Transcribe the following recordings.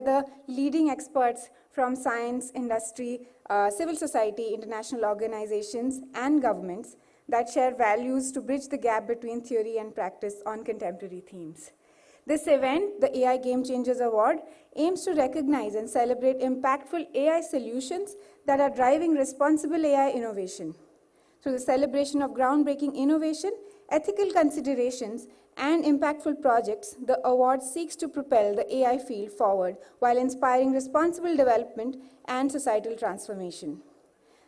the leading experts from science, industry, civil society, international organizations, and governments that share values to bridge the gap between theory and practice on contemporary themes. This event, the AI Game Changers Award, aims to recognize and celebrate impactful AI solutions that are driving responsible AI innovation. Through the celebration of groundbreaking innovation, ethical considerations, and impactful projects, the award seeks to propel the AI field forward while inspiring responsible development and societal transformation.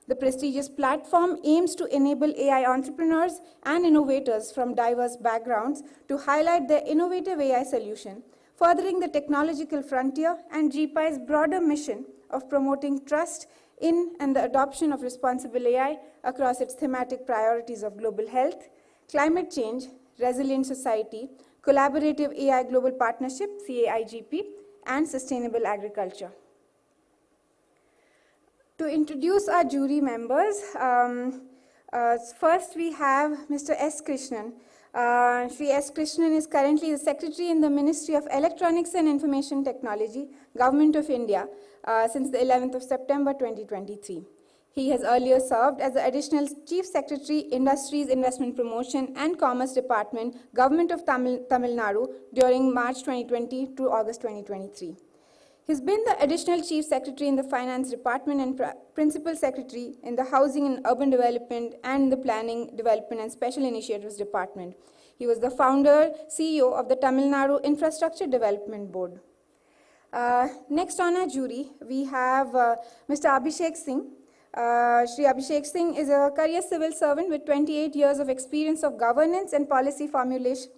The prestigious platform aims to enable AI entrepreneurs and innovators from diverse backgrounds to highlight their innovative AI solution, furthering the technological frontier and GPI's broader mission of promoting trust in and the adoption of responsible AI across its thematic priorities of global health, climate change, resilient society, collaborative AI global partnership, CAIGP, and sustainable agriculture. To introduce our jury members, first we have Mr. S. Krishnan. Shri S. Krishnan is currently the Secretary in the Ministry of Electronics and Information Technology, Government of India, since the 11th of September 2023. He has earlier served as the Additional Chief Secretary, Industries, Investment Promotion and Commerce Department, Government of Tamil Nadu during March 2020 to August 2023. He's been the Additional Chief Secretary in the Finance Department and Principal Secretary in the Housing and Urban Development and the Planning, Development and Special Initiatives Department. He was the founder, CEO of the Tamil Nadu Infrastructure Development Board. Next on our jury, we have Mr. Abhishek Singh. Shri Abhishek Singh is a career civil servant with 28 years of experience of governance and policy formulation.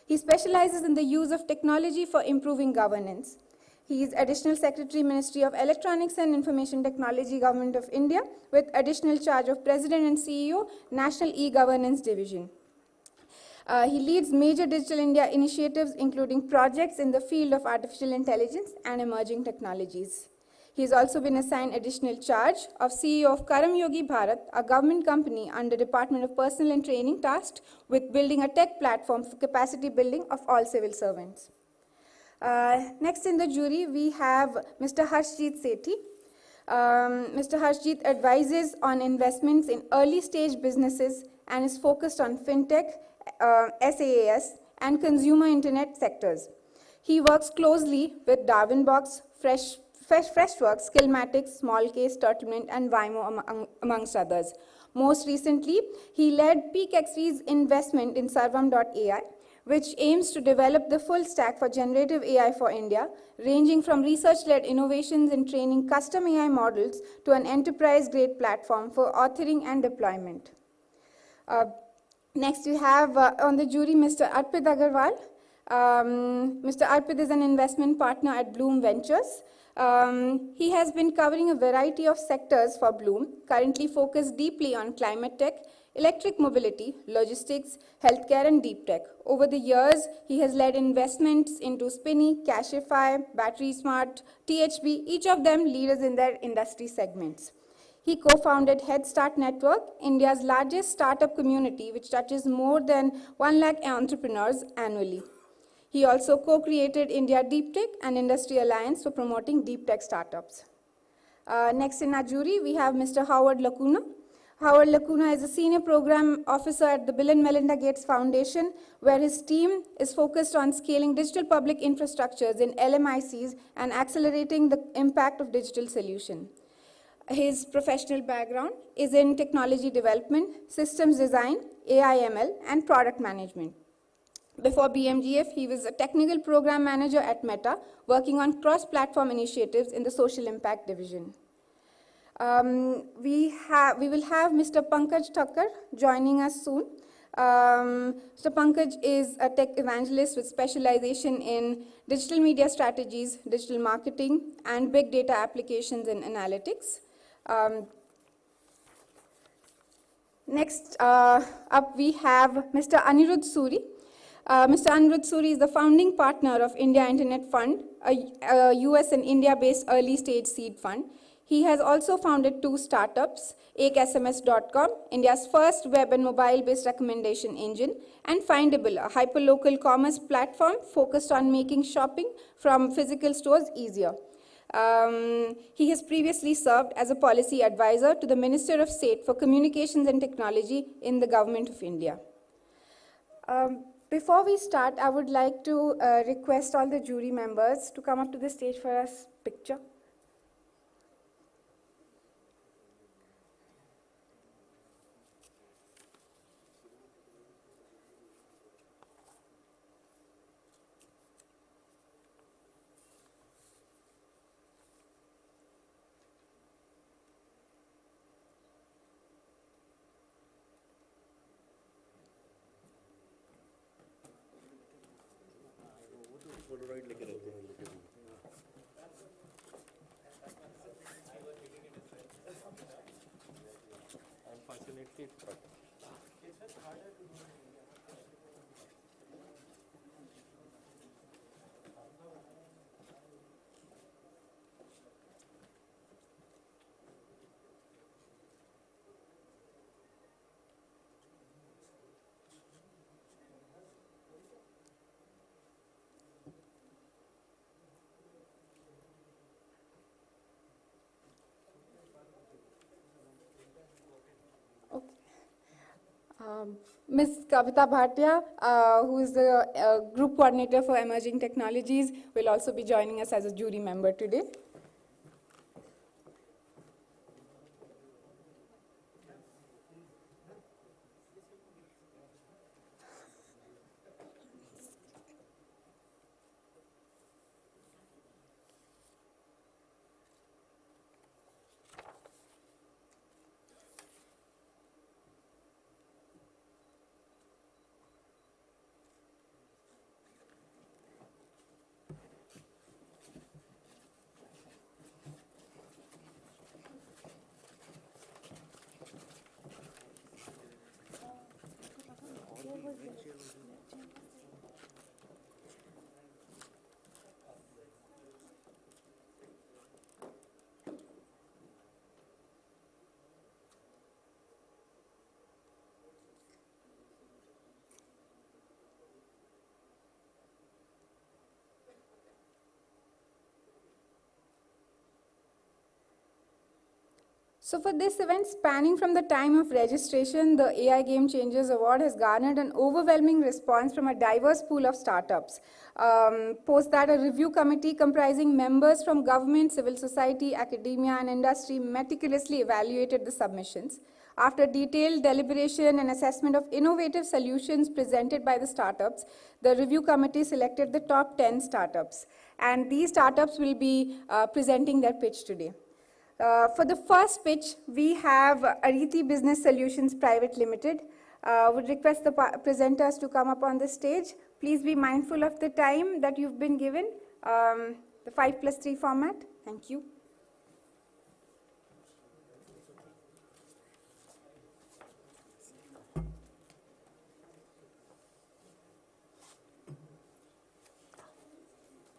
He specializes in the use of technology for improving governance. He is Additional Secretary, Ministry of Electronics and Information Technology, Government of India, with additional charge of President and CEO, National E-Governance Division. He leads major Digital India initiatives, including projects in the field of artificial intelligence and emerging technologies. He has also been assigned additional charge of CEO of Karam Yogi Bharat, a government company under Department of Personnel and Training tasked with building a tech platform for capacity building of all civil servants. Next in the jury, we have Mr. Harshjeet Sethi. Mr. Harshjeet advises on investments in early stage businesses and is focused on fintech, SaaS, and consumer internet sectors. He works closely with Darwinbox, Freshworks, Skillmatics, Smallcase, Turtlemint, and Vimo, amongst others. Most recently, he led PeakXV's investment in Sarvam.ai, which aims to develop the full stack for generative AI for India, ranging from research-led innovations in training custom AI models to an enterprise-grade platform for authoring and deployment. Next, we have on the jury Mr. Arpit Agarwal. Mr. Arpit is an investment partner at Bloom Ventures. He has been covering a variety of sectors for Bloom, currently focused deeply on climate tech, electric mobility, logistics, healthcare, and deep tech. Over the years, he has led investments into Spinny, Cashify, Battery Smart, THB, each of them leaders in their industry segments. He co-founded Head Start Network, India's largest startup community, which touches more than 1 lakh entrepreneurs annually. He also co-created India Deep Tech and Industry Alliance for promoting deep tech startups. Next in our jury, we have Mr. Howard Lacuna. Howard Lacuna is a senior program officer at the Bill and Melinda Gates Foundation, where his team is focused on scaling digital public infrastructures in LMICs and accelerating the impact of digital solution. His professional background is in technology development, systems design, AI/ML, and product management. Before BMGF, he was a technical program manager at Meta, working on cross-platform initiatives in the social impact division. We will have Mr. Pankaj Thakkar joining us soon. Mr. Pankaj is a tech evangelist with specialization in digital media strategies, digital marketing, and big data applications and analytics. Next up, we have Mr. Anirudh Suri. Mr. Anirudh Suri is the founding partner of India Internet Fund, a US and India-based early-stage seed fund. He has also founded 2 startups, ekSMS.com, India's first web and mobile-based recommendation engine, and Findable, a hyperlocal commerce platform focused on making shopping from physical stores easier. He has previously served as a policy advisor to the Minister of State for Communications and Technology in the Government of India. Before we start, I would like to request all the jury members to come up to the stage for a picture. Ms. Kavita Bhatia, who is the Group Coordinator for Emerging Technologies, will also be joining us as a jury member today. So for this event, spanning from the time of registration, the AI Game Changers Award has garnered an overwhelming response from a diverse pool of startups. Post that, a review committee comprising members from government, civil society, academia, and industry meticulously evaluated the submissions. After detailed deliberation and assessment of innovative solutions presented by the startups, the review committee selected the top 10 startups. And these startups will be presenting their pitch today. For the first pitch, we have Ariti Business Solutions Private Limited. Would request the presenters to come up on the stage. Please be mindful of the time that you've been given, the 5+3 format. Thank you.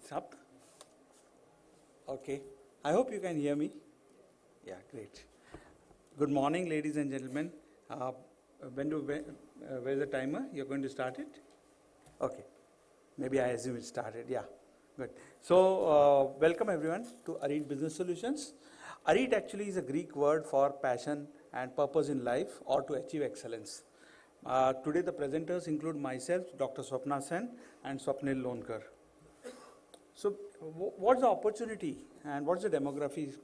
It's up. Okay. I hope you can hear me. Yeah, great. Good morning, ladies and gentlemen. Where's the timer? You're going to start it? Okay. Maybe I assume it started. Yeah, good. So, welcome everyone to Arit Business Solutions. Arit actually is a Greek word for passion and purpose in life or to achieve excellence. Today the presenters include myself, Dr. Swapna Sen and Swapnil Lonkar. So, what's the opportunity and what's the demography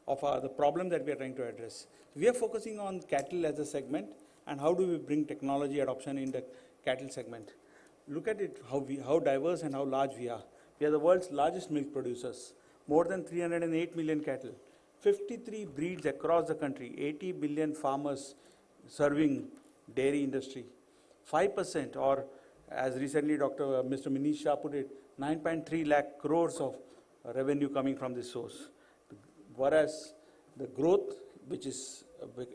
of the problem that we are trying to address? We are focusing on cattle as a segment and how do we bring technology adoption in the cattle segment. Look at it, how diverse and how large we are. We are the world's largest milk producers, more than 308 million cattle, 53 breeds across the country, 80 billion farmers serving dairy industry, 5% or as recently Mr. Manish Shah put it, 9.3 lakh crores of revenue coming from this source. Whereas the growth, which is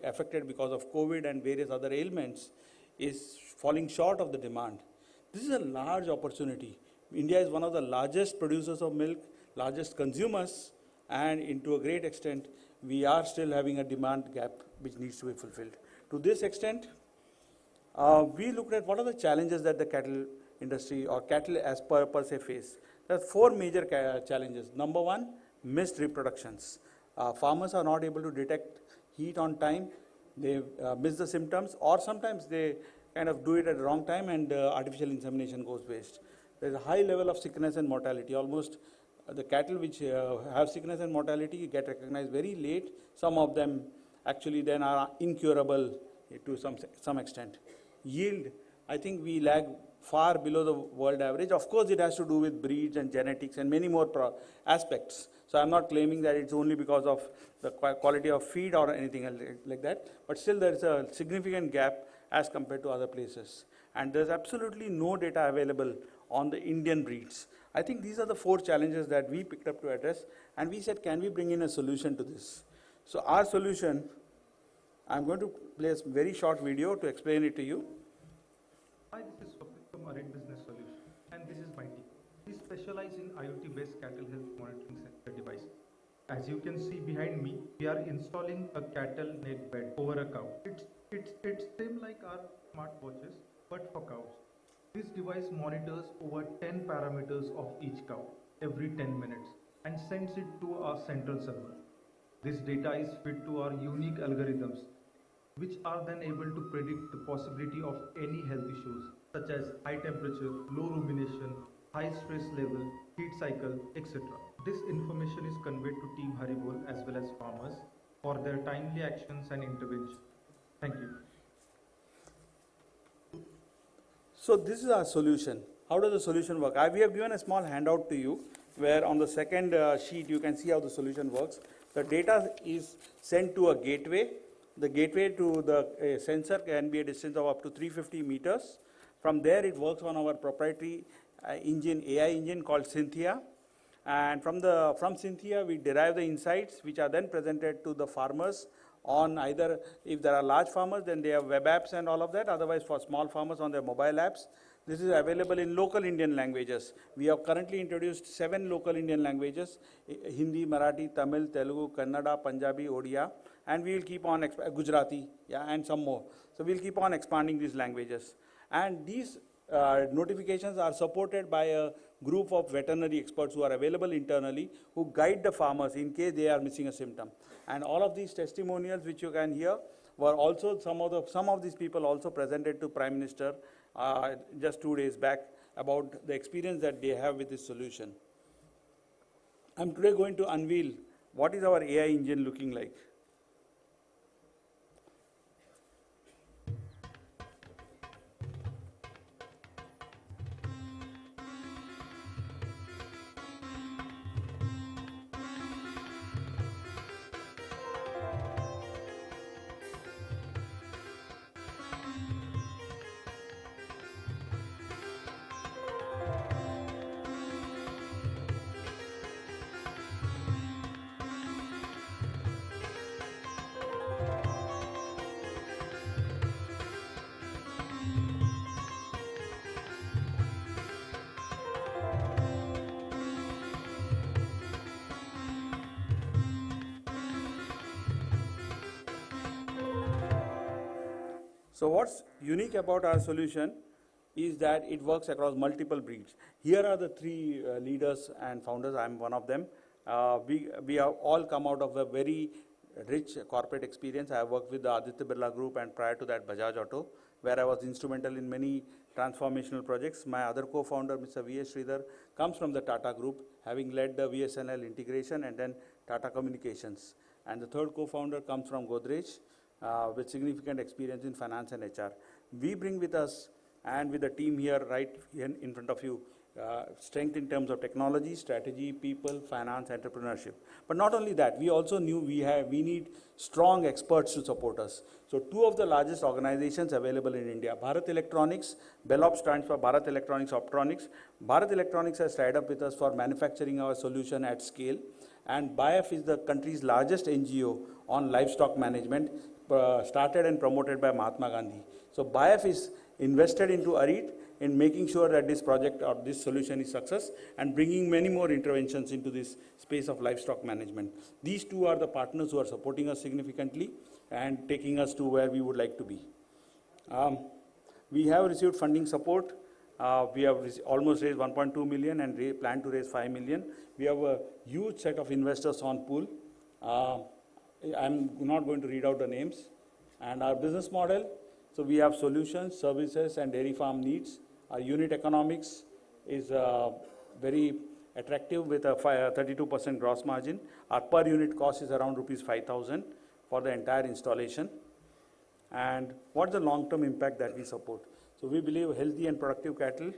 affected because of COVID and various other ailments, is falling short of the demand. This is a large opportunity. India is one of the largest producers of milk, largest consumers, and to a great extent, we are still having a demand gap which needs to be fulfilled. To this extent, we looked at what are the challenges that the cattle industry or cattle as per se face. There are four major challenges. Number one, missed reproductions. Farmers are not able to detect heat on time, they miss the symptoms, or sometimes they kind of do it at the wrong time and artificial insemination goes waste. There is a high level of sickness and mortality. Almost the cattle which have sickness and mortality get recognized very late. Some of them actually then are incurable to some extent. Yield, I think we lag far below the world average. Of course, it has to do with breeds and genetics and many more aspects. So I'm not claiming that it's only because of the quality of feed or anything like that, but still there is a significant gap as compared to other places. And there's absolutely no data available on the Indian breeds. I think these are the four challenges that we picked up to address, and we said, can we bring in a solution to this? So our solution, I'm going to play a very short video to explain it to you. Hi, this is Swapnil from Arid Business Solution, and this is my team. We specialize in IoT-based cattle health monitoring sensor device. As you can see behind me, we are installing a cattle net bed over a cow. It's same like our smartwatches, but for cows. This device monitors over 10 parameters of each cow every 10 minutes and sends it to our central server. This data is fed to our unique algorithms, which are then able to predict the possibility of any health issues such as high temperature, low rumination, high stress level, heat cycle, etc. This information is conveyed to Team Haribol as well as farmers for their timely actions and intervention. Thank you. So this is our solution. How does the solution work? We have given a small handout to you where on the second sheet you can see how the solution works. The data is sent to a gateway. The gateway to the sensor can be a distance of up to 350 meters. From there it works on our proprietary engine, AI engine called Cynthia. And from Cynthia we derive the insights which are then presented to the farmers on either, if there are large farmers, then they have web apps and all of that. Otherwise, for small farmers on their mobile apps, this is available in local Indian languages. We have currently introduced 7 local Indian languages: Hindi, Marathi, Tamil, Telugu, Kannada, Punjabi, Odia, and we will keep on Gujarati, yeah, and some more. So we'll keep on expanding these languages. And these notifications are supported by a group of veterinary experts who are available internally, who guide the farmers in case they are missing a symptom. And all of these testimonials which you can hear were also, some of these people also presented to Prime Minister just 2 days back about the experience that they have with this solution. I'm today going to unveil what is our AI engine looking like. So what's unique about our solution is that it works across multiple breeds. Here are the 3 leaders and founders. I'm one of them. We have all come out of a very rich corporate experience. I have worked with the Aditya Birla Group and prior to that Bajaj Auto, where I was instrumental in many transformational projects. My other co-founder, Mr. V.S. Sridhar, comes from the Tata Group, having led the VSNL integration and then Tata Communications. And the third co-founder comes from Godrej, with significant experience in finance and HR. We bring with us and with the team here right here in front of you, strength in terms of technology, strategy, people, finance, entrepreneurship. But not only that, we also knew we need strong experts to support us. So 2 of the largest organizations available in India, Bharat Electronics, BELOP stands for Bharat Electronics Optronics. Bharat Electronics has tied up with us for manufacturing our solution at scale. And BIAF is the country's largest NGO on livestock management, started and promoted by Mahatma Gandhi. So BIAF is invested into Arid in making sure that this project or this solution is success and bringing many more interventions into this space of livestock management. These two are the partners who are supporting us significantly and taking us to where we would like to be. We have received funding support. We have almost raised 1.2 million and plan to raise 5 million. We have a huge set of investors on pool. I'm not going to read out the names. And our business model, so we have solutions, services, and dairy farm needs. Our unit economics is very attractive with a 32% gross margin. Our per unit cost is around rupees 5,000 for the entire installation. And what's the long-term impact that we support? So we believe healthy and productive cattle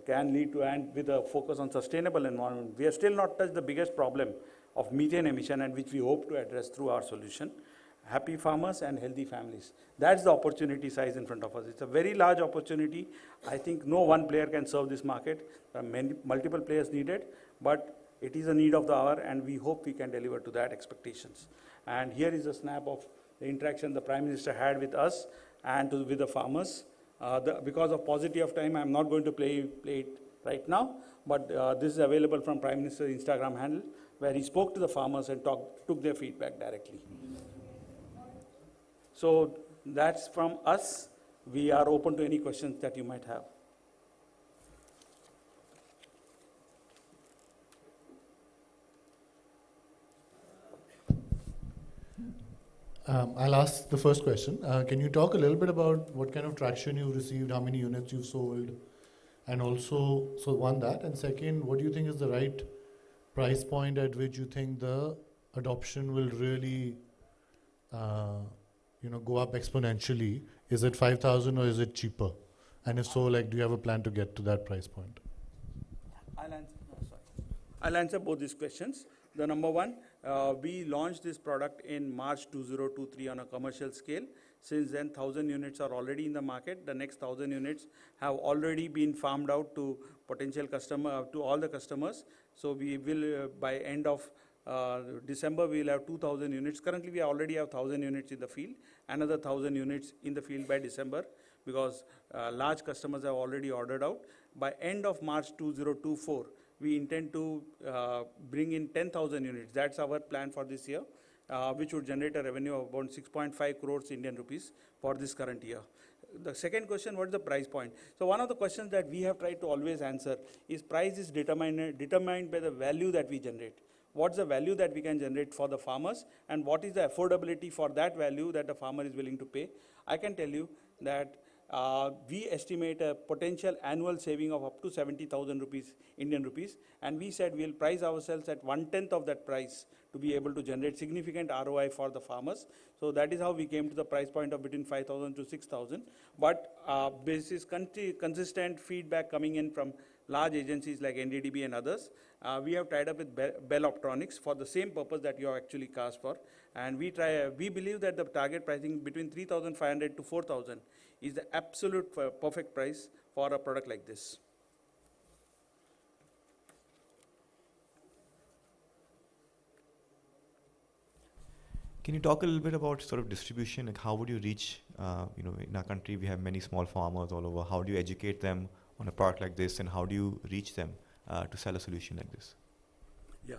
can lead to, and with a focus on sustainable environment. We have still not touched the biggest problem of methane emission, and which we hope to address through our solution. Happy farmers and healthy families. That's the opportunity size in front of us. It's a very large opportunity. I think no one player can serve this market. There are multiple players needed, but it is a need of the hour, and we hope we can deliver to that expectations. And here is a snap of the interaction the Prime Minister had with us and with the farmers. Because of paucity of time, I'm not going to play it right now, but this is available from Prime Minister's Instagram handle, where he spoke to the farmers and took their feedback directly. So that's from us. We are open to any questions that you might have. I'll ask the first question. Can you talk a little bit about what kind of traction you've received, how many units you've sold, and also, so one that, and second, what do you think is the right price point at which you think the adoption will really, go up exponentially? Is it 5,000 or is it cheaper? And if so, do you have a plan to get to that price point? I'll answer both these questions. The number one, we launched this product in March 2023 on a commercial scale. Since then, 1,000 units are already in the market. The next 1,000 units have already been farmed out to potential customer, to all the customers. So we will, by end of December, we will have 2,000 units. Currently, we already have 1,000 units in the field. Another 1,000 units in the field by December, because large customers have already ordered out. By end of March 2024, we intend to bring in 10,000 units. That's our plan for this year, which would generate a revenue of about 6.5 crores Indian rupees for this current year. The second question, what is the price point? So one of the questions that we have tried to always answer is price is determined by the value that we generate. What's the value that we can generate for the farmers, and what is the affordability for that value that the farmer is willing to pay? I can tell you that we estimate a potential annual saving of up to 70,000 rupees, Indian rupees, and we said we'll price ourselves at 1/10 of that price to be able to generate significant ROI for the farmers. So that is how we came to the price point of between 5,000 to 6,000. But basis consistent feedback coming in from large agencies like NDDB and others, we have tied up with Bell Optronics for the same purpose that you have actually cast for. And we believe that the target pricing between 3,500 to 4,000 is the absolute perfect price for a product like this. Can you talk a little bit about sort of distribution? Like how would you reach, in our country we have many small farmers all over. How do you educate them on a product like this, and how do you reach them to sell a solution like this? Yeah.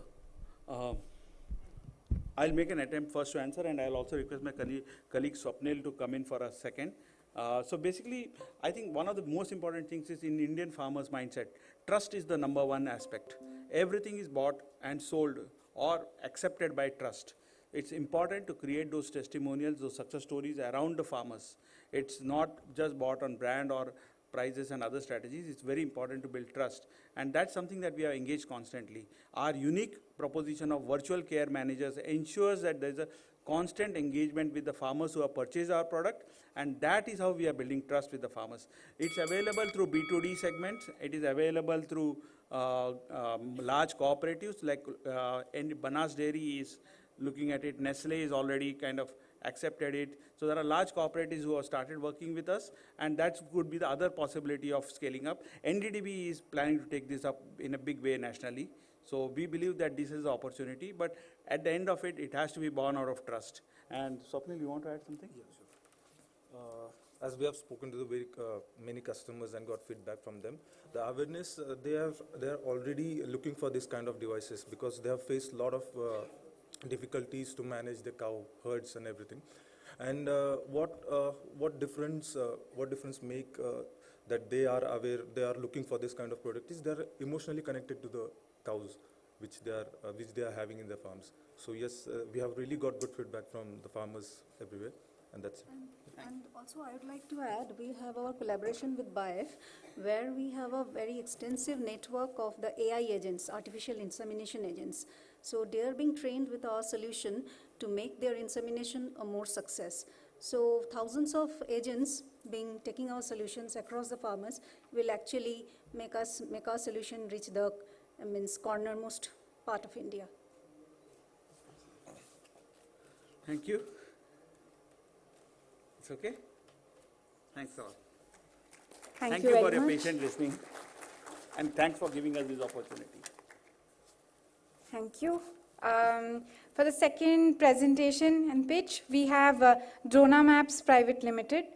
I'll make an attempt first to answer, and I'll also request my colleague Swapnil to come in for a second. So basically, I think one of the most important things is in Indian farmers' mindset, trust is the number one aspect. Everything is bought and sold or accepted by trust. It's important to create those testimonials, those success stories around the farmers. It's not just bought on brand or prices and other strategies. It's very important to build trust. And that's something that we are engaged constantly. Our unique proposition of virtual care managers ensures that there's a constant engagement with the farmers who have purchased our product, and that is how we are building trust with the farmers. It's available through B2D segments. It is available through large cooperatives like Banas Dairy is looking at it. Nestle is already kind of accepted it. So there are large cooperatives who have started working with us, and that could be the other possibility of scaling up. NDDB is planning to take this up in a big way nationally. So we believe that this is the opportunity, but at the end of it, it has to be born out of trust. And Swapnil, you want to add something? Yeah, sure. as we have spoken to the very many customers and got feedback from them, the awareness they are already looking for this kind of devices because they have faced a lot of difficulties to manage the cow herds and everything. And what difference make that they are aware, they are looking for this kind of product is they are emotionally connected to the cows which they are having in their farms. So yes, we have really got good feedback from the farmers everywhere, and that's it. And also, I would like to add, we have our collaboration with BIF, where we have a very extensive network of the AI agents, artificial insemination agents. So they are being trained with our solution to make their insemination a more success. So thousands of agents taking our solutions across the farmers will actually make our solution reach the cornermost part of India. Thank you. It's okay? Thanks all. Thank you you for very your much. patient listening, and thanks for giving us this opportunity. Thank you. For the second presentation and pitch, we have Drona Maps Private Limited.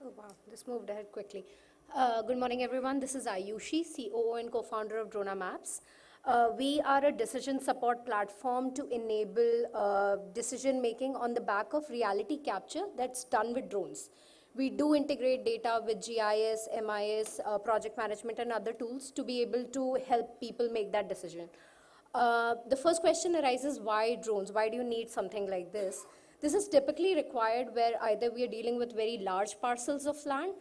Oh wow, this moved ahead quickly. Good morning, everyone. This is Ayushi, COO and co-founder of Drona Maps. We are a decision support platform to enable decision making on the back of reality capture that's done with drones. We do integrate data with GIS, MIS, project management, and other tools to be able to help people make that decision. The first question arises, why drones? Why do you need something like this? This is typically required where either we are dealing with very large parcels of land,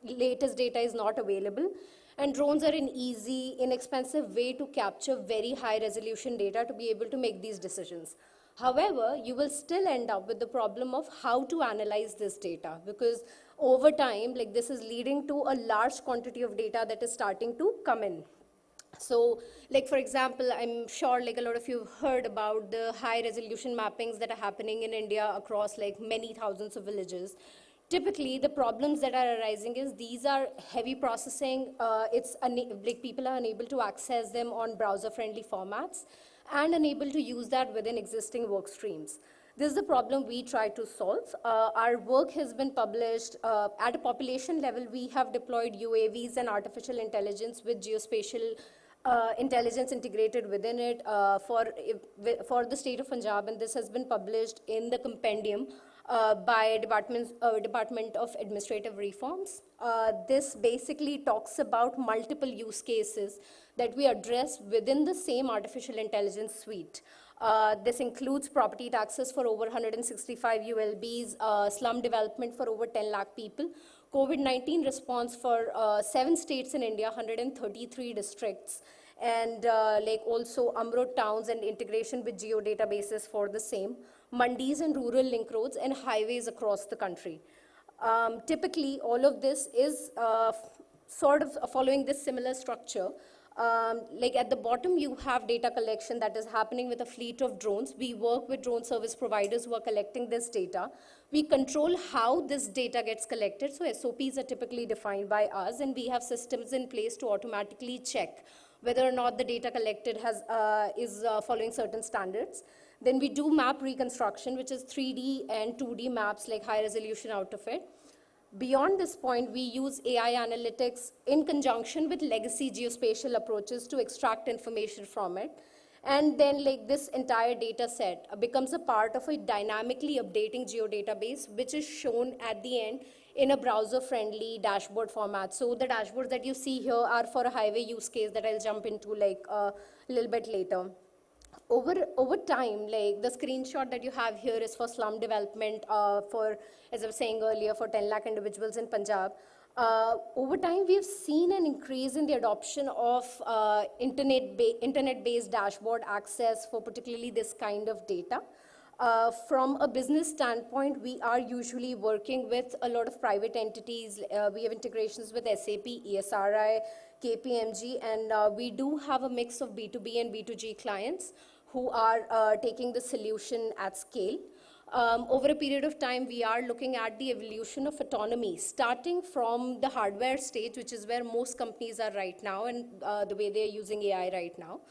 latest data is not available, and drones are an easy, inexpensive way to capture very high resolution data to be able to make these decisions. However, you will still end up with the problem of how to analyze this data, because over time, this is leading to a large quantity of data that is starting to come in. So, for example, I'm sure a lot of you have heard about the high resolution mappings that are happening in India across many thousands of villages. Typically, the problems that are arising is these are heavy processing. People are unable to access them on browser-friendly formats and unable to use that within existing work streams. This is the problem we try to solve. Our work has been published. At a population level, we have deployed UAVs and artificial intelligence with geospatial intelligence integrated within it for the state of Punjab, and this has been published in the compendium by Department of Administrative Reforms. This basically talks about multiple use cases that we address within the same artificial intelligence suite. This includes property taxes for over 165 ULBs, slum development for over 10 lakh people, COVID-19 response for 7 states in India, 133 districts, and also Amrut towns and integration with geodatabases for the same, mandis and rural link roads and highways across the country. Typically, all of this is sort of following this similar structure. At the bottom, you have data collection that is happening with a fleet of drones. We work with drone service providers who are collecting this data. We control how this data gets collected. So SOPs are typically defined by us, and we have systems in place to automatically check whether or not the data collected is following certain standards. Then we do map reconstruction, which is 3D and 2D maps, high resolution out of it. Beyond this point, we use AI analytics in conjunction with legacy geospatial approaches to extract information from it. And then this entire data set becomes a part of a dynamically updating geodatabase, which is shown at the end in a browser-friendly dashboard format. So the dashboards that you see here are for a highway use case that I'll jump into a little bit later. Over time, the screenshot that you have here is for slum development for, as I was saying earlier, for 10 lakh individuals in Punjab. Over time, we've seen an increase in the adoption of internet-based dashboard access for particularly this kind of data. From a business standpoint, we are usually working with a lot of private entities. We have integrations with SAP, ESRI, KPMG, and we do have a mix of B2B and B2G clients who are taking the solution at scale. Over a period of time, we are looking at the evolution of autonomy, starting from the hardware stage, which is where most companies are right now, and the way they're using AI right now.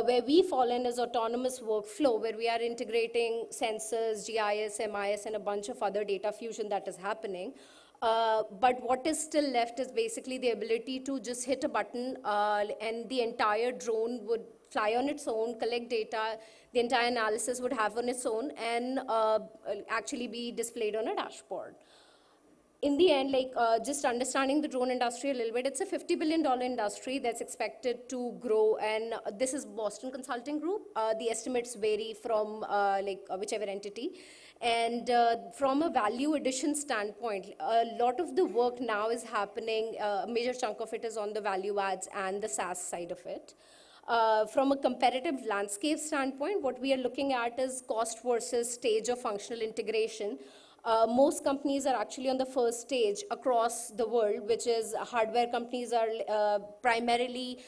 Where we fall in is autonomous workflow, where we are integrating sensors, GIS, MIS, and a bunch of other data fusion that is happening. But what is still left is basically the ability to just hit a button and the entire drone would fly on its own, collect data, the entire analysis would have on its own, and actually be displayed on a dashboard. In the end, just understanding the drone industry a little bit, it's a $50 billion industry that's expected to grow, and this is Boston Consulting Group. The estimates vary from whichever entity. And from a value addition standpoint, a lot of the work now is happening, a major chunk of it is on the value adds and the SaaS side of it. From a competitive landscape standpoint, what we are looking at is cost versus stage of functional integration. Most companies are actually on the first stage across the world, which is hardware companies are primarily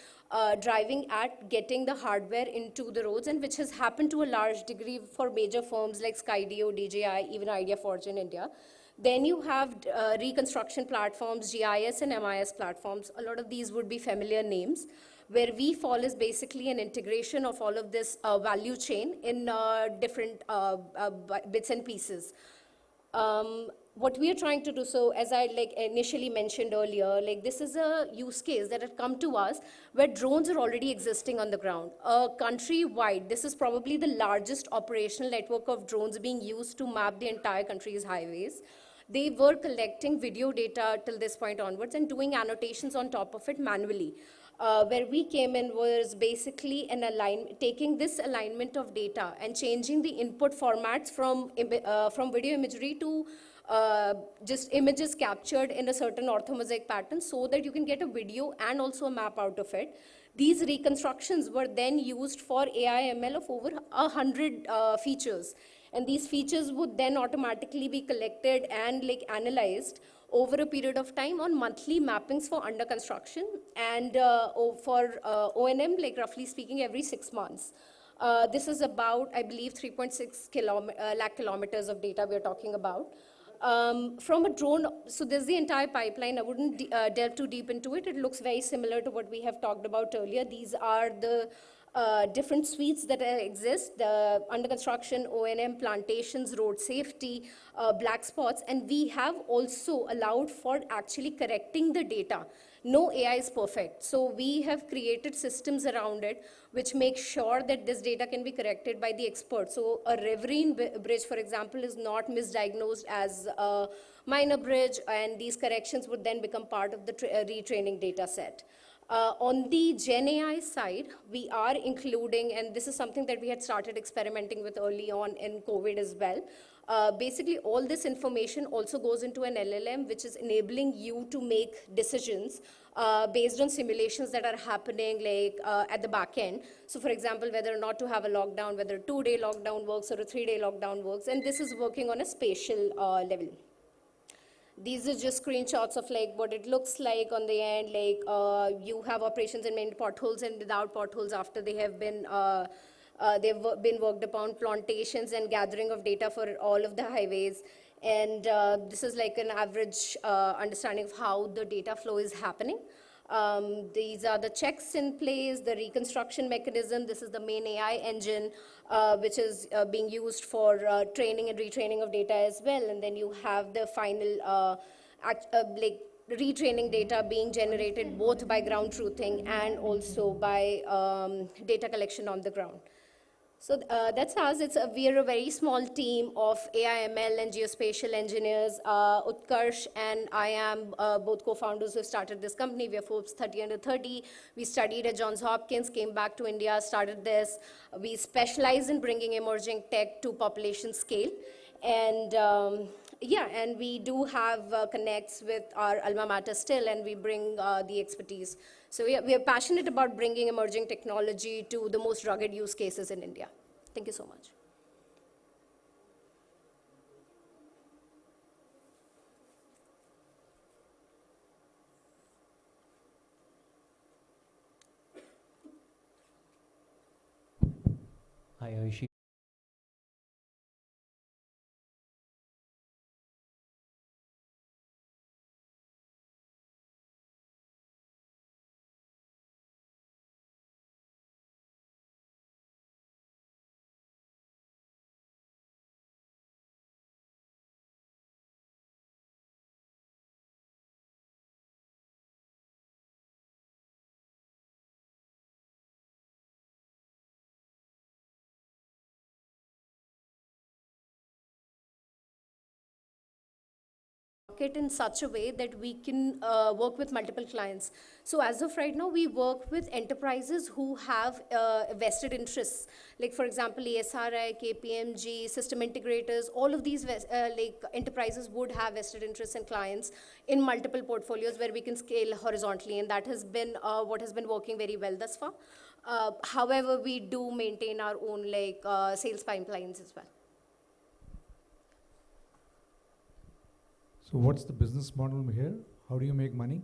driving at getting the hardware into the roads, and which has happened to a large degree for major firms like Skydio, DJI, even IdeaForge in India. Then you have reconstruction platforms, GIS and MIS platforms. A lot of these would be familiar names. Where we fall is basically an integration of all of this value chain in different bits and pieces. What we are trying to do, so as I initially mentioned earlier, this is a use case that had come to us where drones are already existing on the ground. Countrywide, this is probably the largest operational network of drones being used to map the entire country's highways. They were collecting video data till this point onwards and doing annotations on top of it manually. Where we came in was basically taking this alignment of data and changing the input formats from video imagery to just images captured in a certain orthomosaic pattern so that you can get a video and also a map out of it. These reconstructions were then used for AI ML of over 100 features. And these features would then automatically be collected and analyzed over a period of time on monthly mappings for under construction and for O&M, roughly speaking, every 6 months. This is about, I believe, 3.6 lakh kilometers of data we're talking about. From a drone, so there's the entire pipeline. I wouldn't delve too deep into it. It looks very similar to what we have talked about earlier. These are the different suites that exist, the under construction, O&M, plantations, road safety, black spots, and we have also allowed for actually correcting the data. No AI is perfect, so we have created systems around it which make sure that this data can be corrected by the experts. So a riverine bridge, for example, is not misdiagnosed as a minor bridge, and these corrections would then become part of the retraining data set. On the Gen AI side, we are including, and this is something that we had started experimenting with early on in COVID as well. Basically, all this information also goes into an LLM, which is enabling you to make decisions based on simulations that are happening at the back end. So for example, whether or not to have a lockdown, whether a 2-day lockdown works or a 3-day lockdown works, and this is working on a spatial level. These are just screenshots of what it looks like on the end. You have operations in many potholes and without potholes after they have been they've been worked upon, plantations and gathering of data for all of the highways. And this is an average understanding of how the data flow is happening. These are the checks in place, the reconstruction mechanism. This is the main AI engine, which is being used for training and retraining of data as well. And then you have the final retraining data being generated both by ground truthing and also by data collection on the ground. So that's us. We are a very small team of AI, ML, and geospatial engineers. Utkarsh and I am both co-founders who have started this company. We are Forbes 30 under 30. We studied at Johns Hopkins, came back to India, started this. We specialize in bringing emerging tech to population scale. And and we do have connects with our alma mater still, and we bring the expertise. So we are passionate about bringing emerging technology to the most rugged use cases in India. Thank you so much. Hi, Ayushi. market in such a way that we can work with multiple clients. So as of right now, we work with enterprises who have vested interests, like for example, ASRI, KPMG, system integrators, all of these like enterprises would have vested interests in clients in multiple portfolios where we can scale horizontally, and that has been what has been working very well thus far. However, we do maintain our own like sales pipelines as well. So what's the business model here? How do you make money?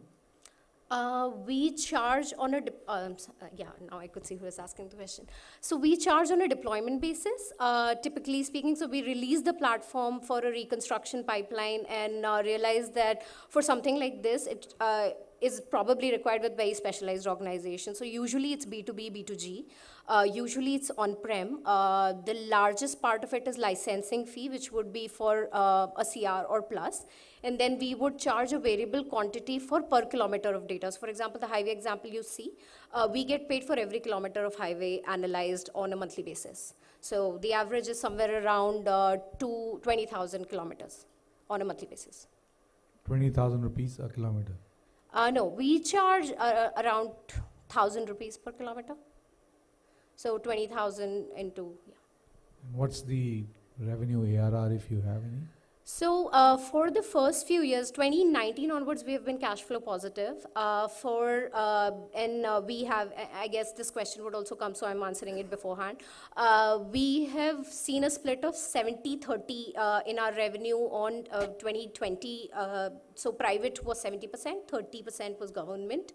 We charge on a, yeah, now I could see who is asking the question. So we charge on a deployment basis, typically speaking. So we release the platform for a reconstruction pipeline and realize that for something like this, it is probably required with very specialized organizations. So usually it's B2B, B2G. Usually it's on-prem. The largest part of it is licensing fee, which would be for a CR or plus. And then we would charge a variable quantity for per kilometer of data. So for example, the highway example you see, we get paid for every kilometer of highway analyzed on a monthly basis. So the average is somewhere around 20,000 kilometers on a monthly basis. 20,000 rupees a kilometer. No, we charge around 1,000 rupees per kilometer. So 20,000 into, yeah. And what's the revenue ARR if you have any? So for the first few years, 2019 onwards, we have been cash flow positive. We have, I guess this question would also come, so I'm answering it beforehand. We have seen a split of 70-30 in our revenue on 2020. So private was 70%, 30% was government.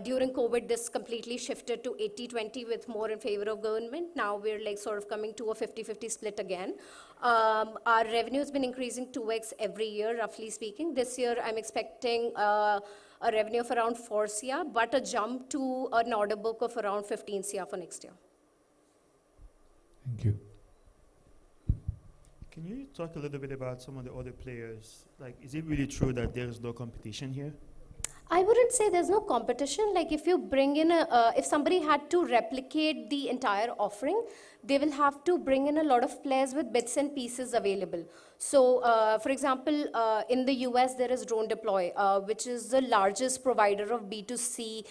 During COVID, this completely shifted to 80-20 with more in favor of government. Now we're like sort of coming to a 50-50 split again. Our revenue has been increasing 2x every year, roughly speaking. This year, I'm expecting a revenue of around 4 CR, but a jump to an order book of around 15 CR for next year. Thank you. Can you talk a little bit about some of the other players? Like, is it really true that there is no competition here? I wouldn't say there's no competition. Like if you bring in if somebody had to replicate the entire offering, they will have to bring in a lot of players with bits and pieces available. So for example, in the US, there is Drone Deploy, which is the largest provider of B2C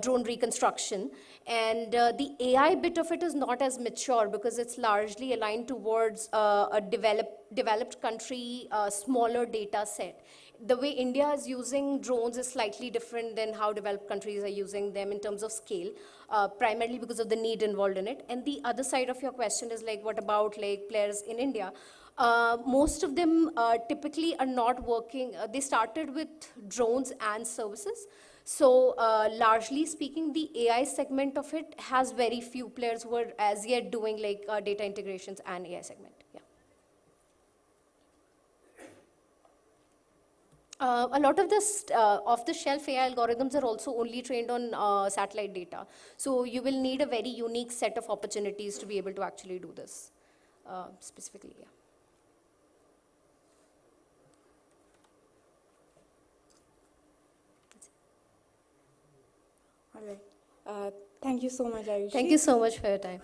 drone reconstruction. And the AI bit of it is not as mature because it's largely aligned towards a developed country, smaller data set. The way India is using drones is slightly different than how developed countries are using them in terms of scale, primarily because of the need involved in it. And the other side of your question is like, what about like players in India? Most of them typically are not working. They started with drones and services. So largely speaking, the AI segment of it has very few players who are as yet doing like data integrations and AI segment. Yeah. A lot of this off-the-shelf AI algorithms are also only trained on satellite data. So you will need a very unique set of opportunities to be able to actually do this specifically. Yeah. All right. Thank you so much, Ayushi. Thank you so much for your time.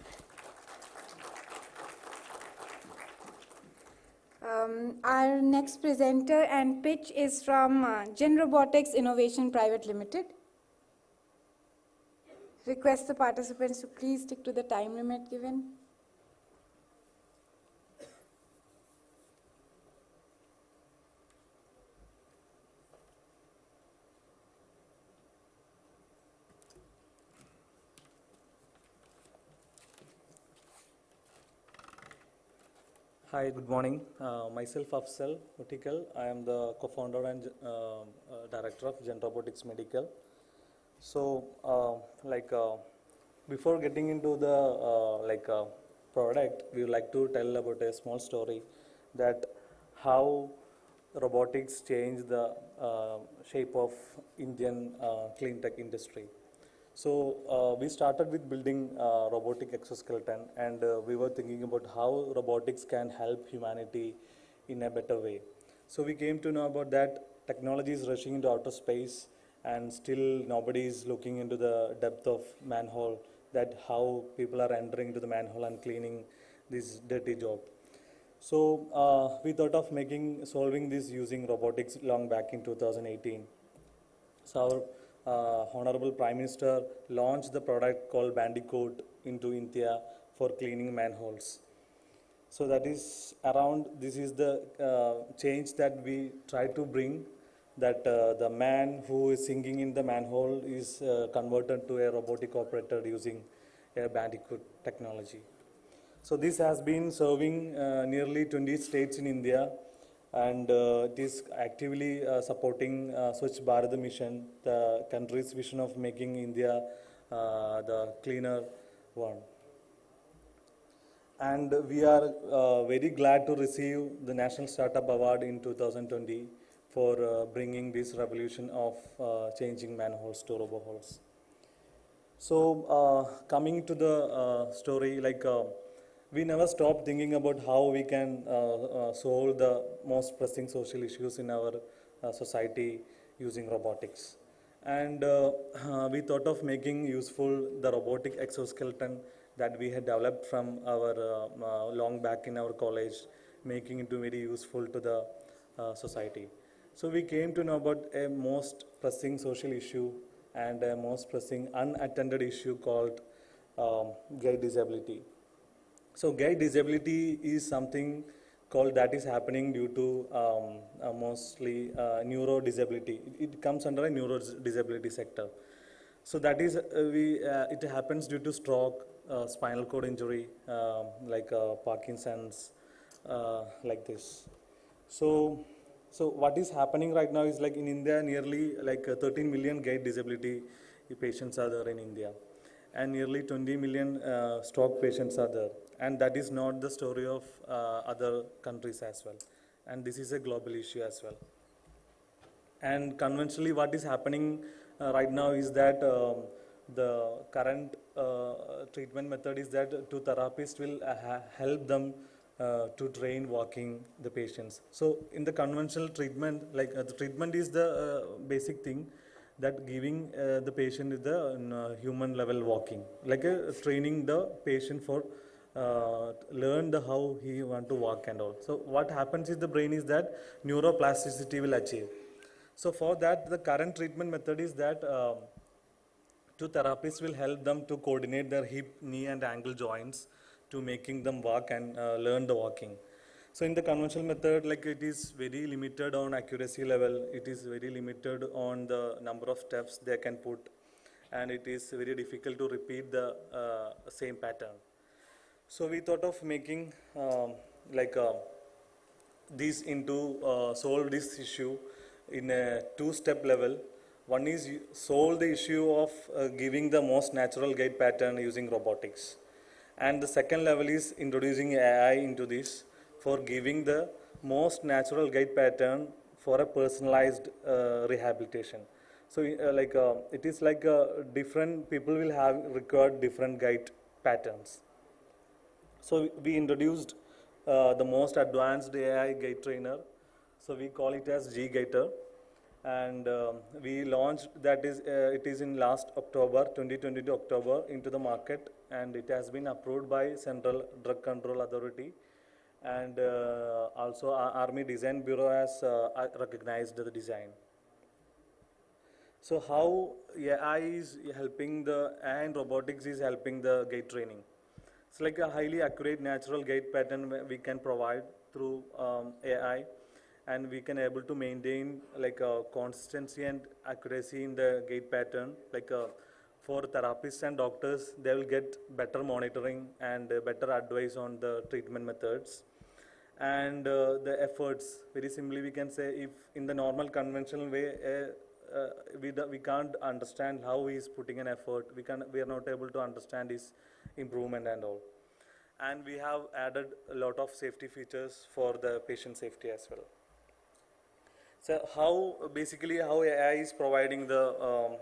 Our next presenter and pitch is from Gen Robotics Innovation Private Limited. Request the participants to please stick to the time limit given. Hi, good morning. Myself Afzal Utikal. I am the co-founder and director of Gen Robotics Medical. So, before getting into the product, we would like to tell about a small story that how robotics changed the shape of Indian clean tech industry. So we started with building robotic exoskeleton, and we were thinking about how robotics can help humanity in a better way. So we came to know about that technology is rushing into outer space, and still nobody is looking into the depth of manhole, that how people are entering into the manhole and cleaning this dirty job. So we thought of solving this using robotics long back in 2018. So our Honorable Prime Minister launched the product called Bandicoot into India for cleaning manholes. So that is around, this is the change that we try to bring, that the man who is singing in the manhole is converted to a robotic operator using a Bandicoot technology. So this has been serving nearly 20 states in India, and it is actively supporting Swachh Bharat mission, the country's vision of making India the cleaner one. And we are very glad to receive the National Startup Award in 2020 for bringing this revolution of changing manholes to roboholes. So coming to the story, we never stop thinking about how we can solve the most pressing social issues in our society using robotics. And we thought of making useful the robotic exoskeleton that we had developed from our long back in our college, making it very useful to the society. So we came to know about a most pressing social issue and a most pressing unattended issue called gait disability. So gait disability is something called that is happening due to mostly neuro disability. It comes under a neuro disability sector. So that is, it happens due to stroke, spinal cord injury, Parkinson's, like this. So what is happening right now is, like, in India, nearly 13 million gait disability patients are there in India, and nearly 20 million stroke patients are there. And that is not the story of other countries as well. And this is a global issue as well. And conventionally, what is happening right now is that the current treatment method is that two therapists will help them to train walking the patients. So in the conventional treatment, the treatment is the basic thing, that giving the patient the human level walking, training the patient for learn the how he want to walk and all. So what happens in the brain is that neuroplasticity will achieve. So for that, the current treatment method is that two therapists will help them to coordinate their hip, knee and ankle joints to making them walk and learn the walking. So in the conventional method, it is very limited on accuracy level, it is very limited on the number of steps they can put, and it is very difficult to repeat the same pattern. So we thought of making this into solve this issue in a two-step level. One is solve the issue of giving the most natural gait pattern using robotics. And the second level is introducing AI into this for giving the most natural gait pattern for a personalized rehabilitation. So it is different people will have required different gait patterns. So we introduced the most advanced AI gait trainer. So we call it as G-Gaiter. And we launched it is in last October, 2022 October, into the market, and it has been approved by Central Drug Control Authority, and also our Army Design Bureau has recognized the design. So how AI is helping and robotics is helping the gait training. It's like a highly accurate natural gait pattern we can provide through AI, and we can able to maintain consistency and accuracy in the gait pattern. For therapists and doctors, they will get better monitoring and better advice on the treatment methods. And the efforts, very simply we can say, if in the normal conventional way, we can't understand how he is putting an effort, we are not able to understand his improvement and all. And we have added a lot of safety features for the patient safety as well. So basically how AI is providing the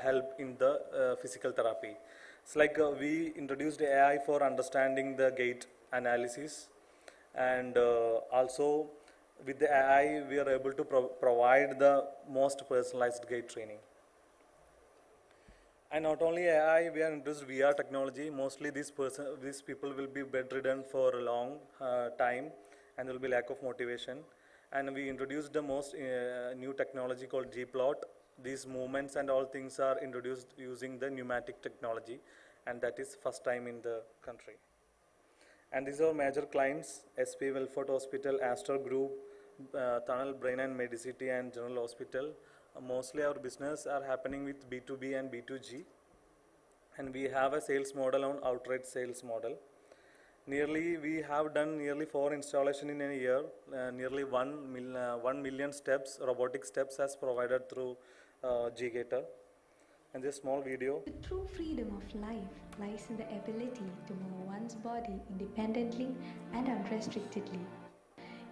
help in the physical therapy. It's we introduced AI for understanding the gait analysis, and also with the AI we are able to provide the most personalized gait training. And not only AI, we have introduced VR technology. Mostly these people will be bedridden for a long time, and there will be lack of motivation. And we introduced the most new technology called G-plot. These movements and all things are introduced using the pneumatic technology, and that is first time in the country. And these are major clients: SP Welford Hospital, Astor Group, Tunnel Brain and Medicity, and General Hospital. Mostly our business are happening with B2B and B2G, and we have a sales model on outright sales model. We have done nearly 4 installation in a year. Nearly 1 million steps, robotic steps, as provided through G-Gator. And this small video. The true freedom of life lies in the ability to move one's body independently and unrestrictedly.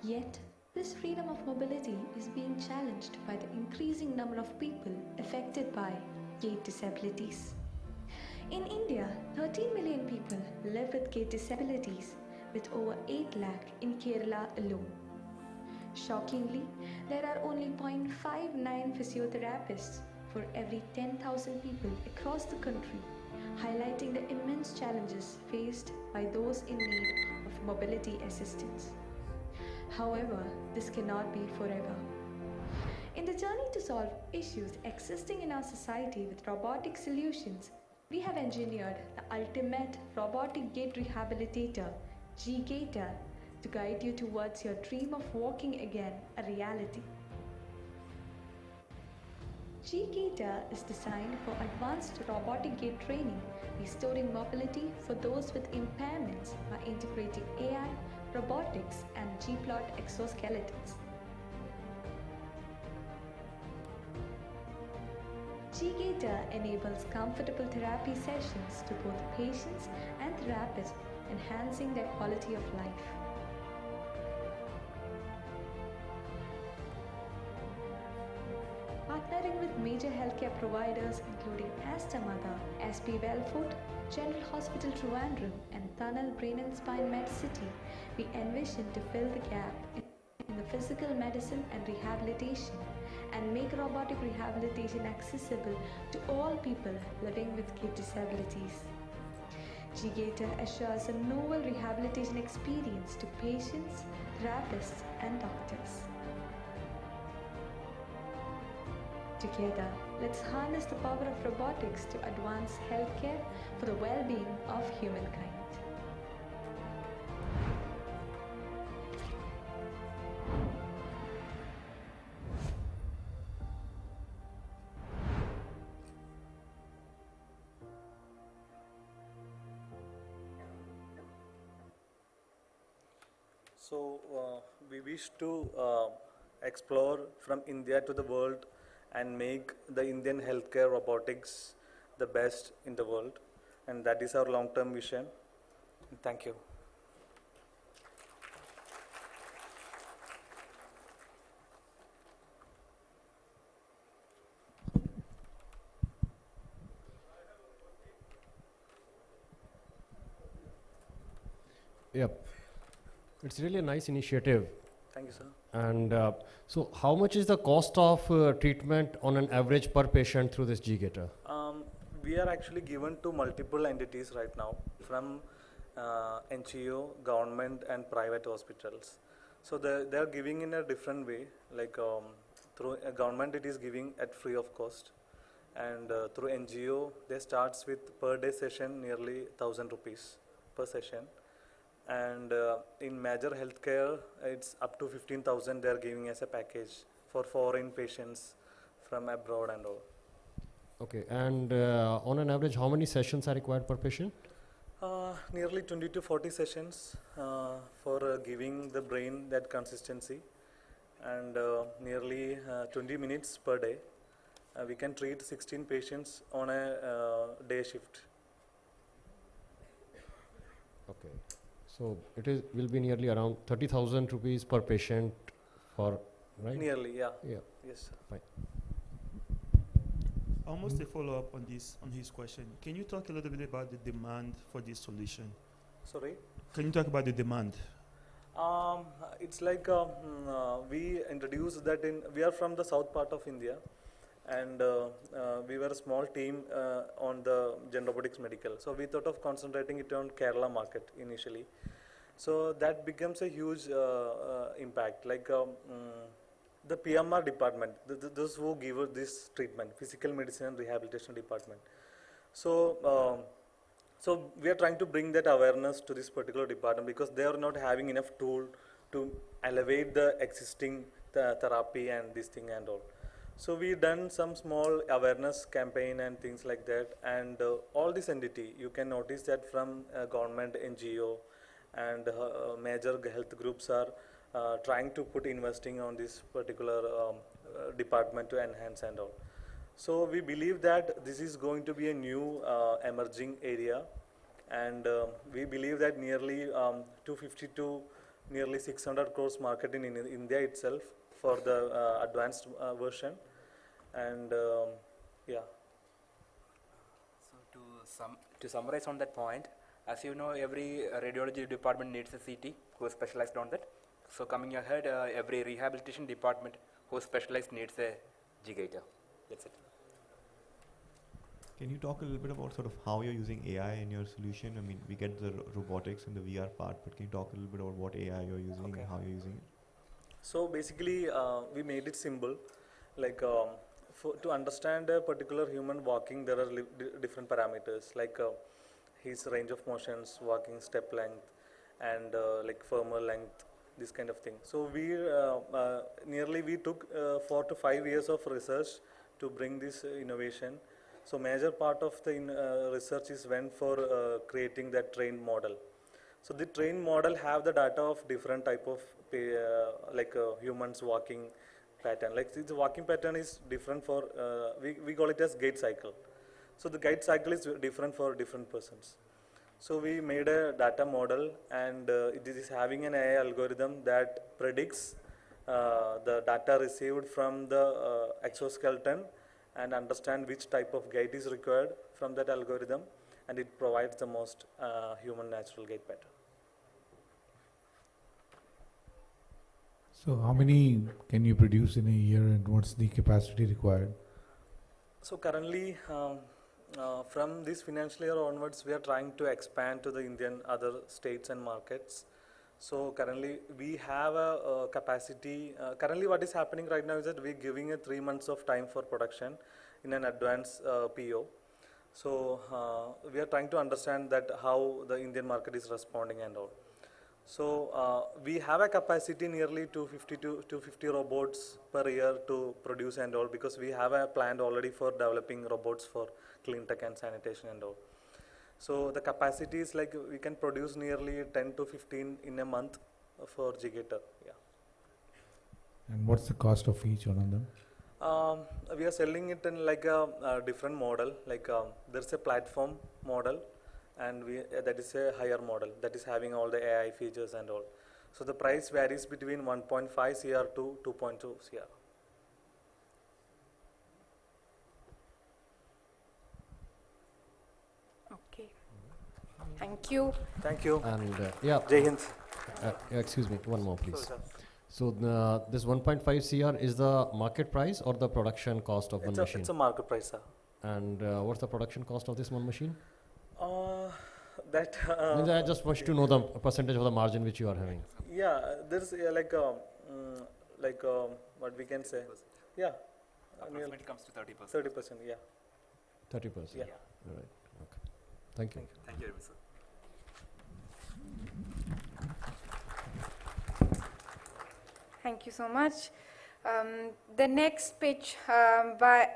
Yet, this freedom of mobility is being challenged by the increasing number of people affected by gait disabilities. In India, 13 million people live with gait disabilities, with over 8 lakh in Kerala alone. Shockingly, there are only 0.59 physiotherapists for every 10,000 people across the country, highlighting the immense challenges faced by those in need of mobility assistance. However, this cannot be forever. In the journey to solve issues existing in our society with robotic solutions, we have engineered the ultimate robotic gait rehabilitator, G-Gator, to guide you towards your dream of walking again a reality. G-Gator is designed for advanced robotic gait training, restoring mobility for those with impairments by integrating AI, robotics, and G-plot exoskeletons. G-Gator enables comfortable therapy sessions to both patients and therapists, enhancing their quality of life. Partnering with major healthcare providers including Astor Mother, SP Welford, General Hospital Trivandrum, and Tunnel Brain and Spine Medicity, we envision to fill the gap in the physical medicine and rehabilitation, and make robotic rehabilitation accessible to all people living with gait disabilities. G-Gator assures a novel rehabilitation experience to patients, therapists, and doctors. Together, let's harness the power of robotics to advance healthcare for the well-being of humankind. So we wish to explore from India to the world and make the Indian healthcare robotics the best in the world, and that is our long-term vision. Thank you. Yep. It's really a nice initiative. Thank you, sir. And so how much is the cost of treatment on an average per patient through this G-Gator? We are actually given to multiple entities right now, from NGO, government, and private hospitals. So they are giving in a different way. Like through a government, it is giving at free of cost, and through NGO, they starts with per day session nearly 1,000 rupees per session. And in major healthcare, it's up to 15,000 they are giving as a package for foreign patients from abroad and all. Okay, and on an average, how many sessions are required per patient? Nearly 20 to 40 sessions for giving the brain that consistency, and nearly 20 minutes per day. We can treat 16 patients on a day shift. Okay. So it will be nearly around 30,000 rupees per patient for, right? Nearly, yeah. Yeah. Yes, sir. Fine. Almost a follow-up on his question. Can you talk a little bit about the demand for this solution? Sorry? Can you talk about the demand? It's like we introduced that we are from the south part of India, and we were a small team on the Gen Robotics Medical. So we thought of concentrating it on Kerala market initially. So that becomes a huge impact. Like the PMR department, those who give this treatment, physical medicine and rehabilitation department. So, so we are trying to bring that awareness to this particular department because they are not having enough tool to elevate the existing therapy and this thing and all. So we done some small awareness campaign and things like that, and all this entity, you can notice that from government, NGO, and major health groups are trying to put investing on this particular department to enhance and all. So we believe that this is going to be a new emerging area, and we believe that nearly 250 to nearly 600 crores market in India itself for the advanced version, and yeah. So to summarize on that point, as you know, every radiology department needs a CT who is specialized on that. So coming ahead, every rehabilitation department who is specialized needs a G-gator. That's it. Can you talk a little bit about sort of how you're using AI in your solution? I mean, we get the robotics and the VR part, but can you talk a little bit about what AI you're using and how you're using it? So basically, we made it simple. Like to understand a particular human walking, there are different parameters like his range of motions, walking step length, and like femur length, this kind of thing. So we we took 4 to 5 years of research to bring this innovation. So major part of the research is went for creating that trained model. So the trained model have the data of different type of humans walking pattern. Like the walking pattern is different for, we call it as gait cycle. So the gait cycle is different for different persons. So we made a data model, and it is having an AI algorithm that predicts the data received from the exoskeleton and understand which type of gait is required from that algorithm, and it provides the most human natural gait pattern. So how many can you produce in a year, and what's the capacity required? So currently, from this financial year onwards, we are trying to expand to the Indian other states and markets. So currently we have a capacity. Currently what is happening right now is that we're giving a 3 months of time for production in an advance PO. So we are trying to understand that how the Indian market is responding and all. So we have a capacity nearly 250 to 250 robots per year to produce and all, because we have a plan already for developing robots for clean tech and sanitation and all. So the capacity is like we can produce nearly 10 to 15 in a month for G-gator. Yeah. And what's the cost of each one of them? We are selling it in like a different model. Like there's a platform model, and that is a higher model that is having all the AI features and all. So the price varies between 1.5 CR to 2.2 CR. Okay. Thank you. Thank you. And yeah. Jai Hind. Excuse me, one more please. So this 1.5 CR is the market price or the production cost of one machine? It's a market price, sir. And what's the production cost of this one machine? I just want you to know the percentage of the margin which you are having. Yeah, there's what we can say. Yeah. Approximately comes to 30%. 30%, yeah. 30%? Yeah. All right. Okay. Thank you. Thank you very much, sir. Thank you so much. The next pitch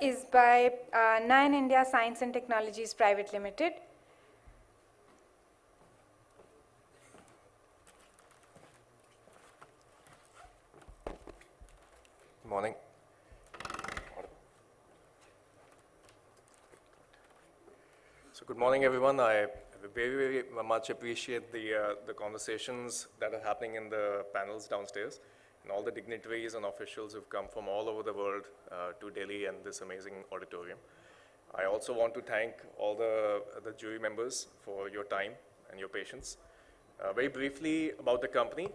is by Nine India Science and Technologies Private Limited. Good morning. So good morning, everyone. I very much appreciate the conversations that are happening in the panels downstairs, and all the dignitaries and officials who've come from all over the world to Delhi and this amazing auditorium. I also want to thank all the jury members for your time and your patience. Very briefly about the company.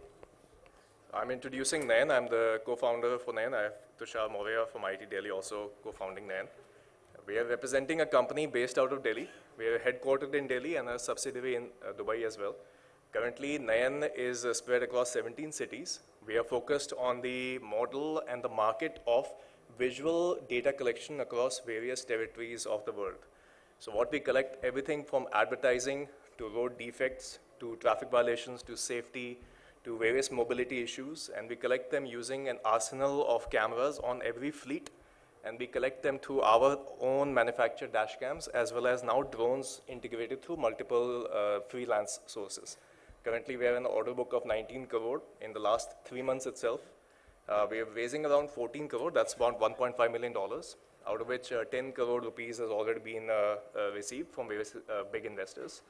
I'm introducing Nayan. I'm the co-founder for Nayan. I have Tushar Moria from IT Delhi also co-founding Nayan. We are representing a company based out of Delhi. We are headquartered in Delhi and a subsidiary in Dubai as well. Currently, Nayan is spread across 17 cities. We are focused on the model and the market of visual data collection across various territories of the world. So what we collect, everything from advertising to road defects, to traffic violations, to safety, to various mobility issues, and we collect them using an arsenal of cameras on every fleet, and we collect them through our own manufactured dash cams, as well as now drones integrated through multiple freelance sources. Currently, we have an order book of 19 crore in the last 3 months itself. We are raising around 14 crore, that's about $1.5 million, out of which 10 crore rupees has already been received from various big investors.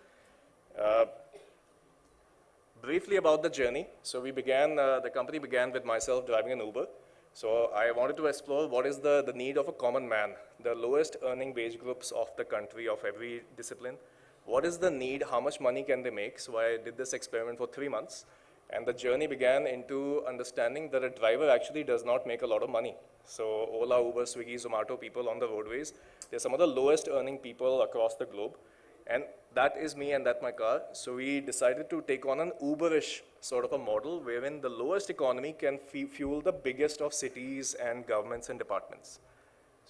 Briefly about the journey. So we began, the company began with myself driving an Uber. So I wanted to explore what is the need of a common man, the lowest earning wage groups of the country, of every discipline. What is the need? How much money can they make? So I did this experiment for 3 months. And the journey began into understanding that a driver actually does not make a lot of money. So Ola, Uber, Swiggy, Zomato people on the roadways, they're some of the lowest earning people across the globe. And that is me and that's my car. So we decided to take on an Uberish sort of a model wherein the lowest economy can fuel the biggest of cities and governments and departments.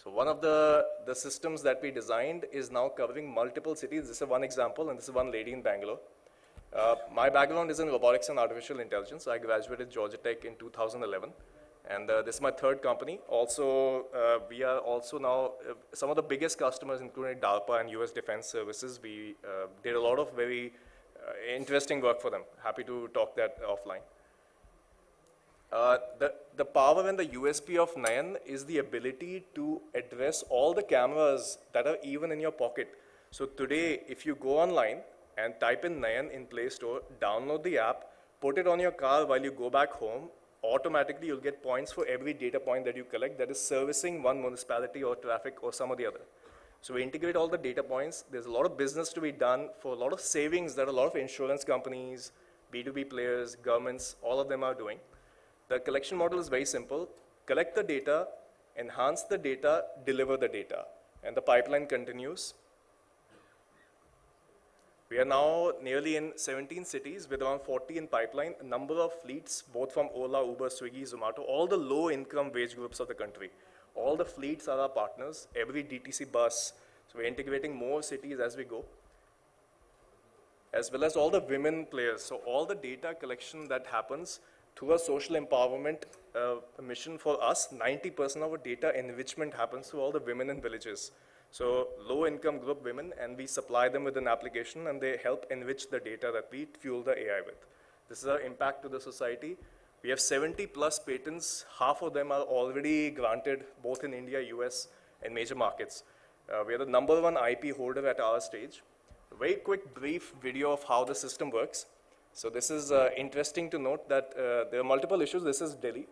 So one of the systems that we designed is now covering multiple cities. This is one example, and this is one lady in Bangalore. My background is in robotics and artificial intelligence. I graduated Georgia Tech in 2011. And this is my third company. Also, we are also now, some of the biggest customers, including DARPA and US Defense Services, we did a lot of very interesting work for them. Happy to talk that offline. The power and the USP of Nayan is the ability to address all the cameras that are even in your pocket. So today, if you go online and type in Nayan in Play Store, download the app, put it on your car while you go back home, automatically you'll get points for every data point that you collect that is servicing one municipality or traffic or some of the other. So we integrate all the data points. There's a lot of business to be done for a lot of savings that a lot of insurance companies, B2B players, governments, all of them are doing. The collection model is very simple. Collect the data, enhance the data, deliver the data. And the pipeline continues. We are now nearly in 17 cities with around 40 in pipeline, a number of fleets, both from Ola, Uber, Swiggy, Zomato, all the low income wage groups of the country. All the fleets are our partners, every DTC bus. So we're integrating more cities as we go, as well as all the women players. So all the data collection that happens through a social empowerment mission for us, 90% of our data enrichment happens through all the women in villages. So low income group women, and we supply them with an application and they help enrich the data that we fuel the AI with. This is our impact to the society. We have 70 plus patents. Half of them are already granted both in India, US, and major markets. We are the #1 IP holder at our stage. A very quick brief video of how the system works. So this is interesting to note that there are multiple issues. This is Delhi.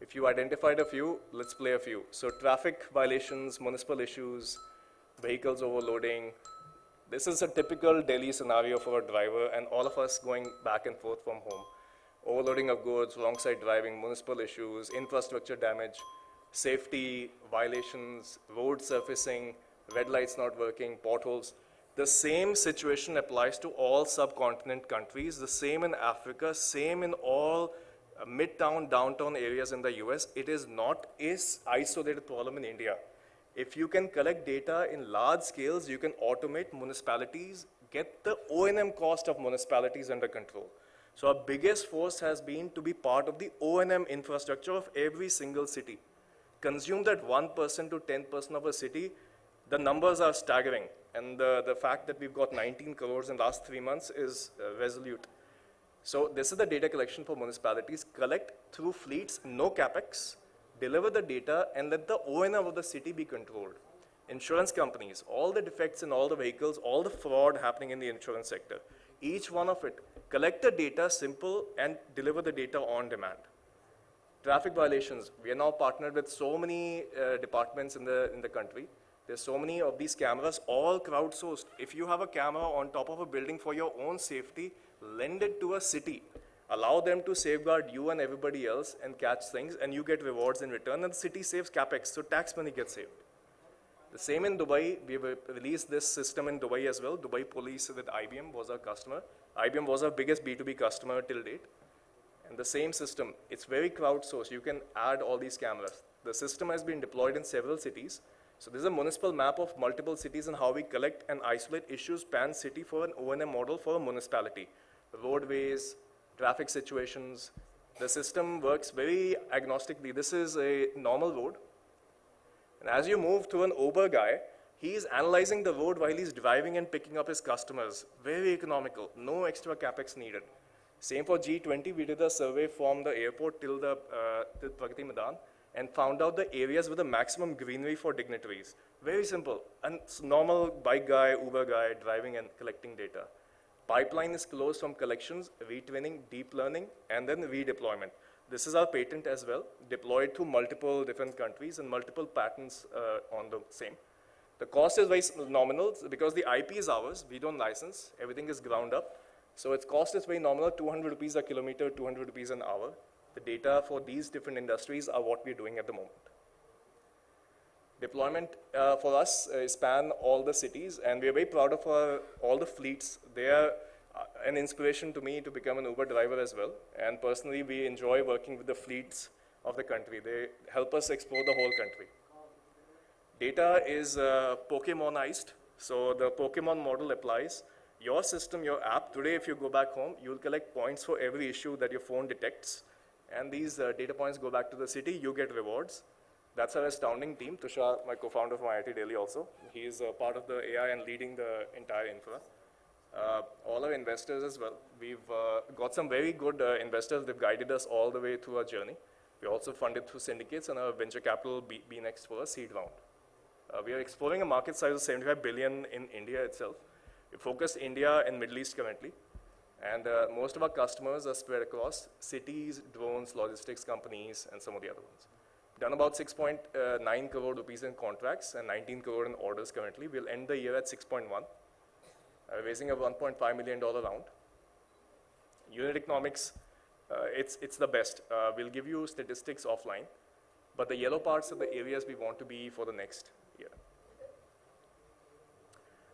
If you identified a few, let's play a few. So traffic violations, municipal issues, vehicles overloading. This is a typical Delhi scenario for a driver and all of us going back and forth from home. Overloading of goods, wrong side driving, municipal issues, infrastructure damage, safety violations, road surfacing, red lights not working, potholes. The same situation applies to all subcontinent countries, the same in Africa, same in all midtown, downtown areas in the US. It is not an isolated problem in India. If you can collect data in large scales, you can automate municipalities, get the O&M cost of municipalities under control. So our biggest force has been to be part of the O&M infrastructure of every single city. Consume that 1% to 10% of a city, the numbers are staggering. And the fact that we've got 19 crores in the last 3 months is resolute. So this is the data collection for municipalities. Collect through fleets, no capex, deliver the data, and let the O&M of the city be controlled. Insurance companies, all the defects in all the vehicles, all the fraud happening in the insurance sector, each one of it, collect the data, simple, and deliver the data on demand. Traffic violations, we are now partnered with so many departments in the country. There's so many of these cameras, all crowdsourced. If you have a camera on top of a building for your own safety, lend it to a city. Allow them to safeguard you and everybody else and catch things, and you get rewards in return, and the city saves capex, so tax money gets saved. The same in Dubai, we have released this system in Dubai as well. Dubai Police with IBM was our customer. IBM was our biggest B2B customer till date. And the same system, it's very crowdsourced. You can add all these cameras. The system has been deployed in several cities. So this is a municipal map of multiple cities and how we collect and isolate issues pan-city for an O&M model for a municipality. Roadways, traffic situations. The system works very agnostically. This is a normal road. And as you move to an Uber guy, he's analyzing the road while he's driving and picking up his customers. Very economical, no extra capex needed. Same for G20, we did a survey from the airport till Pragati Maidan and found out the areas with the maximum greenery for dignitaries. Very simple, and normal bike guy, Uber guy, driving and collecting data. Pipeline is closed from collections, retraining, deep learning, and then redeployment. This is our patent as well, deployed to multiple different countries and multiple patents on the same. The cost is very nominal because the IP is ours, we don't license, everything is ground up. So its cost is very nominal, 200 rupees a kilometer, 200 rupees an hour. The data for these different industries are what we're doing at the moment. Deployment for us span all the cities, and we're very proud of all the fleets. They are an inspiration to me to become an Uber driver as well. And personally, we enjoy working with the fleets of the country. They help us explore the whole country. Data is Pokemonized, so the Pokemon model applies. Your system, your app, today if you go back home, you'll collect points for every issue that your phone detects. And these data points go back to the city, you get rewards. That's our astounding team. Tushar, my co-founder from IIT Delhi also. He is part of the AI and leading the entire infra. All our investors as well. We've got some very good investors. They've guided us all the way through our journey. We're also funded through syndicates, and our venture capital be next for a seed round. We are exploring a market size of 75 billion in India itself. We focus India and Middle East currently. And most of our customers are spread across cities, drones, logistics companies, and some of the other ones. Done about 6.9 crore rupees in contracts and 19 crore in orders currently. We'll end the year at 6.1, raising a $1.5 million round. Unit economics, it's the best. We'll give you statistics offline, but the yellow parts are the areas we want to be for the next year.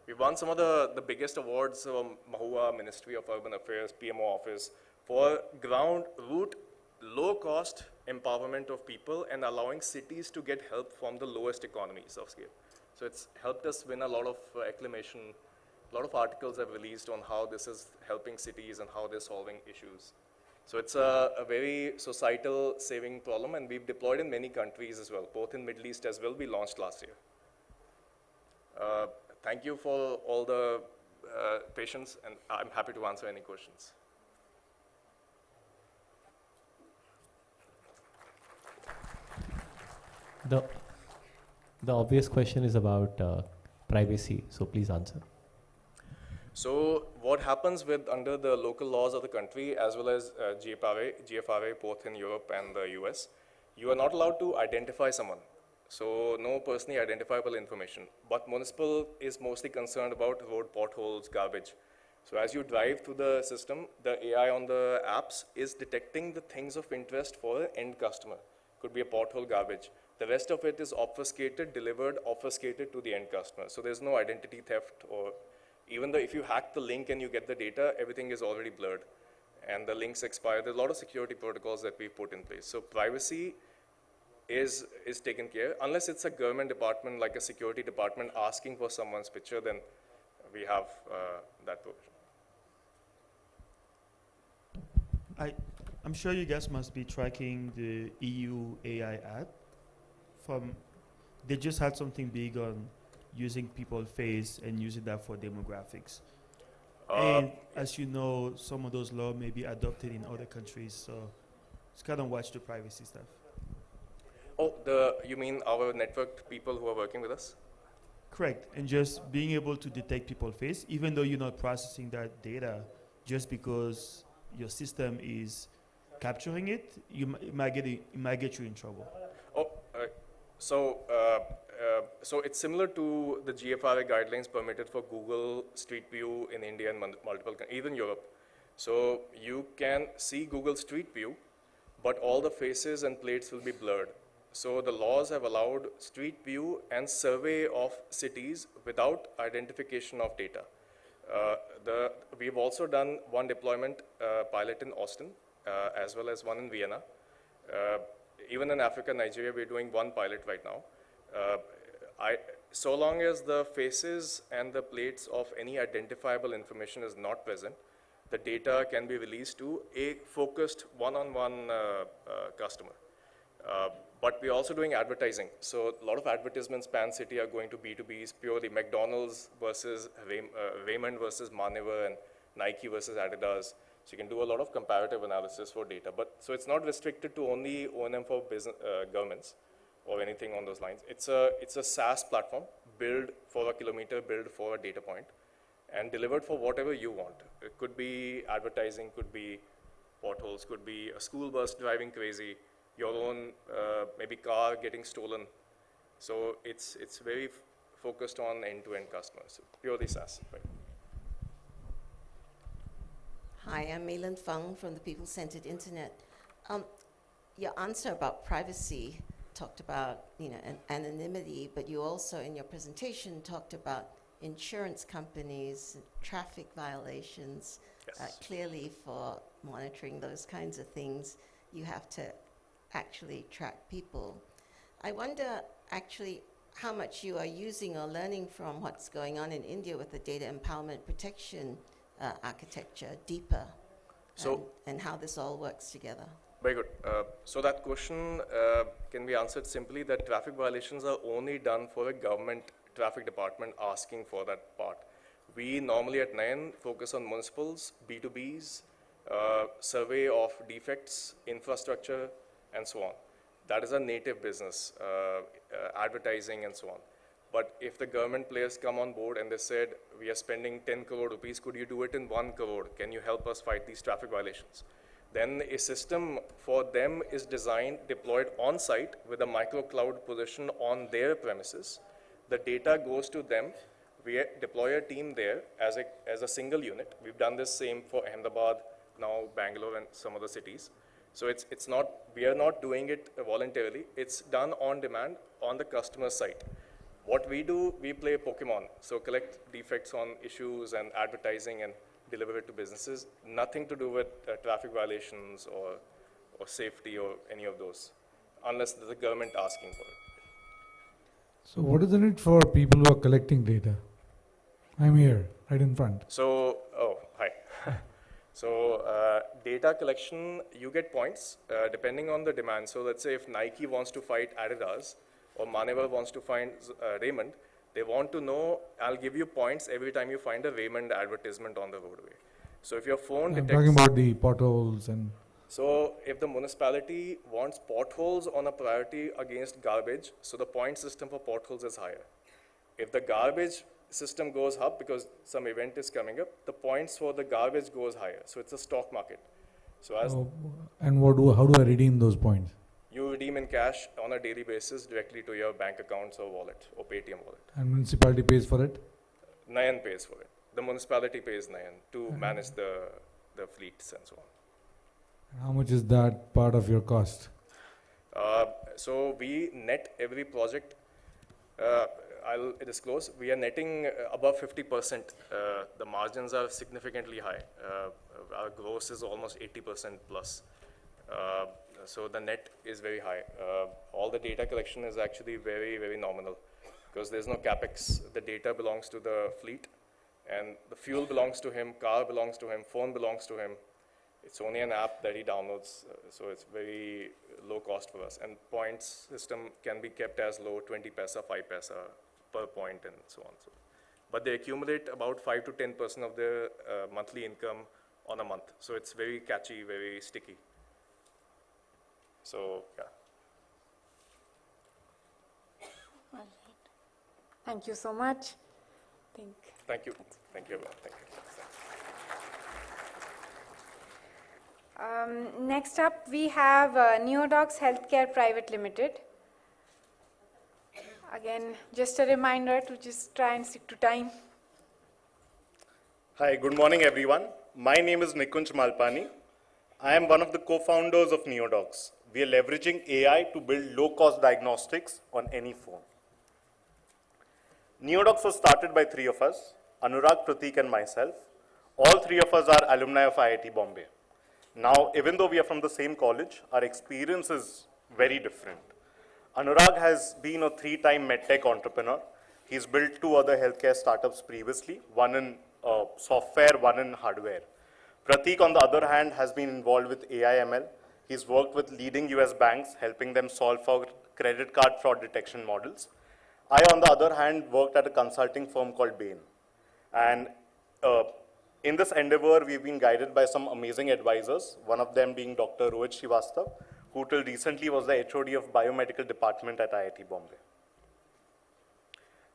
We've won some of the biggest awards from Mahua, Ministry of Urban Affairs, PMO office, for ground root, low-cost empowerment of people and allowing cities to get help from the lowest economies of scale. So it's helped us win a lot of acclamation. A lot of articles have released on how this is helping cities and how they're solving issues. So it's a very societal saving problem, and we've deployed in many countries as well, both in Middle East as well. We launched last year. Thank you for all the patience, and I'm happy to answer any questions. The obvious question is about privacy, so please answer. So what happens with under the local laws of the country as well as GFRA, both in Europe and the US, you are not allowed to identify someone. So no personally identifiable information. But municipal is mostly concerned about road potholes, garbage. So as you drive through the system, the AI on the apps is detecting the things of interest for an end customer. Could be a pothole, garbage. The rest of it is obfuscated, delivered, obfuscated to the end customer. So there's no identity theft, or even though if you hack the link and you get the data, everything is already blurred and the links expire. There's a lot of security protocols that we've put in place. So privacy is taken care, unless it's a government department like a security department asking for someone's picture, then we have that provision. I'm sure you guys must be tracking the EU AI Act. They just had something big on using people's face and using that for demographics. And as you know, some of those laws may be adopted in other countries, so just kind of watch the privacy stuff. Oh, you mean our networked people who are working with us? Correct, and just being able to detect people's face, even though you're not processing that data, just because your system is capturing it, it might get you in trouble. Oh, so it's similar to the GFRA guidelines permitted for Google Street View in India and multiple, even Europe. So you can see Google Street View, but all the faces and plates will be blurred. So the laws have allowed street view and survey of cities without identification of data. We've also done one deployment pilot in Austin, as well as one in Vienna. Even in Africa, Nigeria, we're doing one pilot right now. So long as the faces and the plates of any identifiable information is not present, the data can be released to a focused one-on-one customer. But we're also doing advertising. So a lot of advertisements pan-city are going to B2Bs, purely McDonald's versus Raymond versus Maneuver, and Nike versus Adidas. So you can do a lot of comparative analysis for data. But so it's not restricted to only O&M for business, governments or anything on those lines. It's a SaaS platform, built for a kilometer, built for a data point, and delivered for whatever you want. It could be advertising, could be potholes, could be a school bus driving crazy, your own maybe car getting stolen. So it's very focused on end-to-end customers, so purely SaaS. Right? Hi, I'm Mei-Lin Feng from the People-Centered Internet. Your answer about privacy talked about anonymity, but you also in your presentation talked about insurance companies, traffic violations. Yes. Clearly for monitoring those kinds of things, you have to actually track people. I wonder actually how much you are using or learning from what's going on in India with the data empowerment protection architecture deeper, and how this all works together. Very good. So that question can be answered simply that traffic violations are only done for a government traffic department asking for that part. We normally at NAYAN focus on municipals, B2Bs, survey of defects, infrastructure, and so on. That is a native business, advertising and so on. But if the government players come on board and they said, we are spending 10 crore rupees, could you do it in 1 crore? Can you help us fight these traffic violations? Then a system for them is designed, deployed on site with a micro cloud position on their premises. The data goes to them. We deploy a team there as a single unit. We've done this same for Ahmedabad, now Bangalore and some other cities. So we are not doing it voluntarily. It's done on demand on the customer site. What we do, we play Pokemon. So collect defects on issues and advertising and deliver it to businesses. Nothing to do with traffic violations or safety or any of those, unless there's the government asking for it. So what is in it for people who are collecting data? I'm here, right in front. So, hi. So data collection, you get points depending on the demand. So let's say if Nike wants to fight Adidas or Maneuver wants to find Raymond, they want to know, I'll give you points every time you find a Raymond advertisement on the roadway. So if your phone detects... I'm talking about the potholes and... So if the municipality wants potholes on a priority against garbage, so the point system for potholes is higher. If the garbage system goes up because some event is coming up, the points for the garbage goes higher. So it's a stock market. So as and how do I redeem those points? you redeem in cash on a daily basis directly to your bank accounts or wallet or Paytm wallet. And municipality pays for it? NAYAN pays for it. The municipality pays NAYAN to manage the fleets and so on. And how much is that part of your cost? So we net every project. I'll disclose, we are netting above 50%. The margins are significantly high. Our gross is almost 80% plus. So the net is very high. All the data collection is actually very, very nominal because there's no capex. The data belongs to the fleet and the fuel belongs to him, car belongs to him, phone belongs to him. It's only an app that he downloads, so it's very low cost for us. And points system can be kept as low, 20 paisa, 5 paisa per point and so on. So, but they accumulate about 5 to 10% of their monthly income on a month. So it's very catchy, very sticky. So, yeah. All right. Thank you so much. Thank you. Thank you, everyone. Thank you. Next up, we have Neodocs Healthcare Private Limited. Again, just a reminder to just try and stick to time. Hi, good morning, everyone. My name is Nikunj Malpani. I am one of the co-founders of Neodocs. we are leveraging AI to build low-cost diagnostics on any phone. Neodocs was started by three of us, Anurag, Prateek, and myself. All three of us are alumni of IIT Bombay. Now, even though we are from the same college, our experience is very different. Anurag has been a three-time medtech entrepreneur. He's built two other healthcare startups previously, one in software, one in hardware. Prateek, on the other hand, has been involved with AI/ML. He's worked with leading US banks, helping them solve for credit card fraud detection models. I, on the other hand, worked at a consulting firm called Bain. And in this endeavor, we've been guided by some amazing advisors, one of them being Dr. Rohit Srivastav, who till recently was the HOD of Biomedical Department at IIT Bombay.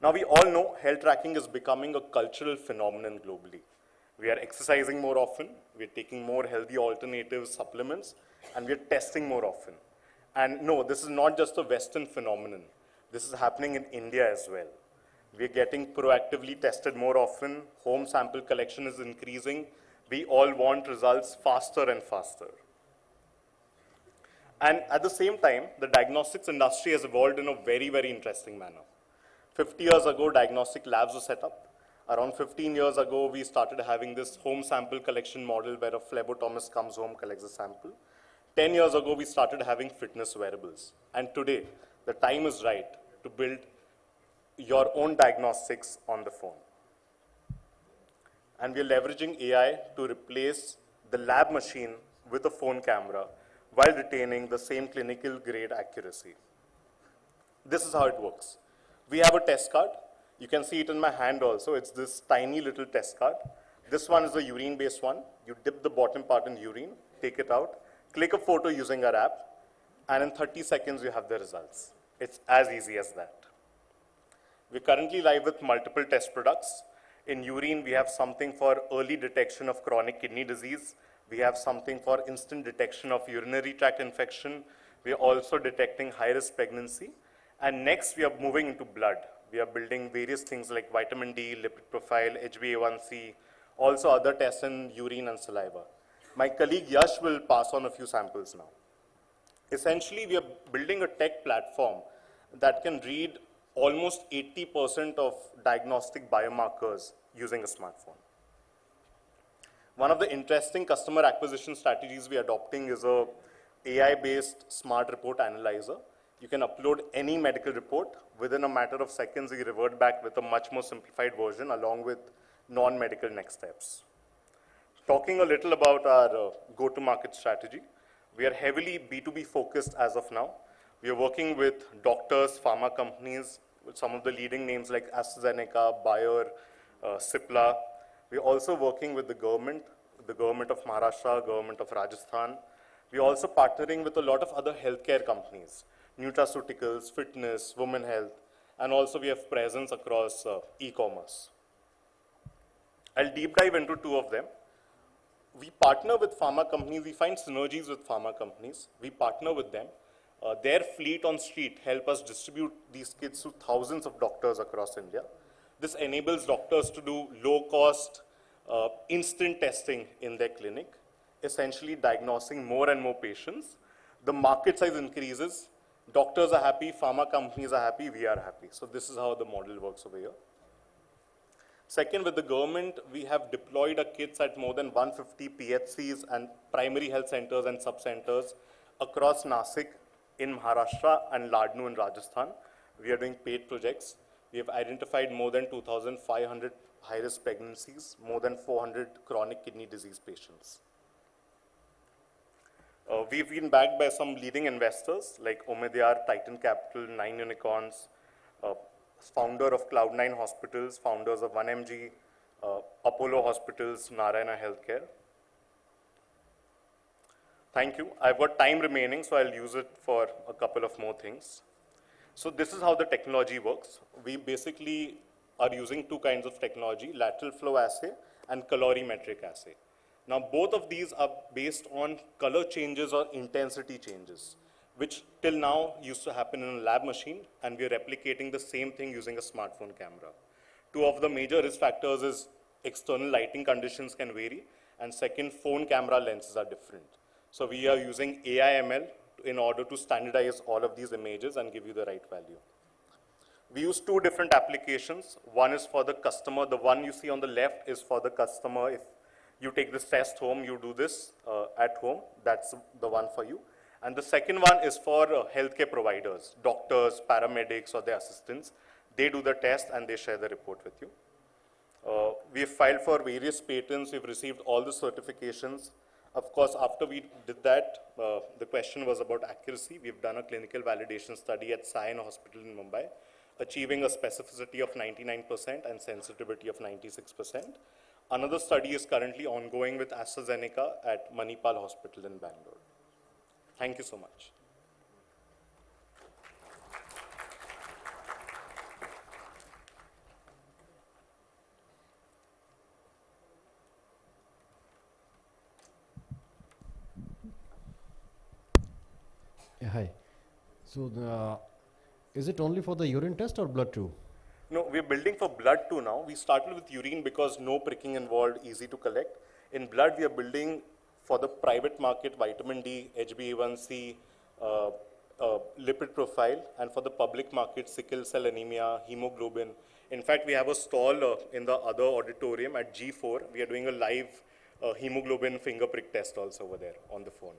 Now, we all know health tracking is becoming a cultural phenomenon globally. We are exercising more often, we are taking more healthy alternative supplements, and we are testing more often. And no, this is not just a Western phenomenon. This is happening in India as well. We are getting proactively tested more often, home sample collection is increasing, we all want results faster and faster. And at the same time, the diagnostics industry has evolved in a very, very interesting manner. 50 years ago, diagnostic labs were set up. Around 15 years ago, we started having this home sample collection model where a phlebotomist comes home, collects a sample. 10 years ago, we started having fitness wearables. And today, the time is right to build your own diagnostics on the phone. And we're leveraging AI to replace the lab machine with a phone camera while retaining the same clinical grade accuracy. This is how it works. We have a test card. You can see it in my hand also. It's this tiny little test card. This one is a urine-based one. You dip the bottom part in urine, take it out, click a photo using our app, and in 30 seconds you have the results. It's as easy as that. We're currently live with multiple test products. In urine, we have something for early detection of chronic kidney disease. We have something for instant detection of urinary tract infection. We are also detecting high-risk pregnancy. And next, we are moving into blood. We are building various things like vitamin D, lipid profile, HbA1c, also other tests in urine and saliva. My colleague Yash will pass on a few samples now. Essentially, we are building a tech platform that can read almost 80% of diagnostic biomarkers using a smartphone. One of the interesting customer acquisition strategies we are adopting is a AI-based smart report analyzer. You can upload any medical report. Within a matter of seconds, we revert back with a much more simplified version along with non-medical next steps. Talking a little about our go-to-market strategy, we are heavily B2B focused as of now. We are working with doctors, pharma companies, with some of the leading names like AstraZeneca, Bayer, Cipla. We are also working with the government of Maharashtra, government of Rajasthan. We are also partnering with a lot of other healthcare companies, nutraceuticals, fitness, women health, and also we have presence across e-commerce. I'll deep dive into two of them. We partner with pharma companies. We find synergies with pharma companies. We partner with them. Their fleet on street help us distribute these kits to thousands of doctors across India. This enables doctors to do low-cost, instant testing in their clinic, essentially diagnosing more and more patients. The market size increases. Doctors are happy, pharma companies are happy, we are happy. So this is how the model works over here. Second, with the government, we have deployed our kits at more than 150 PHCs and primary health centers and sub-centers across Nasik in Maharashtra and Ladnu in Rajasthan. We are doing paid projects. We have identified more than 2,500 high-risk pregnancies, more than 400 chronic kidney disease patients. We've been backed by some leading investors like Omidyar, Titan Capital, 9 Unicorns, founder of Cloud9 Hospitals, founders of 1MG, Apollo Hospitals, Narayana Healthcare. Thank you. I've got time remaining, so I'll use it for a couple of more things. So this is how the technology works. We basically are using two kinds of technology, lateral flow assay and colorimetric assay. Now, both of these are based on color changes or intensity changes, which till now used to happen in a lab machine, and we are replicating the same thing using a smartphone camera. Two of the major risk factors is external lighting conditions can vary, and second, phone camera lenses are different. So we are using AI/ML in order to standardize all of these images and give you the right value. We use two different applications. One is for the customer. The one you see on the left is for the customer. If you take this test home, you do this at home, that's the one for you. And the second one is for healthcare providers, doctors, paramedics, or their assistants. They do the test and they share the report with you. We have filed for various patents. We've received all the certifications. Of course, after we did that, the question was about accuracy. We've done a clinical validation study at Sion Hospital in Mumbai, achieving a specificity of 99% and sensitivity of 96%. Another study is currently ongoing with AstraZeneca at Manipal Hospital in Bangalore. Thank you so much. Yeah, hi. So is it only for the urine test or blood too? No, we're building for blood too now. We started with urine because no pricking involved, easy to collect. In blood, we are building for the private market vitamin D, HbA1c, lipid profile, and for the public market, sickle cell anemia, hemoglobin. In fact, we have a stall in the other auditorium at G4. We are doing a live hemoglobin finger prick test also over there on the phone.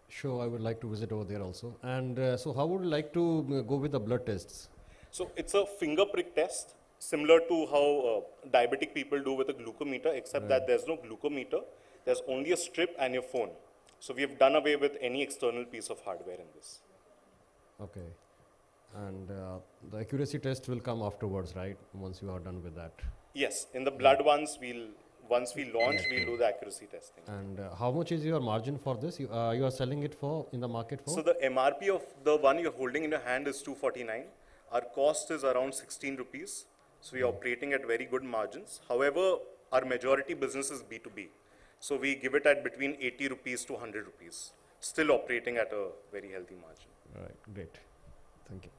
Sure, I would like to visit over there also. And so how would you like to go with the blood tests? So it's a finger prick test, similar to how diabetic people do with a glucometer, except that there's no glucometer. There's only a strip and your phone. So we have done away with any external piece of hardware in this. Okay. And the accuracy test will come afterwards, right? Once you are done with that. Yes, in the blood ones, once we launch, we'll do the accuracy testing. And how much is your margin for this? You are selling it for in the market for? So the MRP of the one you're holding in your hand is 249. Our cost is around 16 rupees. So we are operating at very good margins. However, our majority business is B2B. So we give it at between 80 rupees to 100 rupees. Still operating at a very healthy margin. All right, great. Thank you.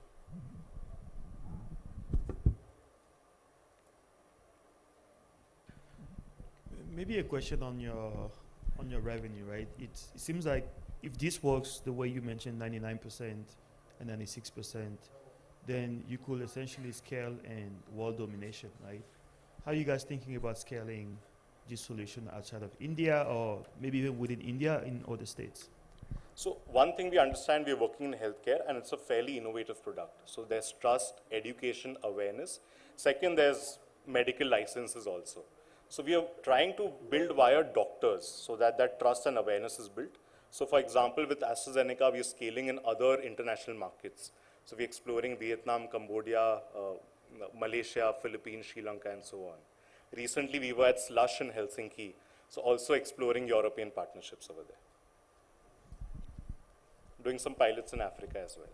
Maybe a question on your revenue, right? It seems like if this works the way you mentioned, 99% and 96%, then you could essentially scale and world domination, right? How are you guys thinking about scaling this solution outside of India or maybe even within India in other states? So one thing we understand, we're working in healthcare and it's a fairly innovative product. So there's trust, education, awareness. Second, there's medical licenses also. So we are trying to build via doctors so that that trust and awareness is built. So for example, with AstraZeneca, we are scaling in other international markets. So we're exploring Vietnam, Cambodia, Malaysia, Philippines, Sri Lanka, and so on. Recently, we were at Slush in Helsinki, so also exploring European partnerships over there. Doing some pilots in Africa as well.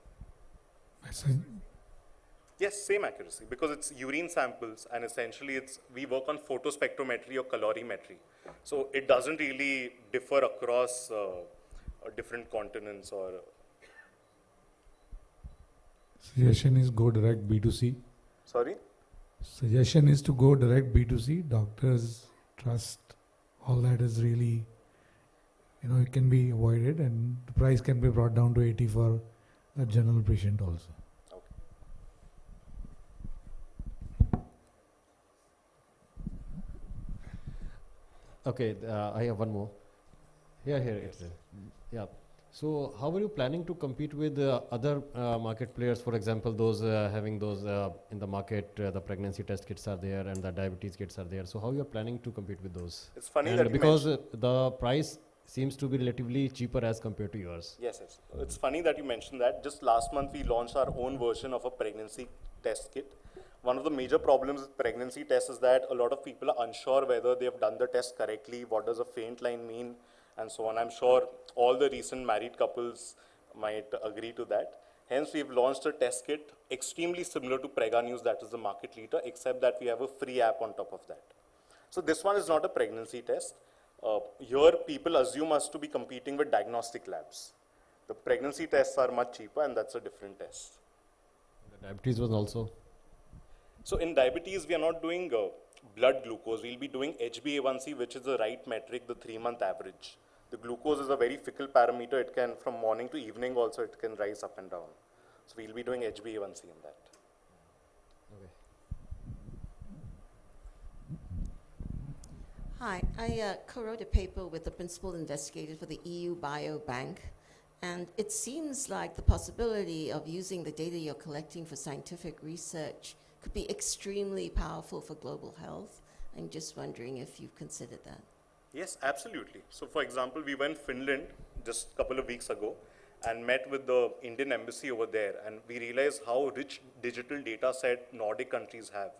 Yes, same accuracy, because it's urine samples, and essentially we work on photospectrometry or colorimetry. So it doesn't really differ across different continents or... Suggestion is go direct B2C. Sorry? Suggestion is to go direct B2C. Doctors, trust, all that is really, it can be avoided and the price can be brought down to 80 for a general patient also. Okay, I have one more. Here it is. Yeah. So how are you planning to compete with other market players? For example, those having those in the market, the pregnancy test kits are there and the diabetes kits are there. So how you are planning to compete with those? It's funny and that because the price seems to be relatively cheaper as compared to yours. Yes. It's funny that you mentioned that. Just last month, we launched our own version of a pregnancy test kit. One of the major problems with pregnancy tests is that a lot of people are unsure whether they have done the test correctly, what does a faint line mean, and so on. I'm sure all the recent married couples might agree to that. Hence, we've launched a test kit extremely similar to Prega News, that is the market leader, except that we have a free app on top of that. So this one is not a pregnancy test. Here, people assume us to be competing with diagnostic labs. The pregnancy tests are much cheaper, and that's a different test. The diabetes was also? So in diabetes, we are not doing blood glucose. We'll be doing HbA1c, which is the right metric, the 3-month average. The glucose is a very fickle parameter. It can, from morning to evening also, it can rise up and down. So we'll be doing HbA1c in that. Hi, I co-wrote a paper with the principal investigator for the EU Biobank, and it seems like the possibility of using the data you're collecting for scientific research could be extremely powerful for global health. I'm just wondering if you've considered that. Yes, absolutely. So for example, we went Finland just a couple of weeks ago and met with the Indian embassy over there, and we realized how rich digital data set Nordic countries have.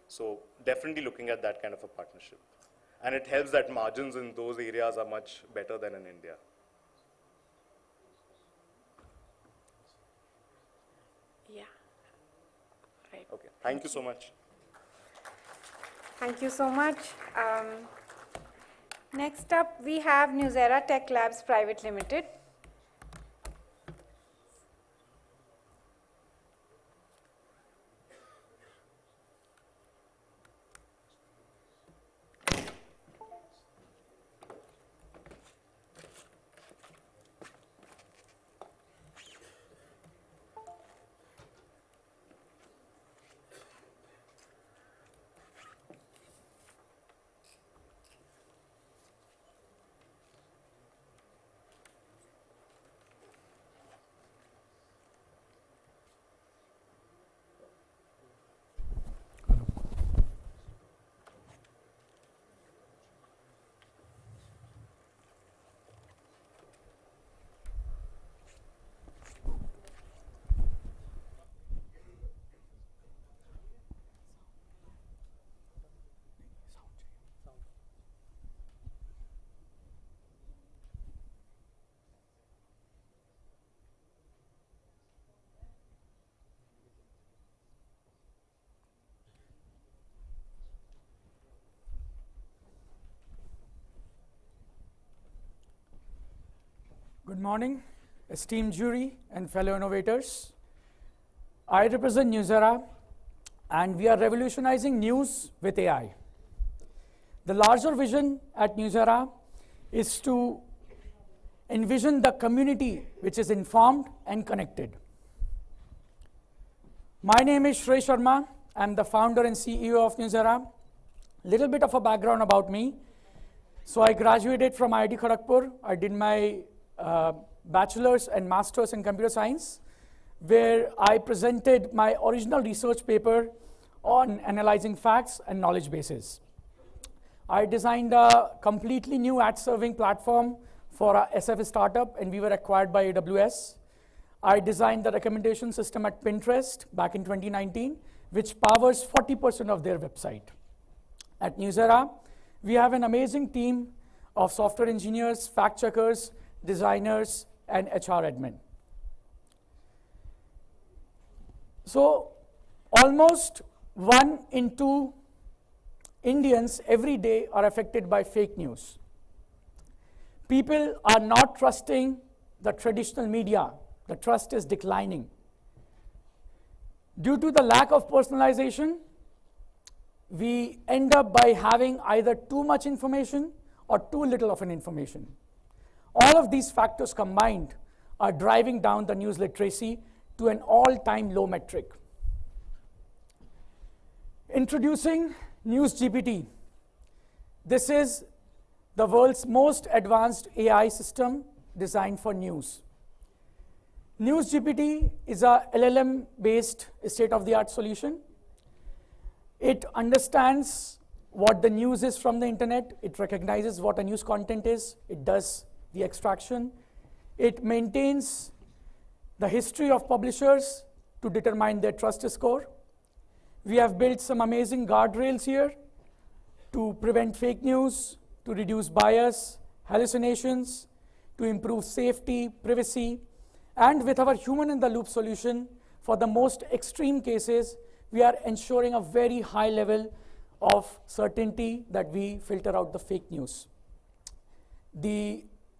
So definitely looking at that kind of a partnership. And it helps that margins in those areas are much better than in India. Yeah. Right. Okay, thank you so much. Thank you so much. Next up, we have Newsera Tech Labs Private Limited. Good morning, esteemed jury and fellow innovators. I represent Newsera, and we are revolutionizing news with AI. The larger vision at Newsera is to envision the community which is informed and connected. My name is Shrey Sharma. I'm the founder and CEO of Newsera. Little bit of a background about me. So I graduated from IIT Kharagpur. I did my bachelor's and master's in computer science, where I presented my original research paper on analyzing facts and knowledge bases. I designed a completely new ad serving platform for a SF startup, and we were acquired by AWS. I designed the recommendation system at Pinterest back in 2019, which powers 40% of their website. At Newsera, we have an amazing team of software engineers, fact checkers, designers, and HR admin. So almost 1 in 2 Indians every day are affected by fake news. People are not trusting the traditional media. The trust is declining. Due to the lack of personalization, we end up by having either too much information or too little of an information. All of these factors combined are driving down the news literacy to an all-time low metric. Introducing News GPT. This is the world's most advanced AI system designed for news. News GPT is a LLM-based state-of-the-art solution. It understands what the news is from the internet. It recognizes what a news content is. It does the extraction. It maintains the history of publishers to determine their trust score. We have built some amazing guardrails here to prevent fake news, to reduce bias, hallucinations, to improve safety, privacy, and with our human-in-the-loop solution, for the most extreme cases, we are ensuring a very high level of certainty that we filter out the fake news.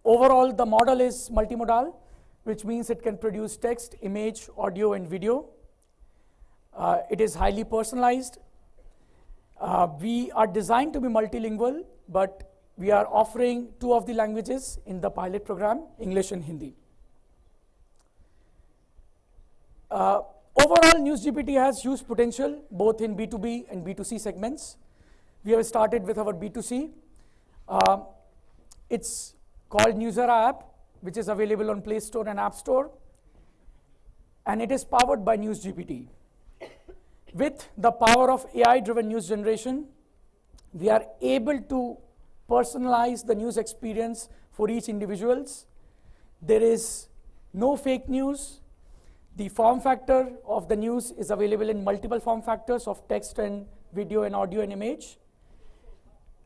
Overall, the model is multimodal, which means it can produce text, image, audio, and video. It is highly personalized. We are designed to be multilingual, but we are offering 2 of the languages in the pilot program, English and Hindi. Overall, NewsGPT has huge potential both in B2B and B2C segments. We have started with our B2C. It's called Newsera app, which is available on Play Store and App Store, and it is powered by NewsGPT. With the power of AI-driven news generation, we are able to personalize the news experience for each individuals. There is no fake news. The form factor of the news is available in multiple form factors of text and video and audio and image.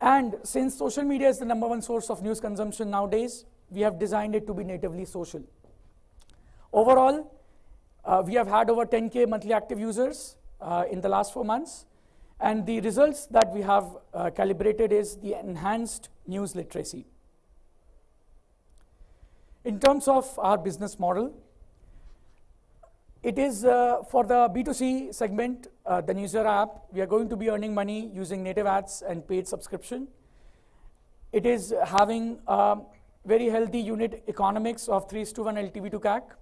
And since social media is the #1 source of news consumption nowadays, we have designed it to be natively social. Overall, we have had over 10K monthly active users in the last 4 months. And the results that we have calibrated is the enhanced news literacy. In terms of our business model, it is for the B2C segment, the Newsera app, we are going to be earning money using native ads and paid subscription. It is having very healthy unit economics of 3:1 LTV to CAC.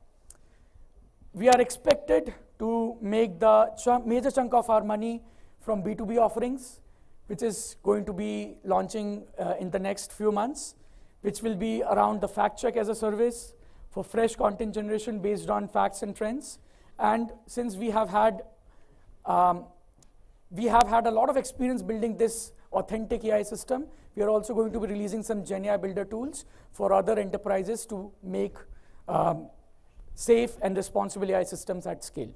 We are expected to make the major chunk of our money from B2B offerings, which is going to be launching in the next few months, which will be around the fact check as a service for fresh content generation based on facts and trends. And since we have had a lot of experience building this authentic AI system, we are also going to be releasing some GenAI builder tools for other enterprises to make safe and responsible AI systems at scale.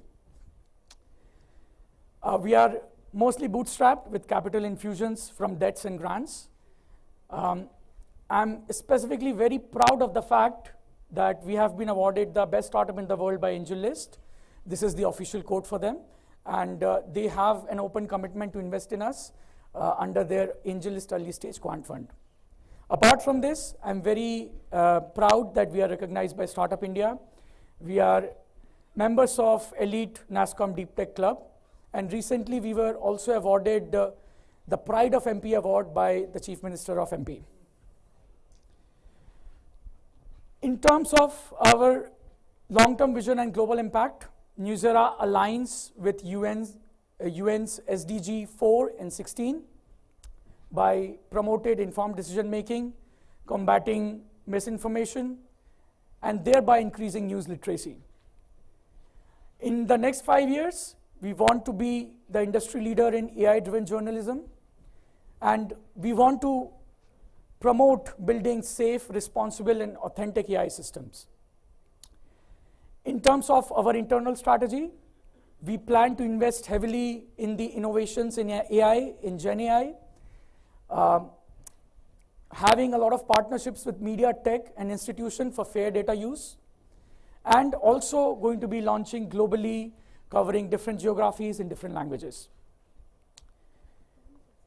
We are mostly bootstrapped with capital infusions from debts and grants. I'm specifically very proud of the fact that we have been awarded the best startup in the world by AngelList. This is the official quote for them. And they have an open commitment to invest in us under their AngelList early stage quant fund. Apart from this, I'm very proud that we are recognized by Startup India. We are members of Elite NASSCOM Deep Tech Club. And recently, we were also awarded the Pride of MP Award by the Chief Minister of MP. In terms of our long-term vision and global impact, Newsera aligns with UN's SDG 4 and 16 by promoted informed decision-making, combating misinformation, and thereby increasing news literacy. In the next 5 years, we want to be the industry leader in AI-driven journalism, and we want to promote building safe, responsible, and authentic AI systems. In terms of our internal strategy, we plan to invest heavily in the innovations in AI, in GenAI, having a lot of partnerships with media, tech, and institutions for fair data use, and also going to be launching globally, covering different geographies in different languages.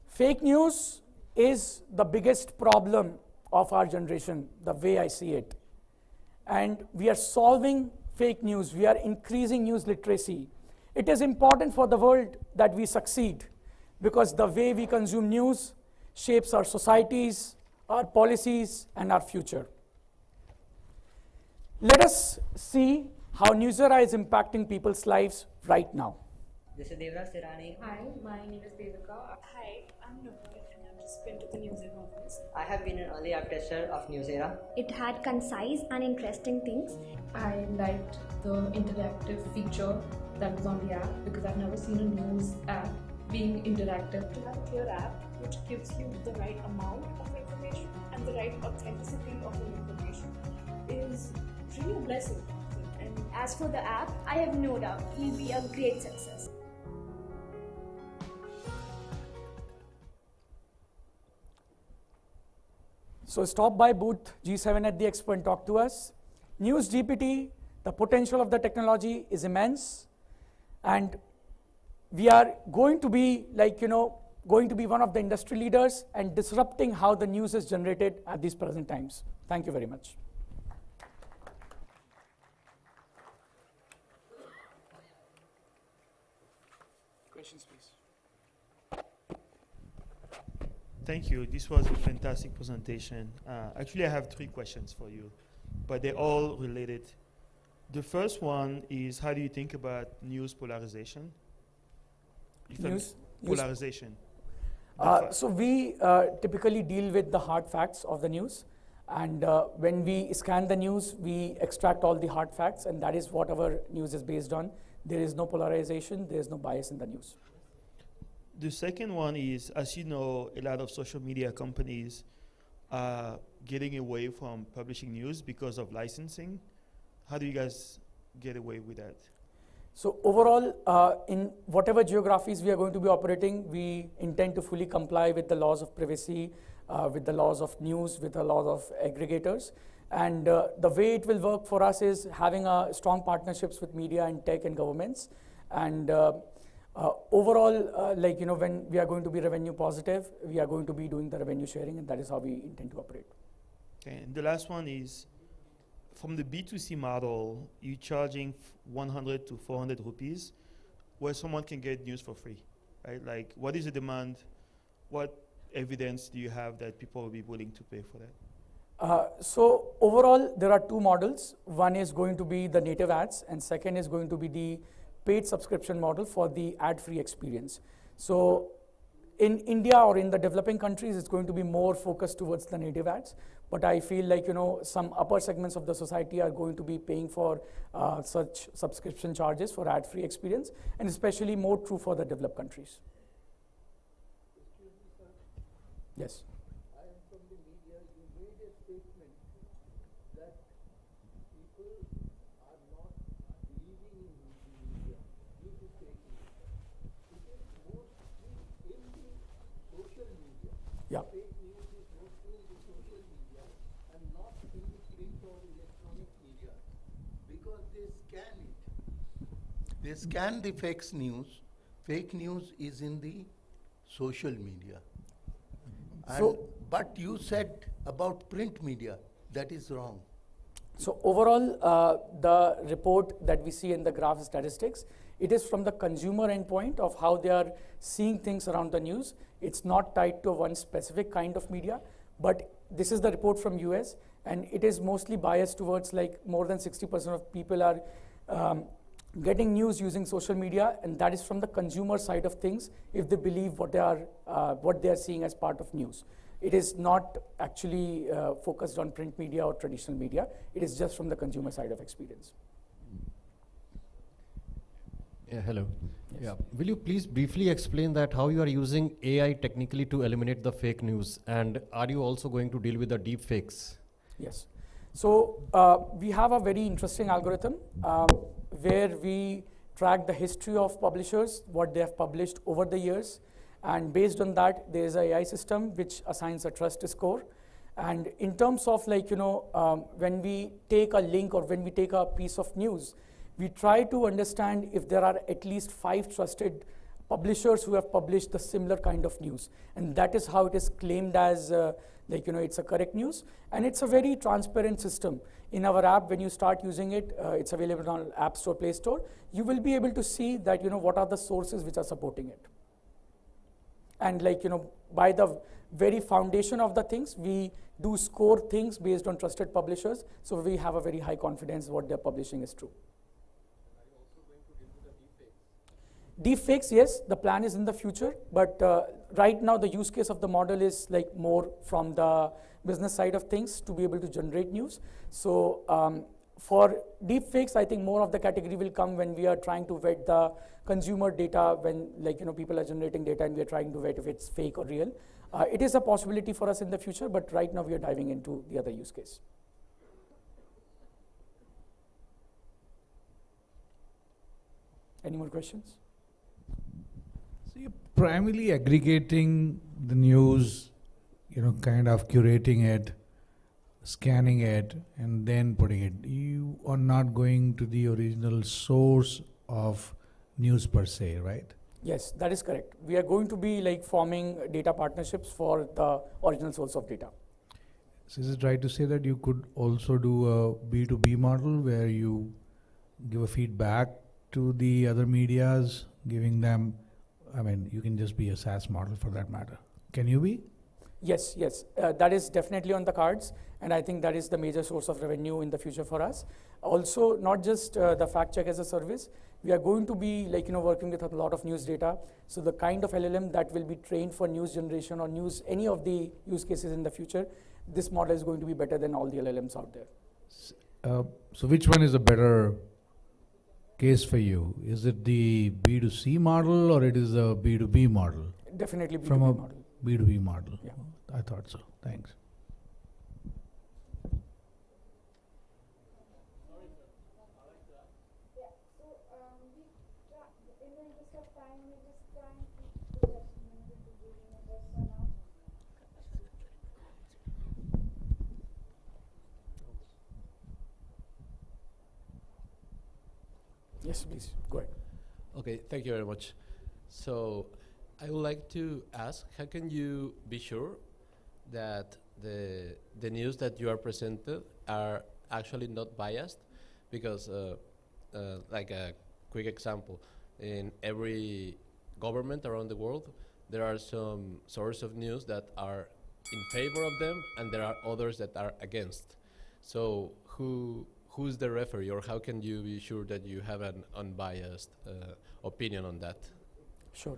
Fake news is the biggest problem of our generation, the way I see it. And we are solving fake news. We are increasing news literacy. It is important for the world that we succeed because the way we consume news shapes our societies, our policies, and our future. Let us see how Newsera is impacting people's lives right now. This is Devraj Sirani. Hi, my name is Devika. Hi, I'm Nupur and I've just been to the Newsera office. I have been an early app tester of Newsera. It had concise and interesting things. I liked the interactive feature that was on the app because I've never seen a news app being interactive. To have a clear app which gives you the right amount of information and the right authenticity of the information is really a blessing. And as for the app, I have no doubt it will be a great success. So stop by booth G7 at the Expo and talk to us. News GPT, the potential of the technology is immense, and we are going to be one of the industry leaders and disrupting how the news is generated at these present times. Thank you very much. Questions, please. Thank you. This was a fantastic presentation. Actually, I have 3 questions for you, but they're all related. The first one is, how do you think about news polarization? News polarization. So we typically deal with the hard facts of the news, and when we scan the news, we extract all the hard facts, and that is what our news is based on. There is no polarization, there is no bias in the news. The second one is, as you know, a lot of social media companies are getting away from publishing news because of licensing. How do you guys get away with that? So overall, in whatever geographies we are going to be operating, we intend to fully comply with the laws of privacy, with the laws of news, with the laws of aggregators. And the way it will work for us is having strong partnerships with media and tech and governments. And overall, when we are going to be revenue positive, we are going to be doing the revenue sharing, and that is how we intend to operate. Okay, and the last one is, from the B2C model, you're charging 100 to 400 rupees, where someone can get news for free, right? Like, what is the demand? What evidence do you have that people will be willing to pay for that? So overall, there are 2 models. One is going to be the native ads, and second is going to be the paid subscription model for the ad-free experience. So in India or in the developing countries, it's going to be more focused towards the native ads. But I feel like, some upper segments of the society are going to be paying for such subscription charges for ad-free experience, and especially more true for the developed countries. Yes. Yeah. They scan the fake news. Fake news is in the social media. But you said about print media, that is wrong. So overall, the report that we see in the graph statistics, it is from the consumer endpoint of how they are seeing things around the news. It's not tied to one specific kind of media, but this is the report from US, and it is mostly biased towards more than 60% of people are getting news using social media, and that is from the consumer side of things if they believe what they are seeing as part of news. It is not actually focused on print media or traditional media. It is just from the consumer side of experience. Yeah, hello. Yes. Yeah. Will you please briefly explain that how you are using AI technically to eliminate the fake news, and are you also going to deal with the deep fakes? Yes. So we have a very interesting algorithm where we track the history of publishers, what they have published over the years, and based on that, there is an AI system which assigns a trust score. And in terms of when we take a link or when we take a piece of news, we try to understand if there are at least 5 trusted publishers who have published the similar kind of news. And that is how it is claimed as it's a correct news. And it's a very transparent system. In our app, when you start using it, it's available on App Store, Play Store. You will be able to see that, what are the sources which are supporting it. And by the very foundation of the things, we do score things based on trusted publishers. So we have a very high confidence what they're publishing is true. Deepfakes, yes, the plan is in the future, but right now the use case of the model is more from the business side of things to be able to generate news. So for deepfakes, I think more of the category will come when we are trying to vet the consumer data, when people are generating data and we are trying to vet if it's fake or real. It is a possibility for us in the future, but right now we are diving into the other use case. Any more questions? So you're primarily aggregating the news, kind of curating it, scanning it, and then putting it. You are not going to the original source of news per se, right? Yes, that is correct. We are going to be forming data partnerships for the original source of data. So is it right to say that you could also do a B2B model where you give a feedback to the other medias, giving them, you can just be a SaaS model for that matter. Can you be? Yes, yes, that is definitely on the cards, and I think that is the major source of revenue in the future for us. Also, not just the fact check as a service, we are going to be working with a lot of news data. So the kind of LLM that will be trained for news generation or news, any of the use cases in the future, this model is going to be better than all the LLMs out there. So which one is a better case for you? Is it the B2C model or it is a B2B model? Definitely B2B From a model. B2B model. Yeah. I thought so. Thanks. Yes, please, go ahead. Okay, thank you very much. So I would like to ask, how can you be sure that the news that you are presented are actually not biased? Because like a quick example, in every government around the world, there are some sources of news that are in favor of them, and there are others that are against. So who's the referee, or how can you be sure that you have an unbiased opinion on that? Sure.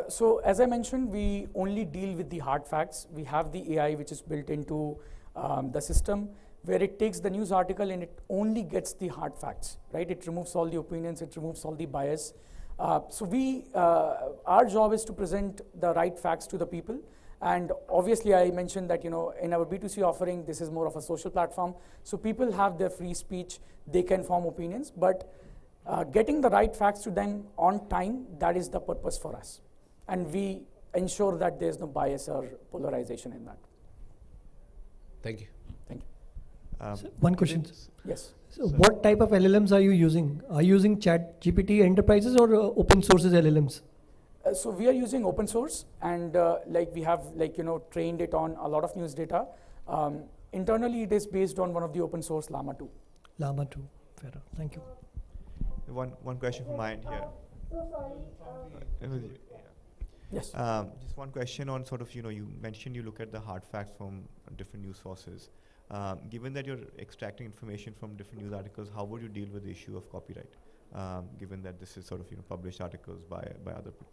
So as I mentioned, we only deal with the hard facts. We have the AI which is built into the system, where it takes the news article and it only gets the hard facts, right? It removes all the opinions, it removes all the bias. So our job is to present the right facts to the people. And obviously, I mentioned that in our B2C offering, this is more of a social platform. So people have their free speech, they can form opinions, but getting the right facts to them on time, that is the purpose for us. And we ensure that there's no bias or polarization in that. Thank you. Thank you. So one question. Yes. So what type of LLMs are you using? Are you using ChatGPT enterprises or open sources LLMs? So we are using open source, and we have trained it on a lot of news data. Internally, it is based on one of the open source Llama 2. Llama 2, fair enough. Thank you. One question from my end here. Yes. Just one question on sort of, you mentioned you look at the hard facts from different news sources. Given that you're extracting information from different news articles, how would you deal with the issue of copyright, given that this is sort of, published articles by other people?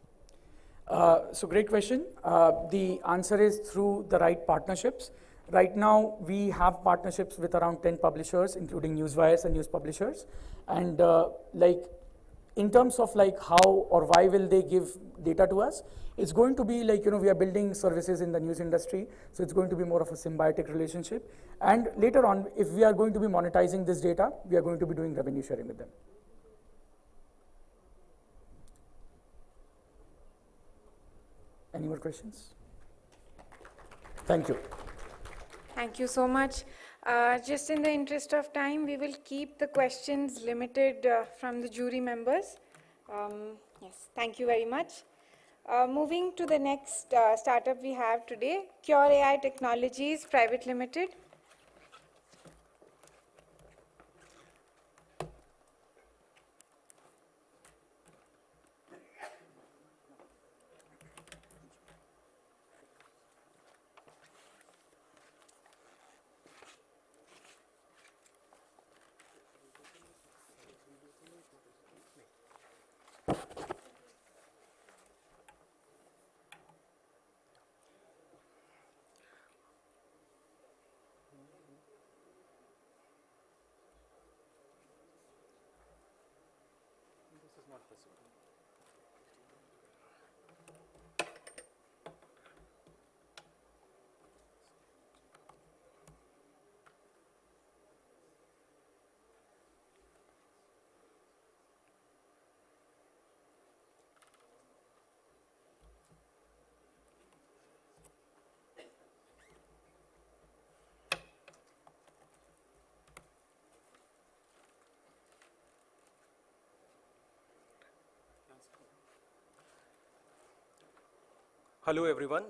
So great question. The answer is through the right partnerships. Right now, we have partnerships with around 10 publishers, including newswires and news publishers. And in terms of how or why will they give data to us, it's going to be we are building services in the news industry. So it's going to be more of a symbiotic relationship. And later on, if we are going to be monetizing this data, we are going to be doing revenue sharing with them. Any more questions? Thank you. Thank you so much. Just in the interest of time, we will keep the questions limited from the jury members. Yes, thank you very much. Moving to the next startup we have today, Cure AI Technologies Private Limited. Hello everyone,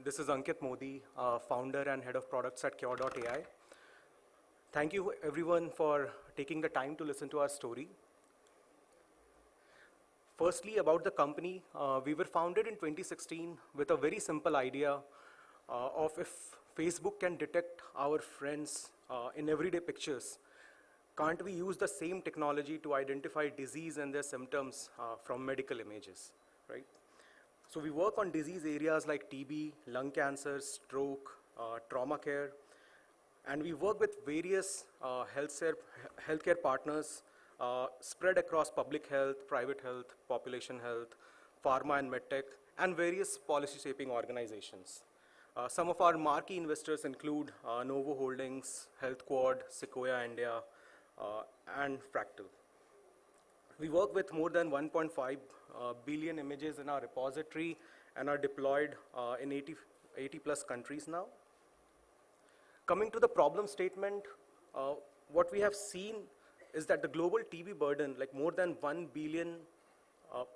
this is Ankit Modi, founder and head of products at Cure.ai. Thank you everyone for taking the time to listen to our story. Firstly, about the company, we were founded in 2016 with a very simple idea of if Facebook can detect our friends in everyday pictures, can't we use the same technology to identify disease and their symptoms from medical images, right? So we work on disease areas like TB, lung cancer, stroke, trauma care, and we work with various healthcare partners spread across public health, private health, population health, pharma and medtech, and various policy shaping organizations. Some of our marquee investors include Novo Holdings, Health Quad, Sequoia India, and Fractal. We work with more than 1.5 billion images in our repository and are deployed in 80 plus countries now. Coming to the problem statement, what we have seen is that the global TB burden, like more than 1 billion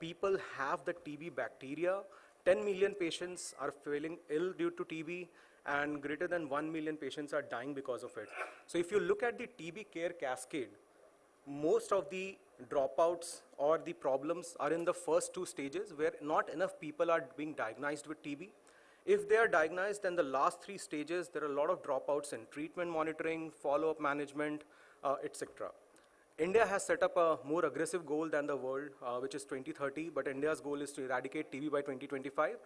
people have the TB bacteria, 10 million patients are feeling ill due to TB, and greater than 1 million patients are dying because of it. So if you look at the TB care cascade, most of the dropouts or the problems are in the first two stages where not enough people are being diagnosed with TB. If they are diagnosed, then the last three stages, there are a lot of dropouts in treatment monitoring, follow-up management, etc. India has set up a more aggressive goal than the world, which is 2030, but India's goal is to eradicate TB by 2025.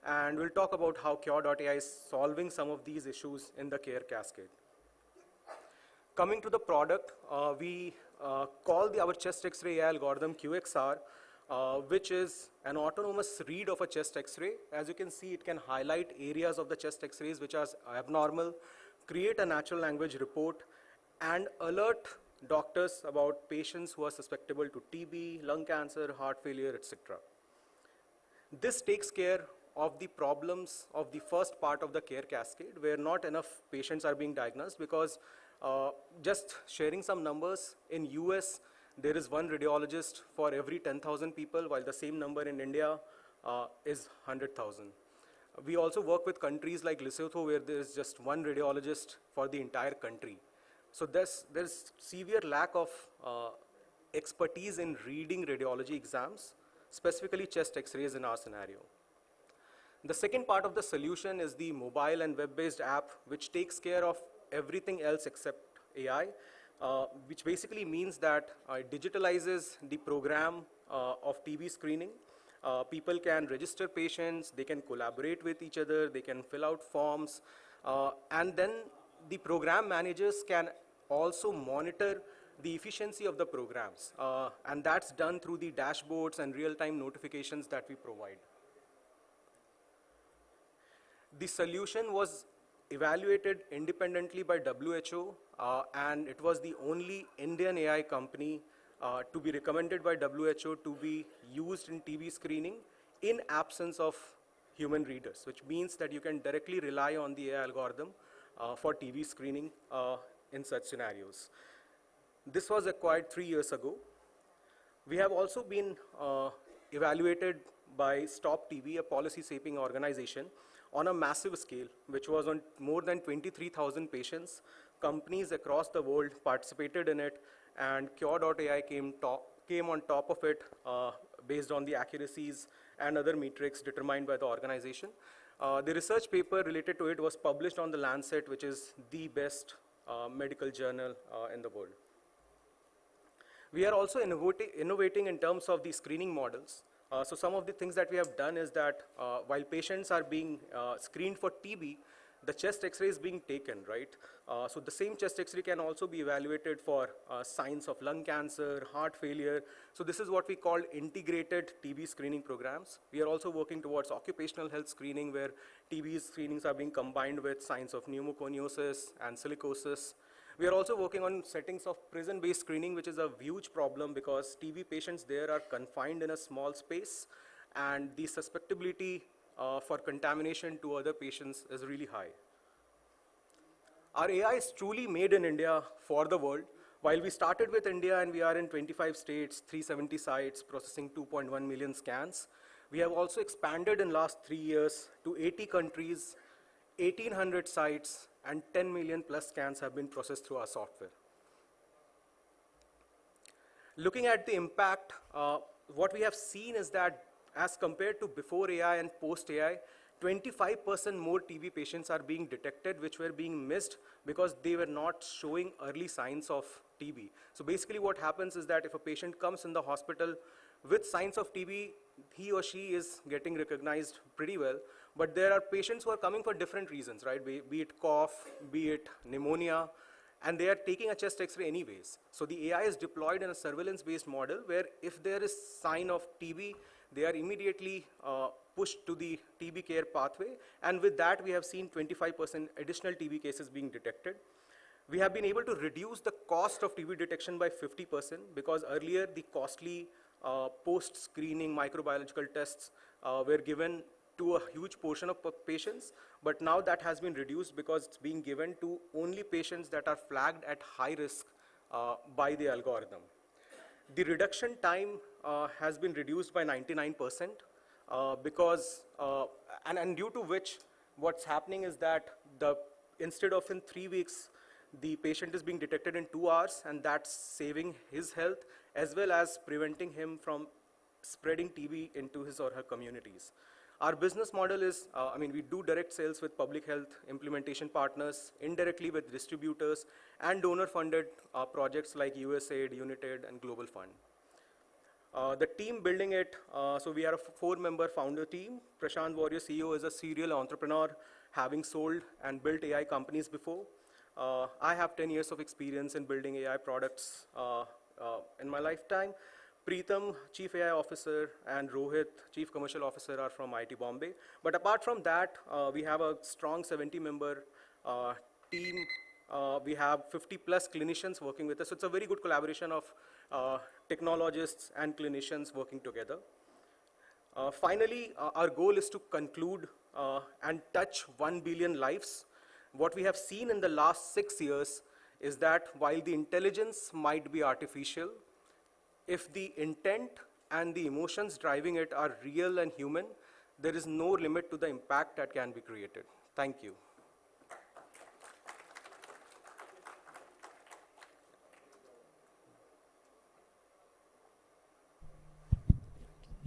And we'll talk about how Cure.ai is solving some of these issues in the care cascade. Coming to the product, we call our chest X-ray AI algorithm QXR, which is an autonomous read of a chest X-ray. As you can see, it can highlight areas of the chest X-rays which are abnormal, create a natural language report, and alert doctors about patients who are susceptible to TB, lung cancer, heart failure, etc. This takes care of the problems of the first part of the care cascade where not enough patients are being diagnosed, because just sharing some numbers, in US there is one radiologist for every 10,000 people, while the same number in India is 100,000. We also work with countries like Lesotho where there is just one radiologist for the entire country. So there's severe lack of expertise in reading radiology exams, specifically chest X-rays in our scenario. The second part of the solution is the mobile and web-based app, which takes care of everything else except AI, which basically means that it digitalizes the program of TB screening. People can register patients, they can collaborate with each other, they can fill out forms, and then the program managers can also monitor the efficiency of the programs. And that's done through the dashboards and real-time notifications that we provide. The solution was evaluated independently by WHO, and it was the only Indian AI company to be recommended by WHO to be used in TB screening in absence of human readers, which means that you can directly rely on the AI algorithm for TB screening in such scenarios. This was acquired 3 years ago. We have also been evaluated by Stop TB, a policy shaping organization, on a massive scale, which was on more than 23,000 patients. Companies across the world participated in it, and Cure.ai came on top of it based on the accuracies and other metrics determined by the organization. The research paper related to it was published on the Lancet, which is the best medical journal in the world. We are also innovating in terms of the screening models. So some of the things that we have done is that while patients are being screened for TB, the chest X-ray is being taken, right? So the same chest X-ray can also be evaluated for signs of lung cancer, heart failure. So this is what we call integrated TB screening programs. We are also working towards occupational health screening, where TB screenings are being combined with signs of pneumoconiosis and silicosis. We are also working on settings of prison-based screening, which is a huge problem because TB patients there are confined in a small space, and the susceptibility for contamination to other patients is really high. Our AI is truly made in India for the world. While we started with India and we are in 25 states, 370 sites, processing 2.1 million scans, we have also expanded in last 3 years to 80 countries, 1,800 sites, and 10 million plus scans have been processed through our software. Looking at the impact, what we have seen is that as compared to before AI and post AI, 25% more TB patients are being detected, which were being missed because they were not showing early signs of TB. So basically what happens is that if a patient comes in the hospital with signs of TB, he or she is getting recognized pretty well, but there are patients who are coming for different reasons, right? Be it cough, be it pneumonia, and they are taking a chest X-ray anyways. So the AI is deployed in a surveillance-based model where if there is sign of TB, they are immediately pushed to the TB care pathway, and with that we have seen 25% additional TB cases being detected. We have been able to reduce the cost of TB detection by 50% because earlier the costly post-screening microbiological tests were given to a huge portion of patients, but now that has been reduced because it's being given to only patients that are flagged at high risk by the algorithm. The reduction time has been reduced by 99% because, and due to which what's happening is that instead of in 3 weeks, the patient is being detected in 2 hours, and that's saving his health as well as preventing him from spreading TB into his or her communities. Our business model is, we do direct sales with public health implementation partners, indirectly with distributors, and donor-funded projects like USAID, UNITAID, and Global Fund. The team building it, so we are a 4-member founder team. Prashant Warrior, CEO, is a serial entrepreneur, having sold and built AI companies before. I have 10 years of experience in building AI products in my lifetime. Preetham, Chief AI Officer, and Rohit, Chief Commercial Officer, are from IT Bombay. But apart from that, we have a strong 70-member team. We have 50+ clinicians working with us. So it's a very good collaboration of technologists and clinicians working together. Finally, our goal is to conclude and touch 1 billion lives. What we have seen in the last 6 years is that while the intelligence might be artificial, if the intent and the emotions driving it are real and human, there is no limit to the impact that can be created. Thank you.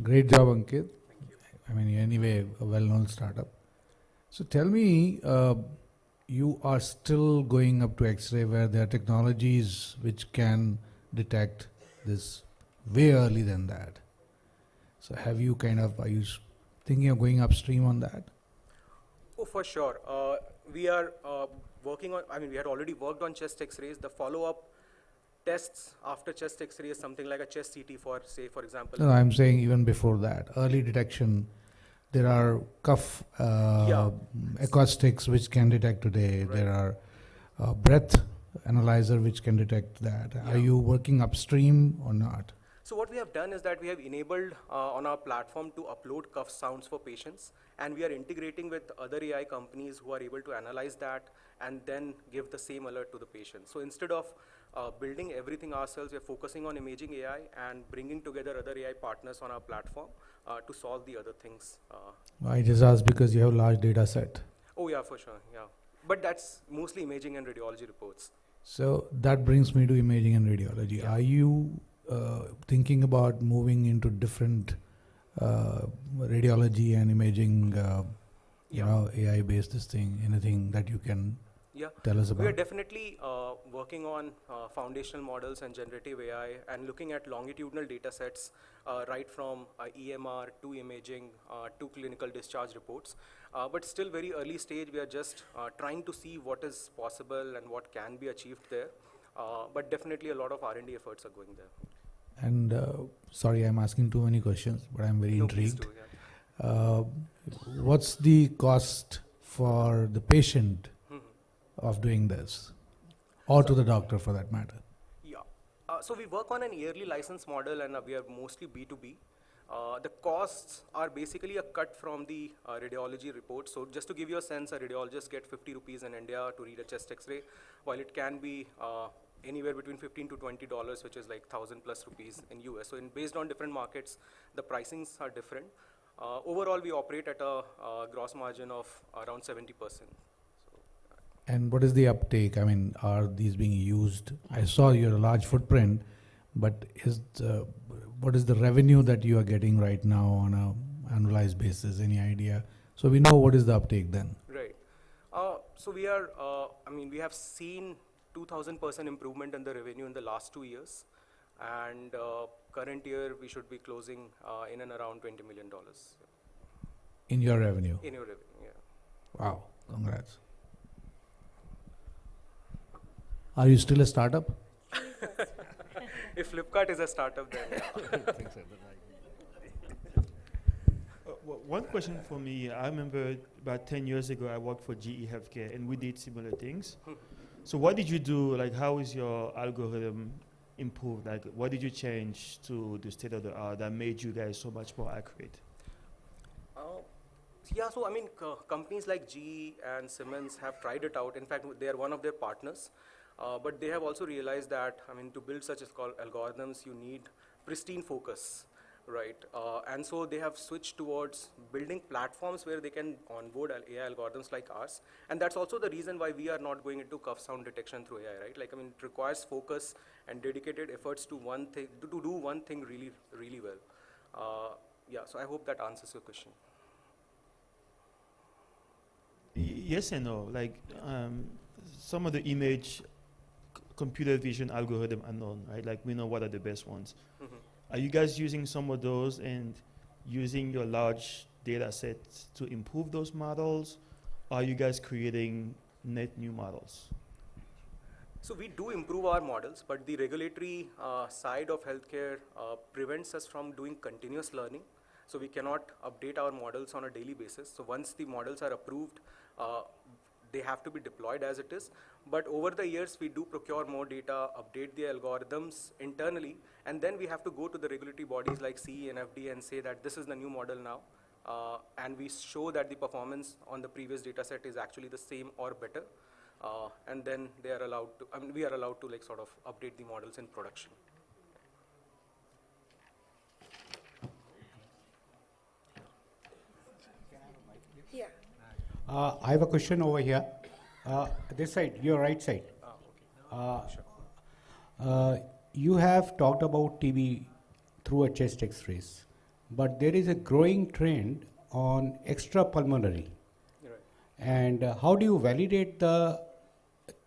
Great job, Ankit. I mean, anyway, a well-known startup. So tell me, you are still going up to X-ray where there are technologies which can detect this way early than that. So have you are you thinking of going upstream on that? Oh, for sure. We are working on, we had already worked on chest X-rays. The follow-up tests after chest X-ray is something like a chest CT for, say, for example. No, I'm saying even before that, early detection. There are cuff acoustics which can detect today. Right. There are breath analyzer which can detect that. Yeah. Are you working upstream or not? So what we have done is that we have enabled on our platform to upload cuff sounds for patients, and we are integrating with other AI companies who are able to analyze that and then give the same alert to the patient. So instead of building everything ourselves, we are focusing on imaging AI and bringing together other AI partners on our platform to solve the other things. I just asked because you have a large data set. Oh yeah, for sure, yeah. But that's mostly imaging and radiology reports. So that brings me to imaging and radiology. Yeah. Are you thinking about moving into different radiology and imaging, AI-based this thing, anything that you can tell us about? We are definitely working on foundational models and generative AI and looking at longitudinal data sets right from EMR to imaging to clinical discharge reports. But still very early stage, we are just trying to see what is possible and what can be achieved there. But definitely a lot of R&D efforts are going there. And sorry, I'm asking too many questions, but I'm very intrigued. Please do, yeah. What's the cost for the patient of doing this, or to the doctor for that matter? Yeah, so we work on an yearly license model, and we are mostly B2B. The costs are basically a cut from the radiology report. So just to give you a sense, a radiologist gets 50 rupees in India to read a chest X-ray, while it can be anywhere between $15 to $20, which is like 1,000+ rupees in US. So based on different markets, the pricings are different. Overall, we operate at a gross margin of around 70%. And what is the uptake? I mean, are these being used? I saw your large footprint, but what is the revenue that you are getting right now on an annualized basis? Any idea So we know what is the uptake then. Right. So we are, we have seen 2,000% improvement in the revenue in the last 2 years. And current year, we should be closing in and around $20 million. In your revenue? In your revenue, yeah. Wow, congrats. Are you still a startup? If Flipkart is a startup, then yeah. One question for me, I remember about 10 years ago, I worked for GE Healthcare and we did similar things. So what did you do? Like, how is your algorithm improved? Like, what did you change to the state of the art that made you guys so much more accurate? Yeah, so companies like GE and Siemens have tried it out. In fact, they are one of their partners. But they have also realized that, to build such as algorithms, you need pristine focus, right? And so they have switched towards building platforms where they can onboard AI algorithms like ours. And that's also the reason why we are not going into cuff sound detection through AI, right? Like, it requires focus and dedicated efforts to one thing, to do one thing really, really well. Yeah, so I hope that answers your question. Yes and no. Like, some of the image computer vision algorithm are known, right? Like, we know what are the best ones. Are you guys using some of those and using your large data sets to improve those models? Or are you guys creating net new models? So we do improve our models, but the regulatory side of healthcare prevents us from doing continuous learning. So we cannot update our models on a daily basis. So once the models are approved, they have to be deployed as it is. But over the years, we do procure more data, update the algorithms internally, and then we have to go to the regulatory bodies like CE and FDA and say that this is the new model now. And we show that the performance on the previous data set is actually the same or better. And then they are allowed to, we are allowed to sort of update the models in production. Yeah. I have a question over here. This side, your right side. You have talked about TB through a chest X-rays, but there is a growing trend on extrapulmonary. Right. And how do you validate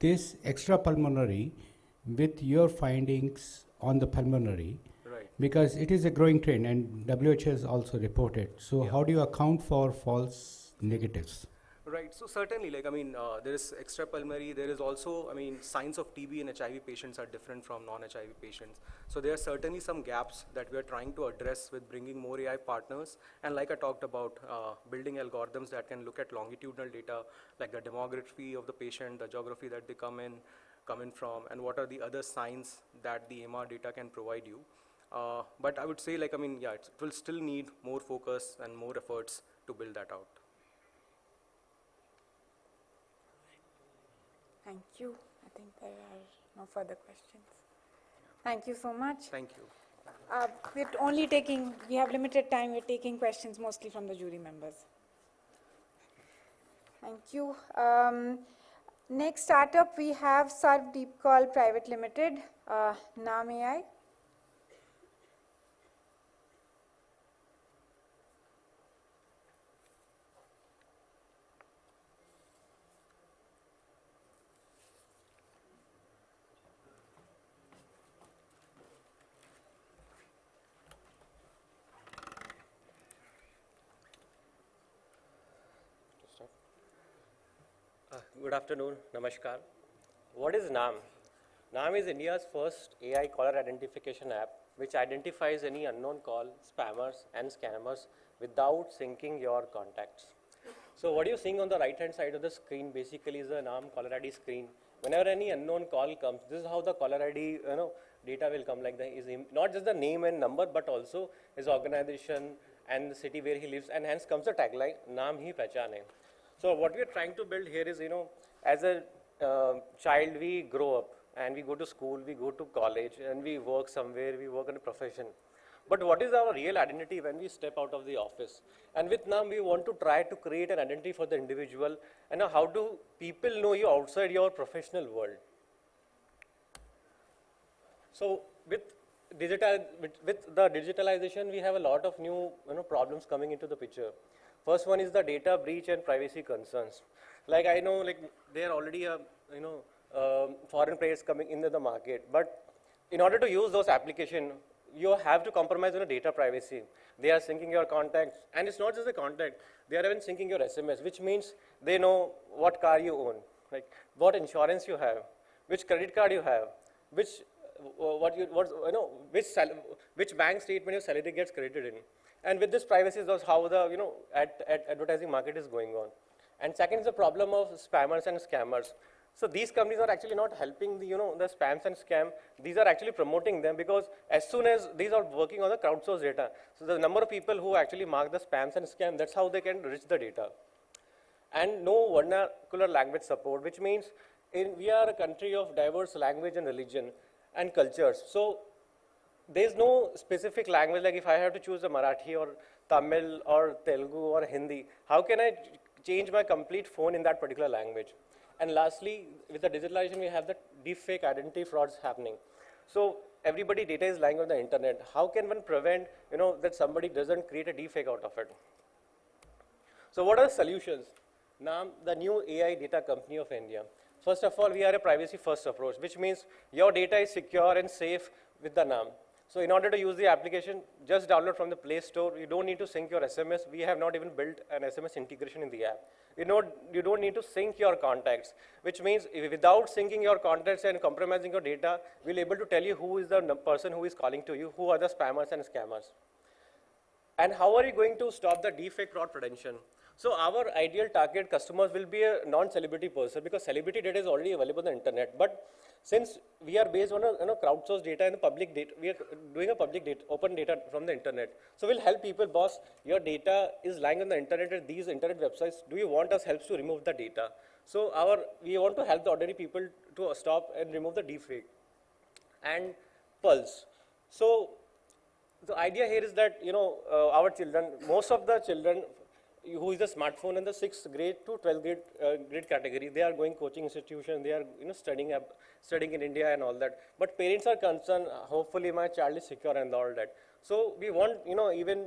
this extrapulmonary with your findings on the pulmonary? Right. Because it is a growing trend, and WHO has also reported. So how do you account for false negatives? Right, so certainly, there is extrapulmonary, there is also, signs of TB and HIV patients are different from non-HIV patients. So there are certainly some gaps that we are trying to address with bringing more AI partners. And like I talked about, building algorithms that can look at longitudinal data, like the demography of the patient, the geography that they come in from, and what are the other signs that the MR data can provide you. But I would say, it will still need more focus and more efforts to build that out. Thank you. I think there are no further questions. Thank you so much. Thank you. We have limited time. We're taking questions mostly from the jury members. Thank you. Next startup, we have Serve Deep Call Private Limited, Naam AI. Good afternoon, Namaskar. What is NAM? NAM is India's first AI caller identification app which identifies any unknown call, spammers and scammers without syncing your contacts. So what you're seeing on the right hand side of the screen basically is a NAM caller ID screen. Whenever any unknown call comes, this is how the caller ID data will come, like not just the name and number but also his organization and the city where he lives, and hence comes the tagline, Naam hi pehchane. So what we are trying to build here is, as a child, we grow up and we go to school, we go to college, and we work somewhere, we work in a profession. But what is our real identity when we step out of the office? And with NAM, we want to try to create an identity for the individual. And how do people know you outside your professional world? So with the digitalization, we have a lot of new problems coming into the picture. First one is the data breach and privacy concerns. Like I know, like there are already foreign players coming into the market, but in order to use those applications, you have to compromise on the data privacy. They are syncing your contacts, and it's not just the contact, they are even syncing your SMS, which means they know what car you own, like what insurance you have, which credit card you have, which which bank statement your salary gets credited in. And with this privacy, that's how the advertising market is going on. And second is the problem of spammers and scammers. So these companies are actually not helping the spams and scam. These are actually promoting them, because as soon as these are working on the crowdsourced data, so the number of people who actually mark the spams and scam, that's how they can reach the data. And no vernacular language support, which means we are a country of diverse language and religion and cultures. So there's no specific language, like if I have to choose a Marathi or Tamil or Telugu or Hindi, how can I change my complete phone in that particular language? And lastly, with the digitalization, we have the deepfake identity frauds happening. So everybody data is lying on the internet. How can one prevent that somebody doesn't create a deepfake out of it? So what are the solutions? Now, the new AI data company of India. First of all, we are a privacy first approach, which means your data is secure and safe with the NAM. So in order to use the application, just download from the Play Store. You don't need to sync your SMS. We have not even built an SMS integration in the app. You don't need to sync your contacts, which means without syncing your contacts and compromising your data, we'll be able to tell you who is the person who is calling to you, who are the spammers and scammers. And how are you going to stop the deepfake fraud prevention? So our ideal target customers will be a non-celebrity person, because celebrity data is already available on the internet. But since we are based on a crowdsourced data and the public data, we are doing a public data, open data from the internet. So we'll help people, boss, your data is lying on the internet at these internet websites. Do you want us help to remove the data? So we want to help the ordinary people to stop and remove the deepfake. And Pulse. So the idea here is that, our children, most of the children who is the smartphone in the 6th grade to 12th grade category, they are going coaching institution, they are studying in India and all that. But parents are concerned, hopefully my child is secure and all that. So we want, even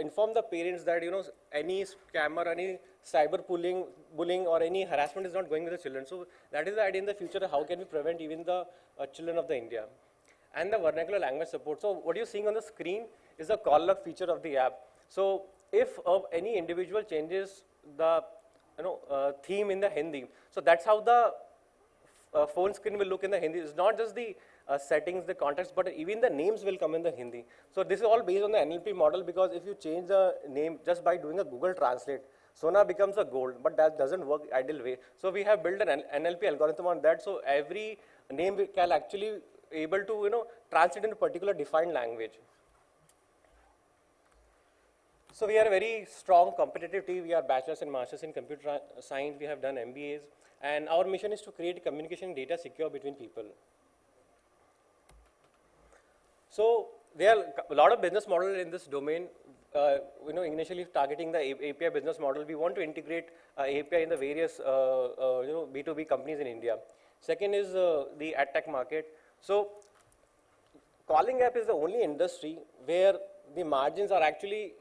inform the parents that, any scammer, any cyber bullying or any harassment is not going with the children. So that is the idea in the future, how can we prevent even the children of the India. And the vernacular language support. So what you're seeing on the screen is the call log feature of the app. So if any individual changes the theme in the Hindi, so that's how the phone screen will look in the Hindi. It's not just the settings, the context, but even the names will come in the Hindi. So this is all based on the NLP model, because if you change the name just by doing a Google Translate, Sona becomes a gold, but that doesn't work ideal way. So we have built an NLP algorithm on that. So every name we can actually able to translate in a particular defined language. So we are a very strong competitive team. We are bachelors and masters in computer science. We have done MBAs, and our mission is to create communication data secure between people. So there are a lot of business models in this domain. Initially targeting the API business model, we want to integrate API in the various B2B companies in India. Second is the ad tech market. So calling app is the only industry where the margins are actually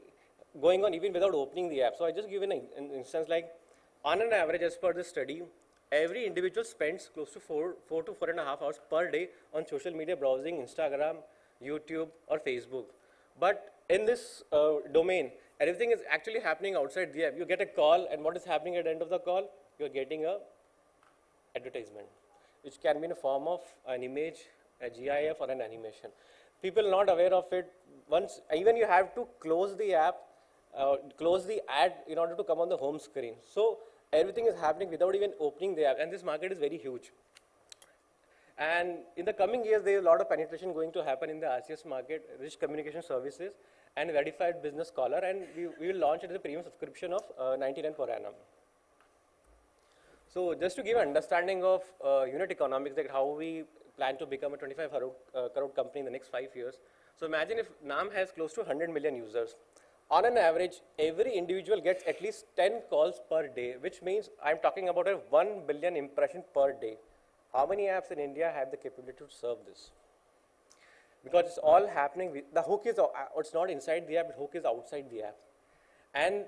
going on even without opening the app. So I just give an instance, like on an average, as per this study, every individual spends close to 4 to 4.5 hours per day on social media browsing, Instagram, YouTube or Facebook. But in this domain, everything is actually happening outside the app. You get a call, and what is happening at the end of the call? You're getting a advertisement, which can be in the form of an image, a GIF or an animation. People not aware of it. Once, even you have to close the app, close the ad in order to come on the home screen. So everything is happening without even opening the app, and this market is very huge. And in the coming years, there is a lot of penetration going to happen in the RCS market, rich communication services, and verified business caller, and we will launch it as a premium subscription of 99 per annum. So just to give an understanding of unit economics, like how we plan to become a 25 crore company in the next 5 years. So imagine if NAM has close to 100 million users. On an average, every individual gets at least 10 calls per day, which means I'm talking about a 1 billion impression per day. How many apps in India have the capability to serve this? Because it's all happening, the hook is, it's not inside the app, the hook is outside the app. And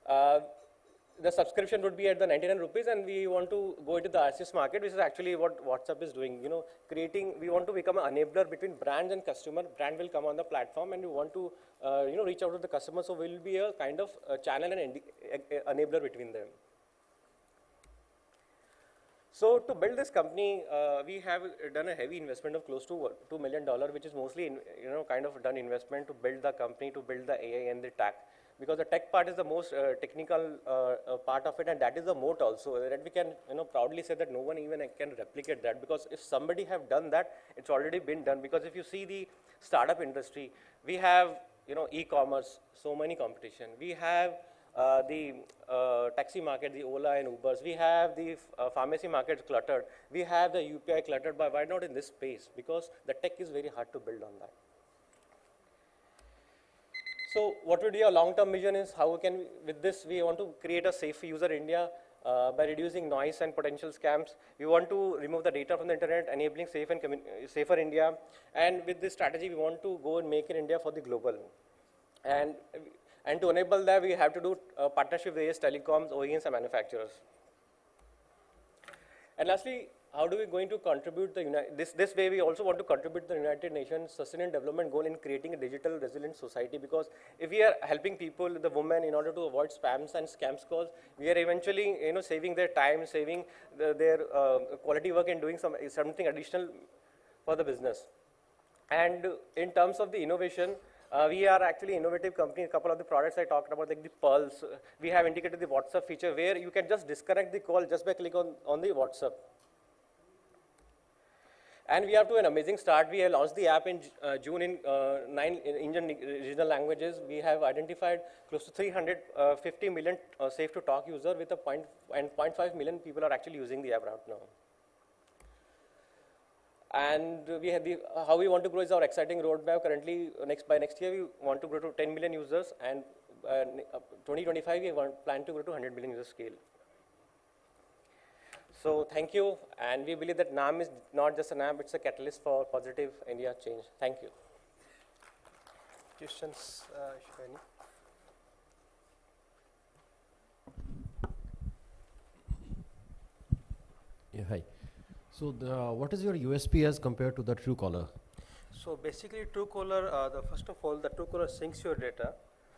the subscription would be at the 99 rupees, and we want to go into the RCS market, which is actually what WhatsApp is doing. You know, we want to become an enabler between brands and customer. Brand will come on the platform, and we want to, reach out to the customer. So we'll be a kind of channel and enabler between them. So to build this company, we have done a heavy investment of close to $2 million, which is mostly, kind of done investment to build the company, to build the AI and the tech. Because the tech part is the most technical part of it, and that is the moat also, that we can proudly say that no one even can replicate that, because if somebody have done that, it's already been done. Because if you see the startup industry, we have e-commerce, so many competition. We have the taxi market, the Ola and Ubers. We have the pharmacy market cluttered. We have the UPI cluttered, but why not in this space? Because the tech is very hard to build on that. So what would be our long-term vision is how we can, with this, we want to create a safe user India by reducing noise and potential scams. We want to remove the data from the internet, enabling safe and safer India. And with this strategy, we want to go and make in India for the global. And to enable that, we have to do a partnership with various telecoms, OEMs, and manufacturers. And lastly, how do we going to contribute this way? We also want to contribute to the United Nations Sustainable Development Goal in creating a digital resilient society, because if we are helping people, the women, in order to avoid spams and scams calls, we are eventually saving their time, saving their quality work, and doing something additional for the business. And in terms of the innovation, we are actually innovative company. A couple of the products I talked about, like the Pulse, we have integrated the WhatsApp feature where you can just disconnect the call just by clicking on the WhatsApp. And we have to an amazing start. We have launched the app in June in 9 Indian regional languages. We have identified close to 350 million safe to talk user with 0.5 million people are actually using the app right now. And we have how we want to grow is our exciting roadmap. Currently, by next year, we want to grow to 10 million users, and 2025, we plan to grow to 100 million user scale. So thank you, and we believe that NAM is not just an app, it's a catalyst for positive India change. Thank you. Questions, Shani? Yeah, hi. So what is your USP as compared to the Truecaller? So basically Truecaller, first of all, the Truecaller syncs your data,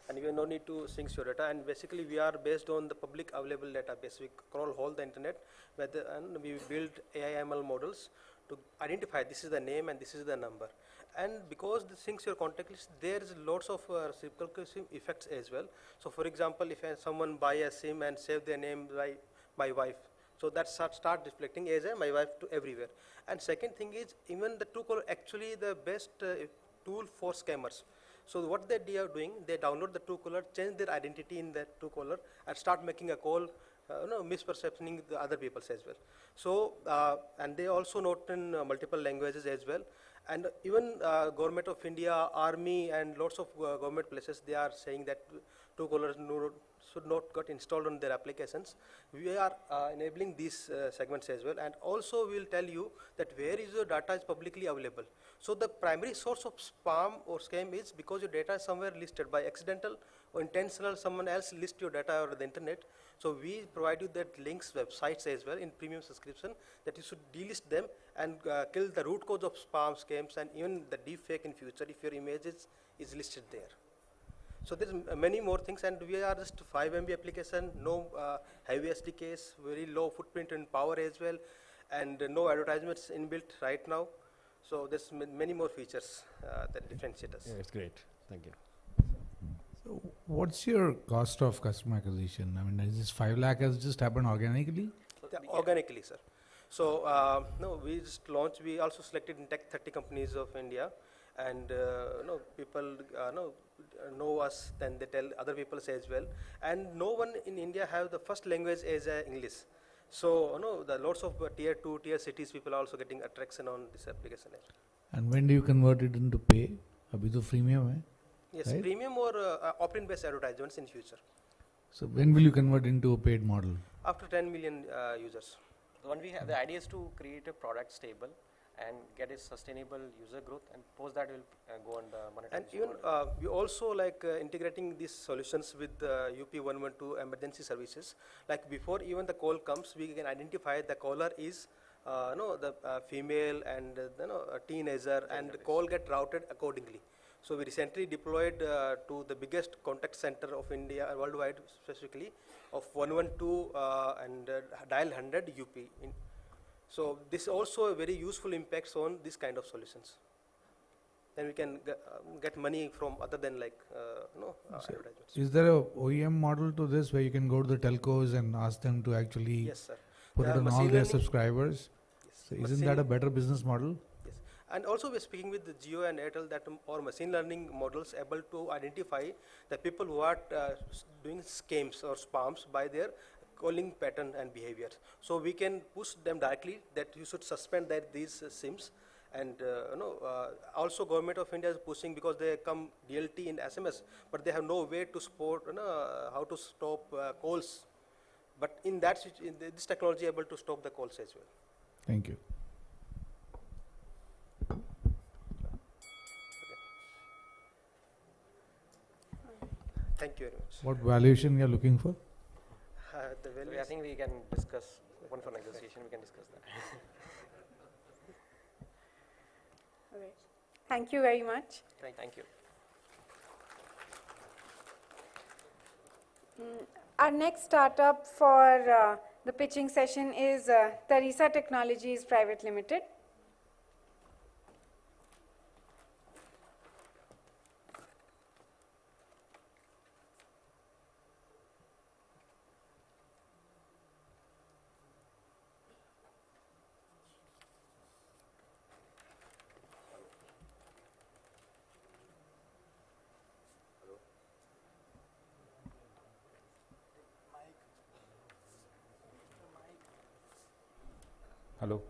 and you have no need to sync your data, and basically we are based on the public available database. We crawl all the internet, and we build AI ML models to identify this is the name and this is the number. And because this syncs your contact list, there is lots of reciprocal effects as well. So for example, if someone buy a SIM and save their name by my wife, so that start reflecting as my wife to everywhere. And second thing is, even the Truecaller actually the best tool for scammers. So what they are doing, they download the Truecaller, change their identity in the Truecaller, and start making a call, misperceptioning the other people as well. So, and they also note in multiple languages as well. And even Government of India, Army, and lots of government places, they are saying that Truecaller should not get installed on their applications. We are enabling these segments as well, and also we will tell you that where is your data is publicly available. So the primary source of spam or scam is because your data is somewhere listed by accidental or intentional, someone else list your data over the internet. So we provide you that links, websites as well in premium subscription, that you should delist them and kill the root cause of spam, scams, and even the deep fake in future if your image is listed there. So there's many more things, and we are just 5 MB application, no heavy SDKs, very low footprint in power as well, and no advertisements inbuilt right now. So there's many more features that differentiate us. Yeah, it's great. Thank you. So what's your cost of customer acquisition? I mean, is this 5 lakh has just happened organically? Yeah, organically, sir. So no, we just launched. We also selected in tech 30 companies of India, and people know us, then they tell other people as well. And no one in India have the first language as English. So the lots of tier 2, tier cities people are also getting attraction on this application. And when do you convert it into pay? Abhi to freemium hai? Yes, right? Premium or opt-in based advertisements in future. So when will you convert into a paid model? After 10 million users. When we have, the idea is to create a product stable, and get a sustainable user growth, and post that we'll go on the And monetization. even we also like integrating these solutions with UP 112 emergency services. Like before even the call comes, we can identify the caller is the female and a teenager, and the call get routed accordingly. So we recently deployed to the biggest contact center of India worldwide, specifically of 112 and dial 100 UP. So this also a very useful impacts on this kind of solutions. Then we can get money from other than like advertisements. Is there a OEM model to this where you can go to the telcos and ask them to actually Yes, sir. put it on all Machine their learning. subscribers? Yes. So isn't Machine- that a better business model? Yes. And also we're speaking with the Jio and Airtel that our machine learning models able to identify the people who are doing scams or spams by their calling pattern and behavior. So we can push them directly that you should suspend these SIMs. And also government of India is pushing because they come DLT in SMS, but they have no way to support how to stop calls. But in that this technology able to stop the calls as well. Thank you. Thank you very much. What valuation you are looking for? The value I think we can discuss, one for negotiation, we can discuss that. All right. Thank you very much. Thank you. Our next startup for the pitching session is Teresa Technologies Private Limited. Hello.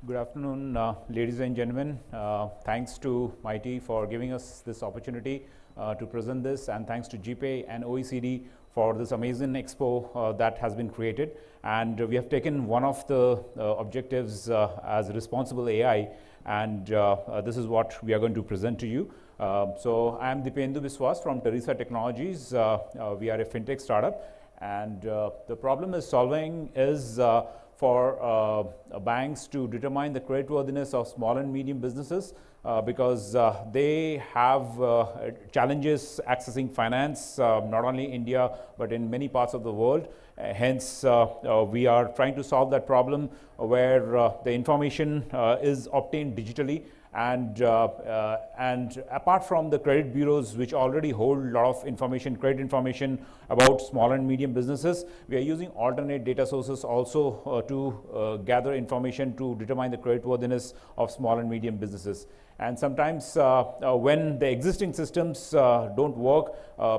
Good afternoon, ladies and gentlemen. Thanks to Mighty for giving us this opportunity to present this, and thanks to GPay and OECD for this amazing expo that has been created. And we have taken one of the objectives as responsible AI, and this is what we are going to present to you. So I am Dipendu Biswas from Teresa Technologies. We are a fintech startup, and the problem is solving is for banks to determine the creditworthiness of small and medium businesses because they have challenges accessing finance, not only India but in many parts of the world. Hence, we are trying to solve that problem where the information is obtained digitally. And apart from the credit bureaus, which already hold a lot of information, credit information about small and medium businesses, we are using alternate data sources also to gather information to determine the creditworthiness of small and medium businesses. And sometimes when the existing systems don't work,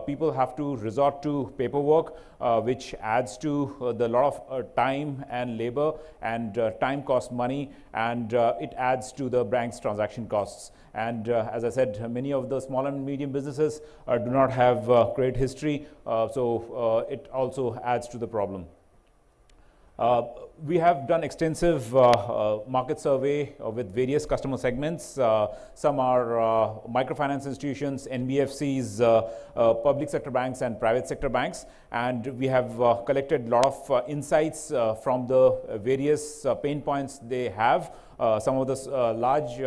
people have to resort to paperwork, which adds to the lot of time and labor, and time costs money, and it adds to the bank's transaction costs. And as I said, many of the small and medium businesses do not have credit history, so it also adds to the problem. We have done extensive market survey with various customer segments. Some are microfinance institutions, NBFCs, public sector banks and private sector banks. And we have collected a lot of insights from the various pain points they have. Some of the large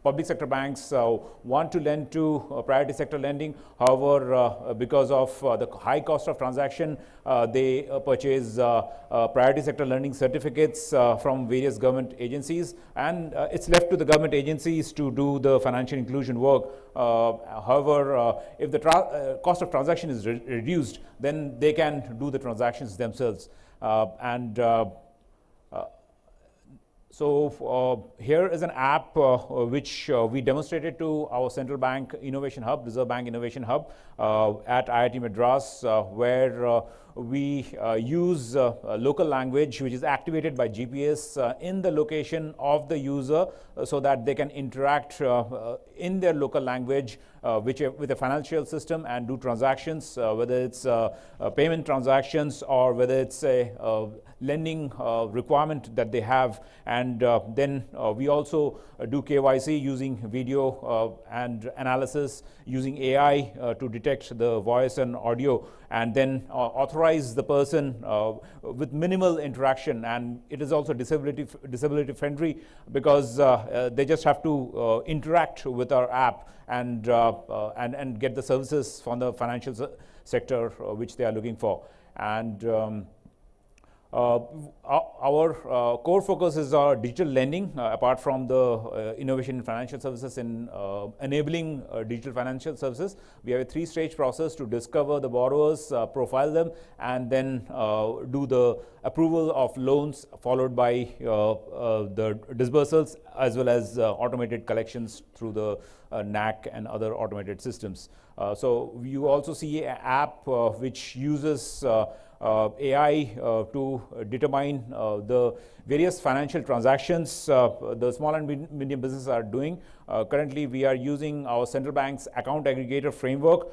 public sector banks want to lend to priority sector lending. However, because of the high cost of transaction, they purchase priority sector lending certificates from various government agencies, and it's left to the government agencies to do the financial inclusion work. However, if the cost of transaction is reduced, then they can do the transactions themselves. So here is an app which we demonstrated to our Central Bank Innovation Hub, Reserve Bank Innovation Hub at IIT Madras, where we use local language which is activated by GPS in the location of the user so that they can interact in their local language with a financial system and do transactions, whether it's payment transactions or whether it's a lending requirement that they have. And then we also do KYC using video and analysis using AI to detect the voice and audio, and then authorize the person with minimal interaction. And it is also disability friendly because they just have to interact with our app and get the services from the financial sector which they are looking for. And our core focus is our digital lending, apart from the innovation in financial services in enabling digital financial services. We have a 3-stage process to discover the borrowers, profile them, and then do the approval of loans, followed by the disbursals, as well as automated collections through the NAC and other automated systems. So you also see an app which uses AI to determine the various financial transactions the small and medium businesses are doing. Currently, we are using our central bank's account aggregator framework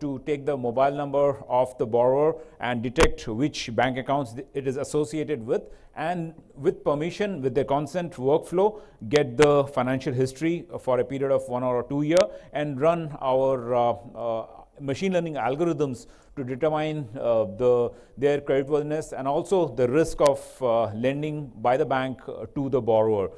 to take the mobile number of the borrower and detect which bank accounts it is associated with, and with permission, with their consent workflow, get the financial history for a period of 1 or 2 years and run our machine learning algorithms to determine their creditworthiness and also the risk of lending by the bank to the borrower.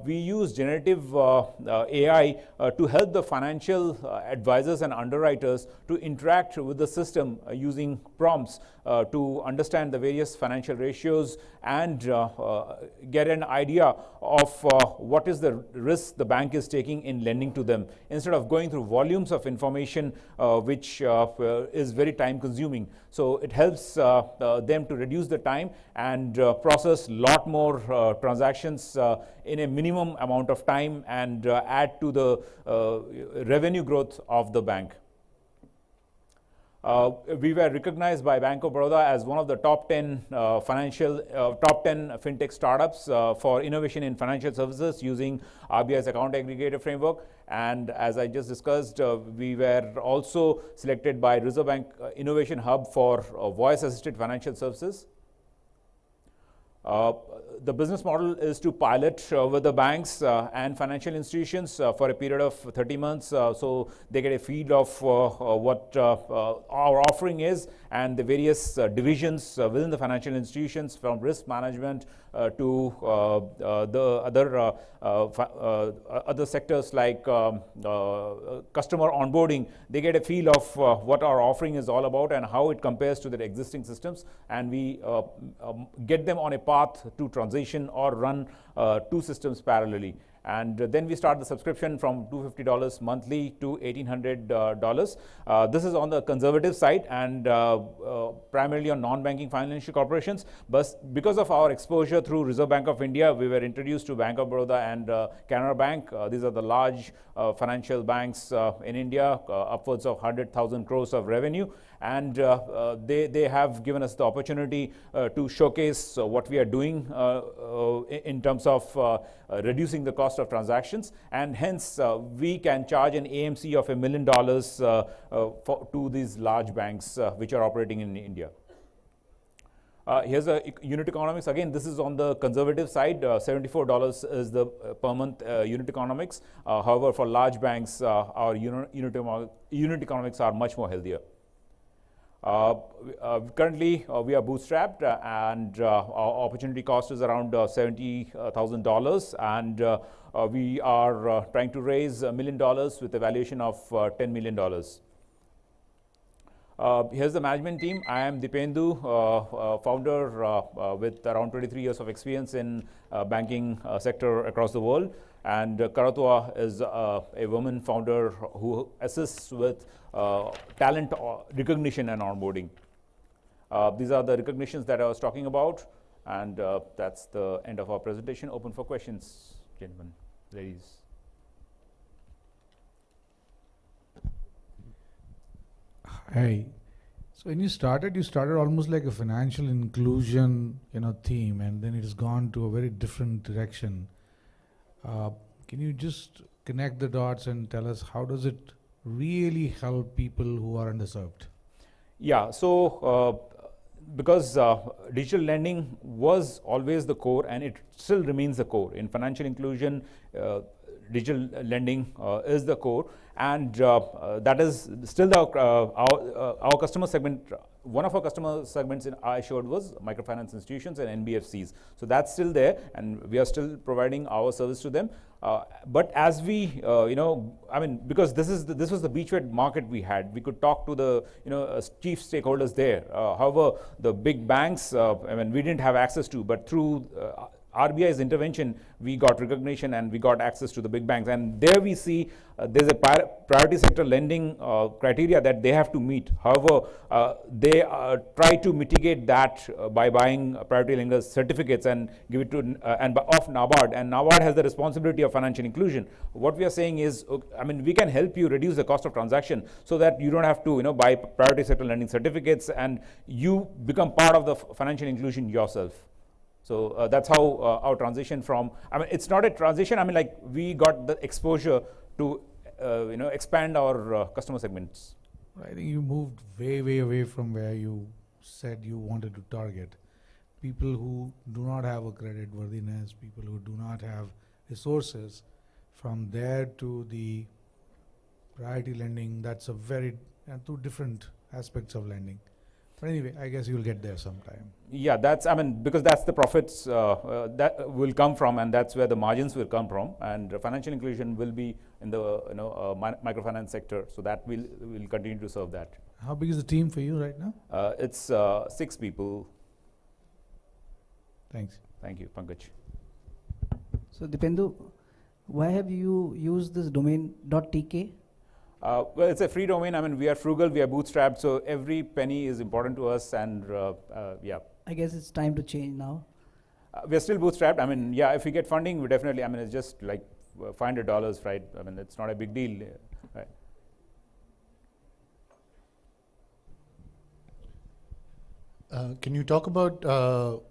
We use generative AI to help the financial advisors and underwriters to interact with the system using prompts to understand the various financial ratios and get an idea of what is the risk the bank is taking in lending to them, instead of going through volumes of information which is very time consuming. So it helps them to reduce the time and process a lot more transactions in a minimum amount of time and add to the revenue growth of the bank. We were recognized by Bank of Baroda as one of the top 10 fintech startups for innovation in financial services using RBI's account aggregator framework. And as I just discussed, we were also selected by Reserve Bank Innovation Hub for voice-assisted financial services. The business model is to pilot with the banks and financial institutions for a period of 30 months, so they get a feel of what our offering is, and the various divisions within the financial institutions, from risk management to the other sectors like customer onboarding. They get a feel of what our offering is all about and how it compares to their existing systems, and we get them on a path to transition or run 2 systems parallelly. And then we start the subscription from $250 monthly to $1,800. This is on the conservative side and primarily on non-banking financial corporations. But because of our exposure through Reserve Bank of India, we were introduced to Bank of Baroda and Canara Bank. These are the large financial banks in India, upwards of 100,000 crores of revenue. And they have given us the opportunity to showcase what we are doing in terms of reducing the cost of transactions, and hence we can charge an AMC of $1 million to these large banks which are operating in India. Here's a unit economics. Again, this is on the conservative side. $74 is the per month unit economics. However, for large banks, our unit economics are much more healthier. Currently, we are bootstrapped, and our opportunity cost is around $70,000, and we are trying to raise $1 million with a valuation of $10 million. Here's the management team. I am Dipendu, founder with around 23 years of experience in banking sector across the world. And Karatwa is a woman founder who assists with talent recognition and onboarding. These are the recognitions that I was talking about, and that's the end of our presentation. Open for questions, gentlemen, ladies. Hi. So when you started almost like a financial inclusion, theme, and then it has gone to a very different direction. Uh, can you just connect the dots and tell us how does it really help people who are underserved? Yeah, so because digital lending was always the core and it still remains the core. In financial inclusion, digital lending is the core, and that is still our customer segment. One of our customer segments I showed was microfinance institutions and NBFCs. So that's still there, and we are still providing our service to them. But as we, because this was the beachhead market we had, we could talk to the chief stakeholders there. However, the big banks, we didn't have access to, but through RBI's intervention, we got recognition and we got access to the big banks. And there we see there's a priority sector lending criteria that they have to meet. However, they try to mitigate that by buying priority lenders certificates and give it to of NABARD. And NABARD has the responsibility of financial inclusion. What we are saying is, we can help you reduce the cost of transaction so that you don't have to buy priority sector lending certificates and you become part of the financial inclusion yourself. So that's how our transition from, it's not a transition, we got the exposure to, expand our customer segments. I think you moved way, way away from where you said you wanted to target. People who do not have a credit worthiness, people who do not have resources, from there to the priority lending, that's a two different aspects of lending. But anyway, I guess you'll get there sometime. Yeah, because that's the profits that will come from, and that's where the margins will come from. And financial inclusion will be in the microfinance sector, so that will continue to serve that. How big is the team for you right now? It's 6 people. Thanks. Thank you, Pankaj. So Dipendu, why have you used this domain .tk? Well, it's a free domain. We are frugal, we are bootstrapped, so every penny is important to us, and yeah. I guess it's time to change now. We are still bootstrapped. Yeah, if we get funding, we definitely, it's just like $500, right? It's not a big deal, right? Can you talk about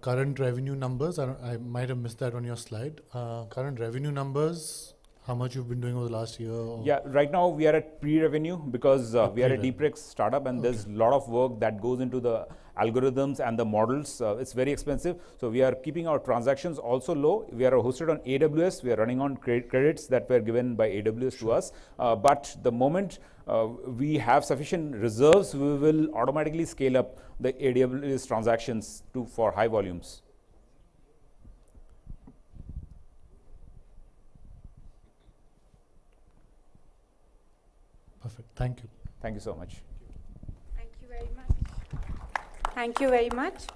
current revenue numbers? I might have missed that on your slide. Current revenue numbers, how much you've been doing over the last year? Yeah, right now we are at pre-revenue because we are a deep Rex startup, and there's a lot of work that goes into the algorithms and the models. It's very expensive. So we are keeping our transactions also low. We are hosted on AWS. We are running on credits that were given by AWS to us. But the moment we have sufficient reserves, we will automatically scale up the AWS transactions for high volumes. Perfect. Thank you. Thank you so much. Thank you very much. Thank you very much.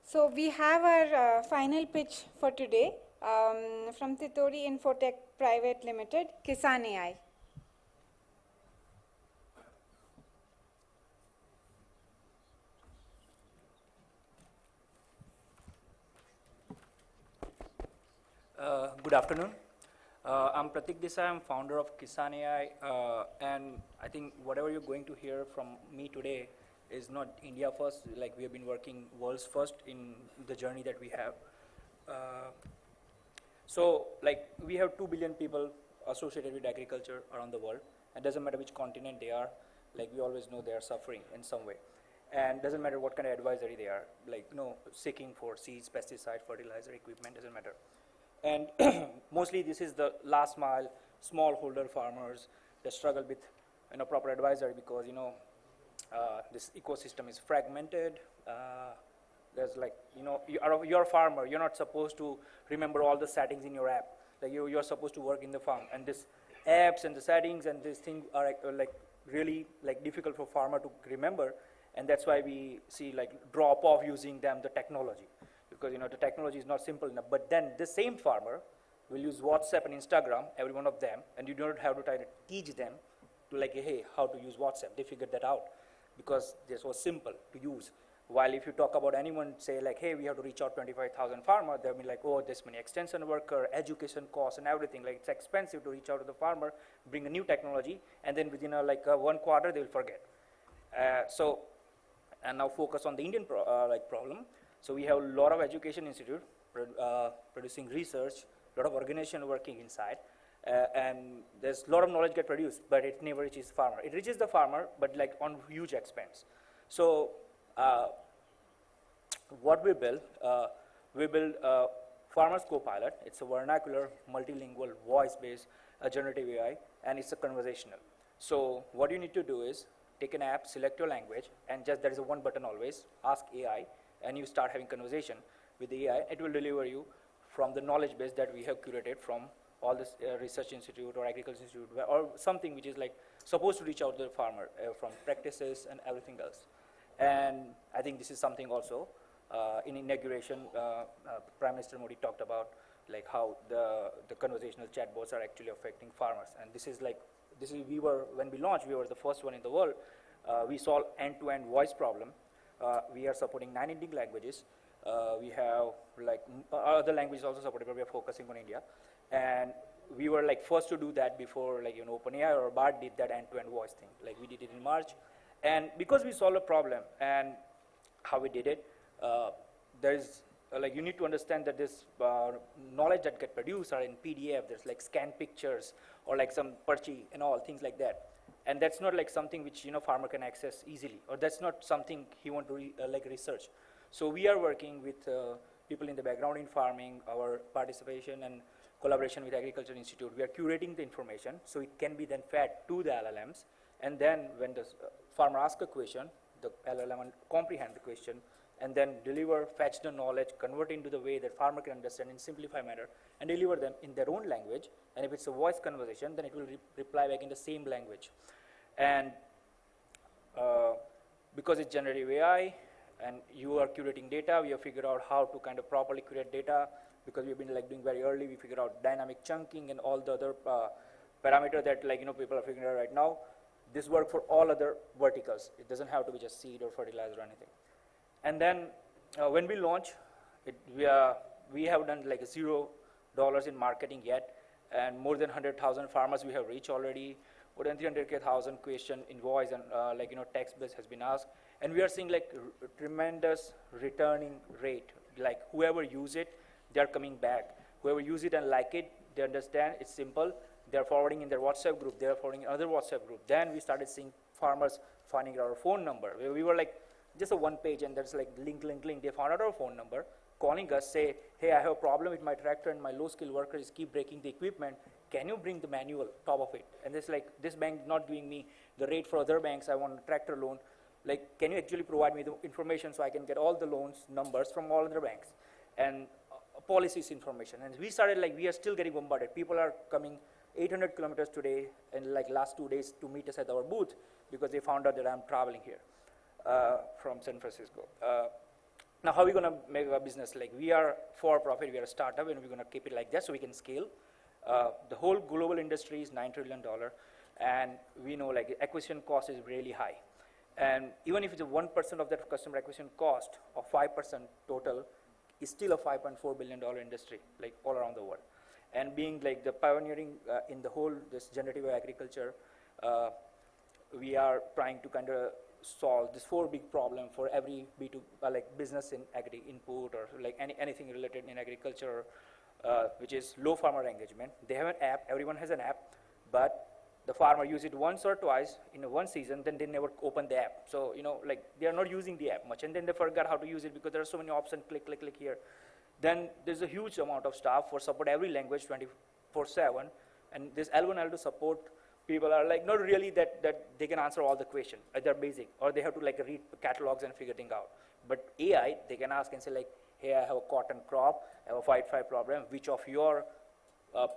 So we have our final pitch for today from Titori Infotech Private Limited, Kisan AI. Good afternoon. I'm Pratik Desai. I'm founder of Kisan AI, and I think whatever you're going to hear from me today is not India first. Like, we have been working world's first in the journey that we have. So, like, we have 2 billion people associated with agriculture around the world, and doesn't matter which continent they are. Like, we always know they are suffering in some way, and doesn't matter what kind of advisory they are. Like, seeking for seeds, pesticide, fertilizer, equipment, doesn't matter. And mostly this is the last mile, smallholder farmers that struggle with proper advisory because this ecosystem is fragmented. There's like, you're a farmer, you're not supposed to remember all the settings in your app. Like you're supposed to work in the farm, and this apps and the settings and these things are like really like difficult for farmer to remember, and that's why we see like drop off using the technology. Because the technology is not simple enough. But then the same farmer will use WhatsApp and Instagram, every one of them, and you don't have to try to teach them to like, hey, how to use WhatsApp. They figured that out because this was simple to use. While if you talk about anyone, say like, hey, we have to reach out 25,000 farmer, they'll be like, oh, this many extension worker, education costs and everything. Like it's expensive to reach out to the farmer, bring a new technology, and then within 1 quarter, they'll forget. And now focus on the Indian problem. So we have a lot of education institute producing research, a lot of organization working inside, and there's a lot of knowledge get produced, but it never reaches the farmer. It reaches the farmer, but like on huge expense. So what we build Farmers Copilot. It's a vernacular, multilingual, voice-based generative AI, and it's a conversational. So what you need to do is take an app, select your language, and just there is a one button always, ask AI, and you start having conversation with the AI. It will deliver you from the knowledge base that we have curated from all this research institute or agriculture institute or something which is like supposed to reach out to the farmer from practices and everything else. And I think this is something also in inauguration, Prime Minister Modi talked about like how the conversational chatbots are actually affecting farmers. And this is like, when we launched, we were the first one in the world. We solve end-to-end voice problem. We are supporting 9 Indian languages. We have like other languages also supported, but we are focusing on India. And we were like first to do that before like OpenAI or BART did that end-to-end voice thing. Like we did it in March. And because we solved a problem and how we did it, there is like you need to understand that this knowledge that get produced are in PDF. There's like scanned pictures or like some perchi and all things like that. And that's not like something which farmer can access easily, or that's not something he want to like research. So we are working with people in the background in farming, our participation and collaboration with Agriculture Institute. We are curating the information so it can be then fed to the LLMs. And then when the farmer asks a question, the LLM will comprehend the question and then deliver, fetch the knowledge, convert into the way that farmer can understand in simplified manner and deliver them in their own language. And if it's a voice conversation, then it will reply back in the same language. And because it's generative AI and you are curating data, we have figured out how to kind of properly curate data because we've been like doing very early. We figured out dynamic chunking and all the other parameters that like people are figuring out right now. This works for all other verticals. It doesn't have to be just seed or fertilizer or anything. And then when we launch, we have done like $0 in marketing yet, and more than 100,000 farmers we have reached already. More than 300,000 question invoice and text base has been asked, and we are seeing like tremendous returning rate. Like whoever use it, they are coming back. Whoever use it and like it, they understand it's simple. They are forwarding in their WhatsApp group. They are forwarding in other WhatsApp group. Then we started seeing farmers finding our phone number. We were like just a one page, and there's like link. They found out our phone number, calling us, say, hey, I have a problem with my tractor and my low-skilled workers keep breaking the equipment. Can you bring the manual top of it? And it's like, this bank is not giving me the rate for other banks. I want a tractor loan. Like, can you actually provide me the information so I can get all the loans numbers from all other banks and policies information? And we started like, we are still getting bombarded. People are coming 800 kilometers today and like last 2 days to meet us at our booth because they found out that I'm traveling here from San Francisco. Now, how are we going to make a business? Like, we are for profit, we are a startup, and we're going to keep it like that so we can scale. The whole global industry is $9 trillion, and we know like acquisition cost is really high. And even if it's a 1% of that customer acquisition cost or 5% total, is still a $5.4 billion industry, like all around the world. And being like the pioneering in the whole this generative agriculture, we are trying to kind of solve this 4 big problem for every B2 like business in agri input or like anything related in agriculture, which is low farmer engagement. They have an app, everyone has an app, but the farmer use it once or twice in one season, then they never open the app. So, like they are not using the app much, and then they forgot how to use it because there are so many options, click here. Then there's a huge amount of staff for support every language 24/7, and this L1, L2 support people are like not really that they can answer all the questions. They're basic, or they have to like read catalogs and figure things out. But AI, they can ask and say like, hey, I have a cotton crop, I have a white fly problem, which of your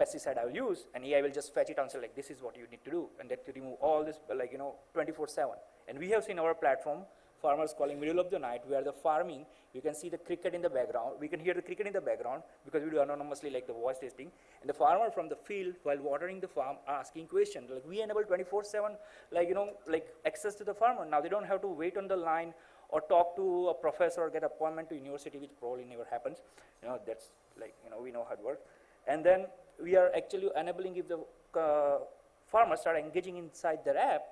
pesticide I will use, and AI will just fetch it and say like, this is what you need to do, and that to remove all this 24/7. And we have seen our platform, farmers calling middle of the night, where the farming, you can see the cricket in the background, we can hear the cricket in the background because we do anonymously like the voice testing, and the farmer from the field while watering the farm are asking questions. Like we enable 24/7 like access to the farmer. Now they don't have to wait on the line or talk to a professor or get appointment to university, which probably never happens. That's like, we know how it works. And then we are actually enabling, if the farmers start engaging inside their app,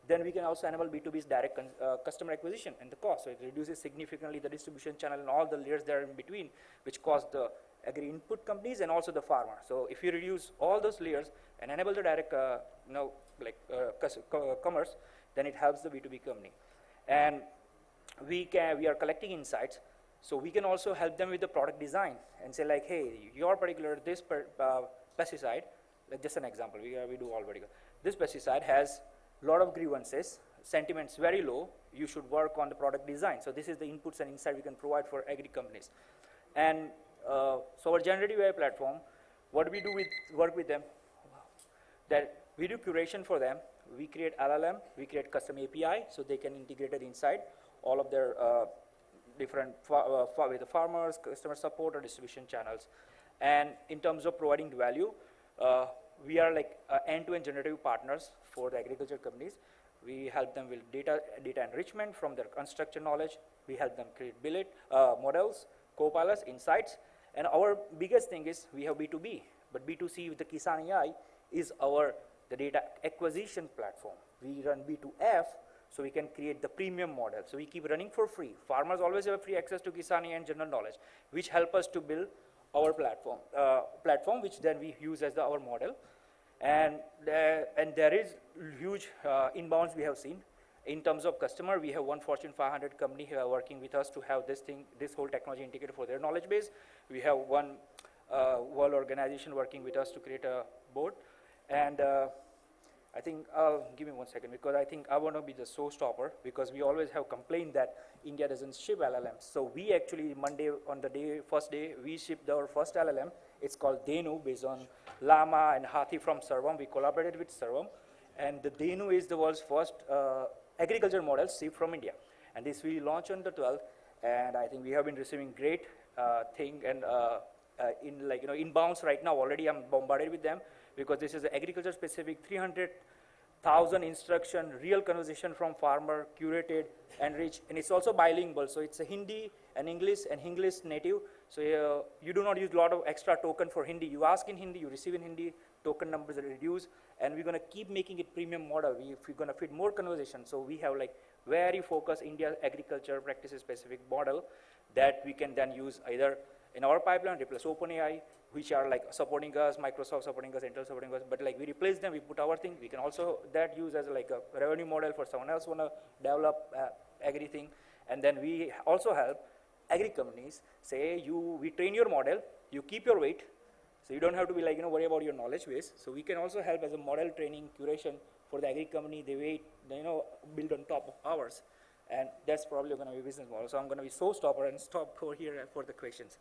then we can also enable B2B's direct customer acquisition and the cost. So it reduces significantly the distribution channel and all the layers there in between, which cost the agri input companies and also the farmer. So if you reduce all those layers and enable the direct commerce, then it helps the B2B company. And we are collecting insights, so we can also help them with the product design and say like, hey, your particular, this pesticide, like just an example, we do all vertical. This pesticide has a lot of grievances, sentiments very low, you should work on the product design. So this is the inputs and insight we can provide for agri companies. And so our generative AI platform, what we do work with them, that we do curation for them. We create LLM, we create custom API, so they can integrate it inside all of their different with the farmers, customer support, or distribution channels. And in terms of providing value, we are like end-to-end generative partners for the agriculture companies. We help them with data enrichment from their unstructured knowledge. We help them create models, copilots, insights. And our biggest thing is we have B2B, but B2C with the Kisan AI is the data acquisition platform. We run B2F, so we can create the premium model. So we keep running for free. Farmers always have free access to Kisan AI and general knowledge, which help us to build our platform, which then we use as our model. And there is huge inbounds we have seen. In terms of customer, we have one Fortune 500 company who are working with us to have this whole technology integrated for their knowledge base. We have one world organization working with us to create a board. And I think, give me 1 second, because I think I want to be the showstopper, because we always have complained that India doesn't ship LLMs. So we actually, Monday, on the first day, we shipped our first LLM. It's called Denu, based on Llama and Hathi from Sarvam. We collaborated with Sarvam. And the Denu is the world's first agriculture model shipped from India. And this we launched on the 12th. And I think we have been receiving great thing. And inbounds right now, already I'm bombarded with them, because this is an agriculture specific 300,000 instruction, real conversation from farmer, curated, enriched, and it's also bilingual. So it's a Hindi and English native. So you do not use a lot of extra token for Hindi. You ask in Hindi, you receive in Hindi, token numbers are reduced, and we're going to keep making it premium model. We're going to fit more conversation. So we have like very focused India agriculture practices specific model that we can then use either in our pipeline, replace OpenAI, which are like supporting us, Microsoft supporting us, Intel supporting us, but like we replace them, we put our thing. We can also that use as like a revenue model for someone else want to develop agri thing. And then we also help agri companies say we train your model, you keep your weight, so you don't have to be like, worry about your knowledge base. So we can also help as a model training curation for the agri company, they weight, build on top of ours. And that's probably going to be a business model. So I'm going to be showstopper and stop over here for the questions.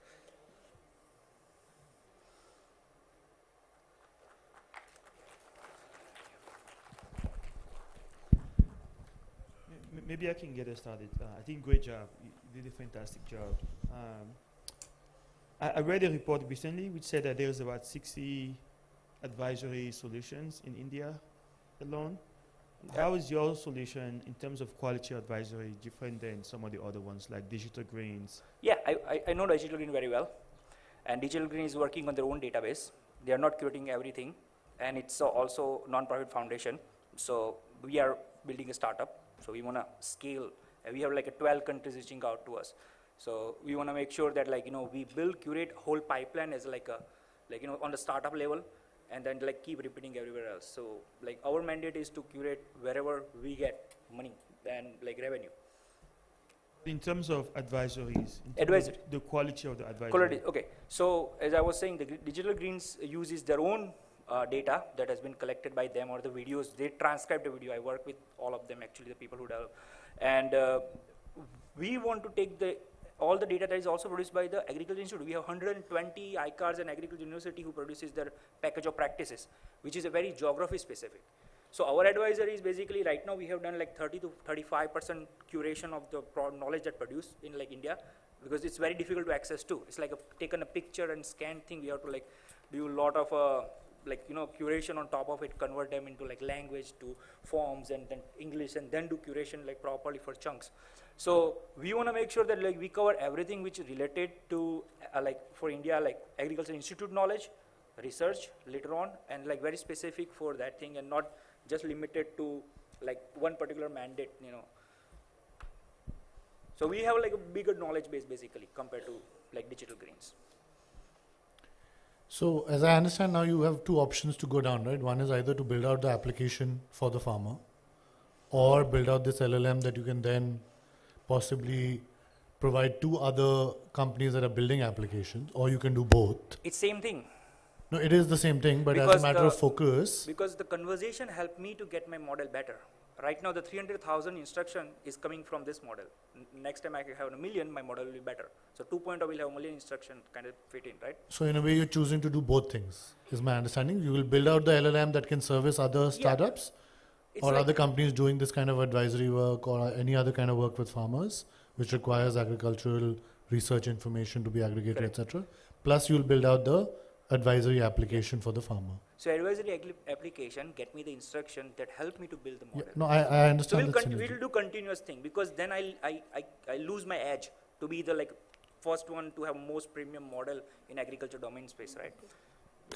Maybe I can get us started. I think great job. You did a fantastic job. I read a report recently which said that there's about 60 advisory solutions in India alone. How is your solution in terms of quality advisory different than some of the other ones like Digital Greens? Yeah, I know Digital Green very well. And Digital Green is working on their own database. They are not curating everything. And it's also non-profit foundation. So we are building a startup. So we want to scale. We have like 12 countries reaching out to us. So we want to make sure that we curate whole pipeline as on the startup level, and then keep repeating everywhere else. So our mandate is to curate wherever we get money and revenue. In terms of advisories, the quality of the advisory. Quality, okay. So as I was saying, the Digital Greens uses their own data that has been collected by them, or the videos. They transcribe the video. I work with all of them, actually, the people who develop. And we want to take all the data that is also produced by the Agriculture Institute. We have 120 ICARs and Agriculture University who produces their package of practices, which is a very geography specific. So our advisory is basically, right now we have done 30 to 35% curation of the knowledge that produced in India, because it's very difficult to access too. It's taken a picture and scan thing. We have to do a lot of like, curation on top of it, convert them into like language to forms and then English, and then do curation like properly for chunks. So we want to make sure that like we cover everything which is related to like for India, like agriculture institute knowledge, research later on, and like very specific for that thing, and not just limited to like one particular mandate, So we have like a bigger knowledge base basically compared to like digital greens. So as I understand now, you have two options to go down, right? One is either to build out the application for the farmer, or build out this LLM that you can then possibly provide to other companies that are building applications, or you can do both. It's same thing. No, it is the same thing, but as a matter of focus. Because the conversation helped me to get my model better. Right now, the 300,000 instruction is coming from this model. Next time I have 1 million, my model will be better. So 2.0 will have 1 million instruction kind of fit in, right? So in a way, you're choosing to do both things, is my understanding. You will build out the LLM that can service other startups, or like other companies doing this kind of advisory work, or any other kind of work with farmers, which requires agricultural research information to be aggregated, etc. Plus, you'll build out the advisory application for the farmer. So advisory application get me the instruction that help me to build the model. Yeah, no, I understand. So we'll do continuous thing, because then I lose my edge to be the like first one to have most premium model in agriculture domain space, right?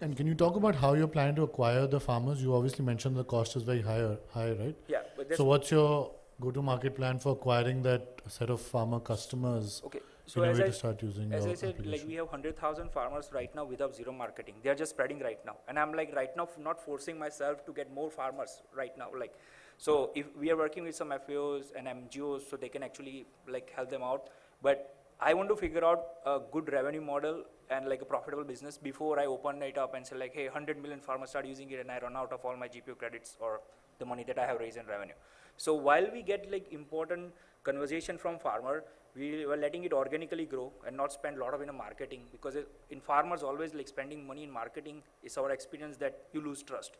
And can you talk about how you're planning to acquire the farmers? You obviously mentioned the cost is very high, right? Yeah. But so what's your go-to-market plan for acquiring that set of farmer customers? Okay. So in a way to start using as your I said, like we have 100,000 farmers right now without zero marketing. They are just spreading right now, and I'm like right now not forcing myself to get more farmers right now. Like, so if we are working with some FAOs and MGOs, so they can actually like help them out. But I want to figure out a good revenue model and like a profitable business before I open it up and say like, hey, 100 million farmers start using it, and I run out of all my GPU credits or the money that I have raised in revenue. So while we get like important conversation from farmer, we were letting it organically grow and not spend a lot of marketing, because in farmers always like spending money in marketing is our experience that you lose trust.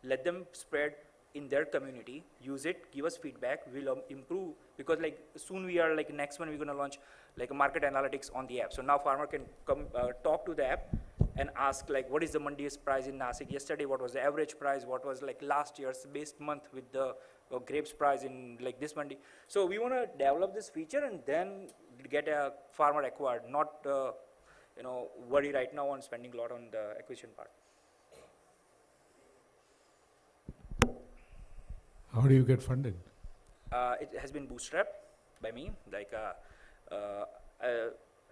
Let them spread in their community, use it, give us feedback, we'll improve, because like soon we are like next one we're going to launch like a market analytics on the app. So now farmer can come talk to the app and ask like what is the mandiest price in Nasik yesterday, what was the average price, what was like last year's base month with the grapes price in like this mandi. So we want to develop this feature and then get a farmer acquired, not worry right now on spending a lot on the acquisition part. How do you get funded? It has been bootstrapped by me. Like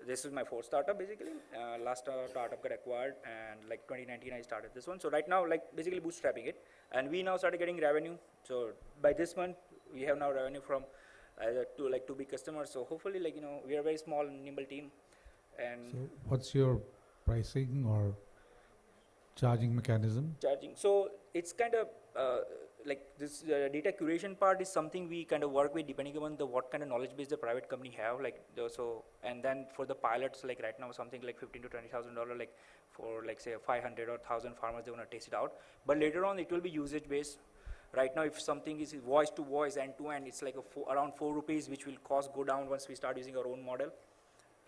this is my fourth startup basically. Last startup got acquired, and like 2019 I started this one. So right now like basically bootstrapping it, and we now started getting revenue. So by this month we have now revenue from two big customers. So hopefully like we are a very small nimble team. And so what's your pricing or charging mechanism? So it's kind of like this data curation part is something we kind of work with depending on what kind of knowledge base the private company have, like and then for the pilots, like right now something like $15,000 to $20,000, like for like say 500 or 1,000 farmers they want to test it out. But later on it will be usage based. Right now if something is voice to voice, end to end, it's like around 4 rupees, which will cost go down once we start using our own model,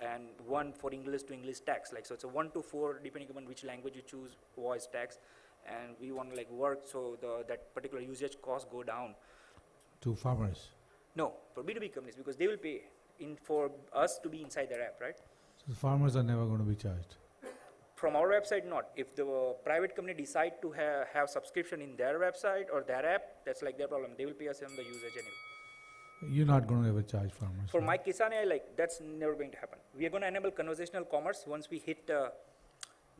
and 1 for English to English tax. Like so it's a 1 to 4 depending on which language you choose, voice tax. And we want to like work so that particular usage cost go down. To farmers? No, for B2B companies, because they will pay for us to be inside their app, right? So the farmers are never going to be charged? From our website, not. If the private company decide to have subscription in their website or their app, that's like their problem. They will pay us on the usage anyway. You're not going to ever charge farmers? For My Kisan AI, like that's never going to happen. We are going to enable conversational commerce once we hit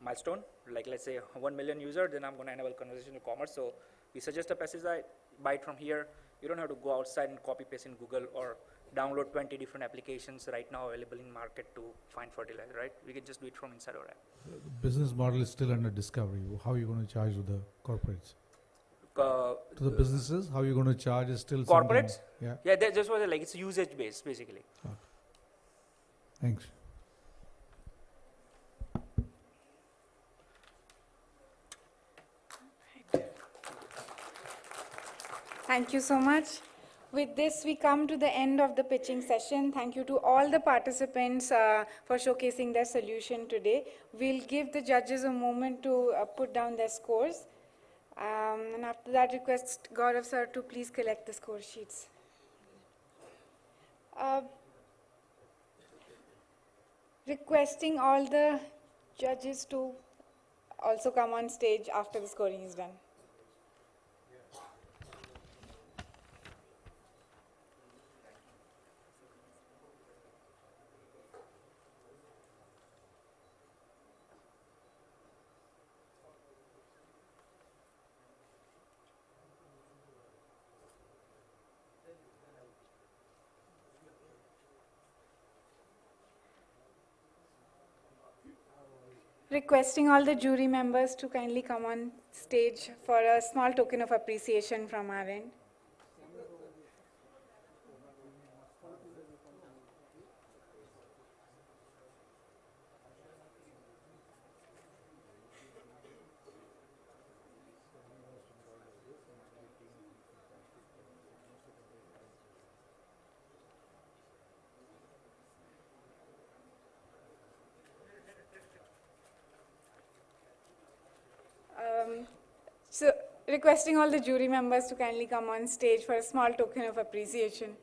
milestone, like let's say 1 million users, then I'm going to enable conversational commerce. So we suggest a pesticide, buy it from here. You don't have to go outside and copy paste in Google or download 20 different applications right now available in market to find fertilizer, right? We can just do it from inside our app. The business model is still under discovery. How are you going to charge to the corporates? To the businesses, how are you going to charge is still corporates? Yeah, that just was like it's usage based basically. Okay. Thanks. Thank you so much. With this, we come to the end of the pitching session. Thank you to all the participants for showcasing their solution today. We'll give the judges a moment to put down their scores. And after that, request Gaurav sir to please collect the score sheets. Requesting all the judges to also come on stage after the scoring is done. Requesting all the jury members to kindly come on stage for a small token of appreciation from our end. So, requesting all the jury members to kindly come on stage for a small token of appreciation.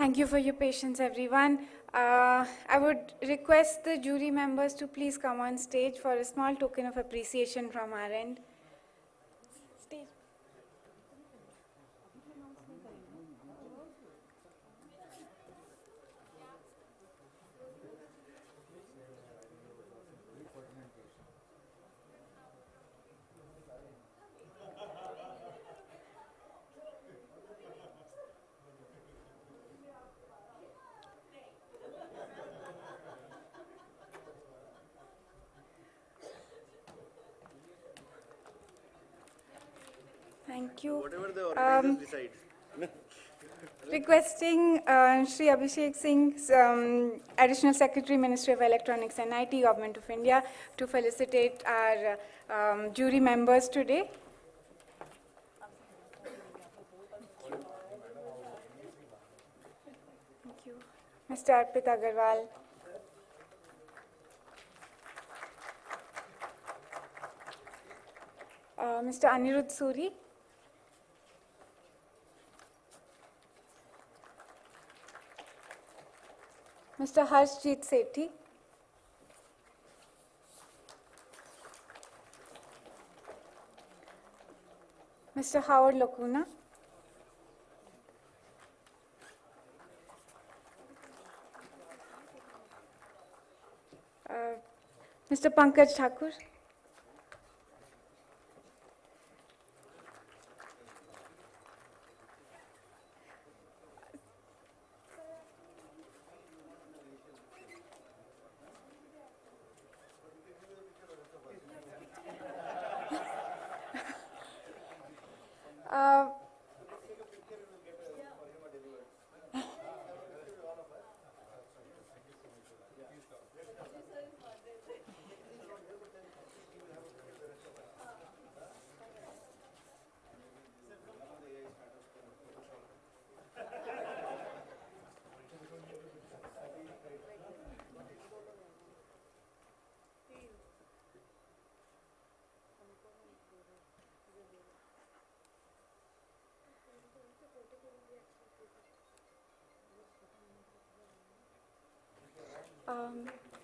Thank you for your patience, everyone. I would request the jury members to please come on stage for a small token of appreciation from our end. Stage. Thank you. Whatever the organizers decide. Requesting Shri Abhishek Singh, Additional Secretary, Ministry of Electronics and IT, Government of India, to felicitate our jury members today. Thank you. Mr. Arpit Agarwal. Mr. Anirudh Suri. Mr. Harshjeet Sethi. Mr. Howard Lacuna. Mr. Pankaj Thakur.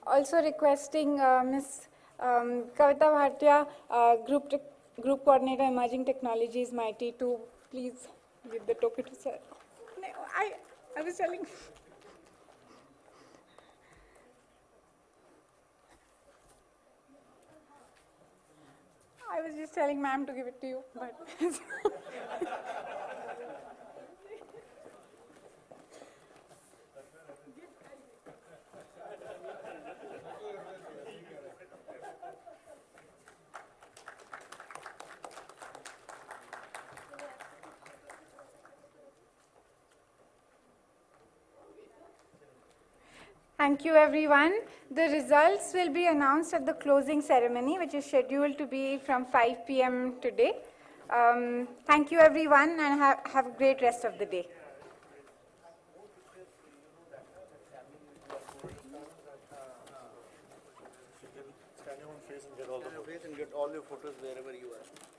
Also requesting Ms. Kavita Bhatia, Group Coordinator, Emerging Technologies, MIT, to please give the token to sir. No, I was telling. I was just telling ma'am to give it to you, but. Thank you, everyone. The results will be announced at the closing ceremony, which is scheduled to be from 5 p.m. today. Thank you, everyone, and have a great rest of the day. Scan your own face and get all your photos wherever you are.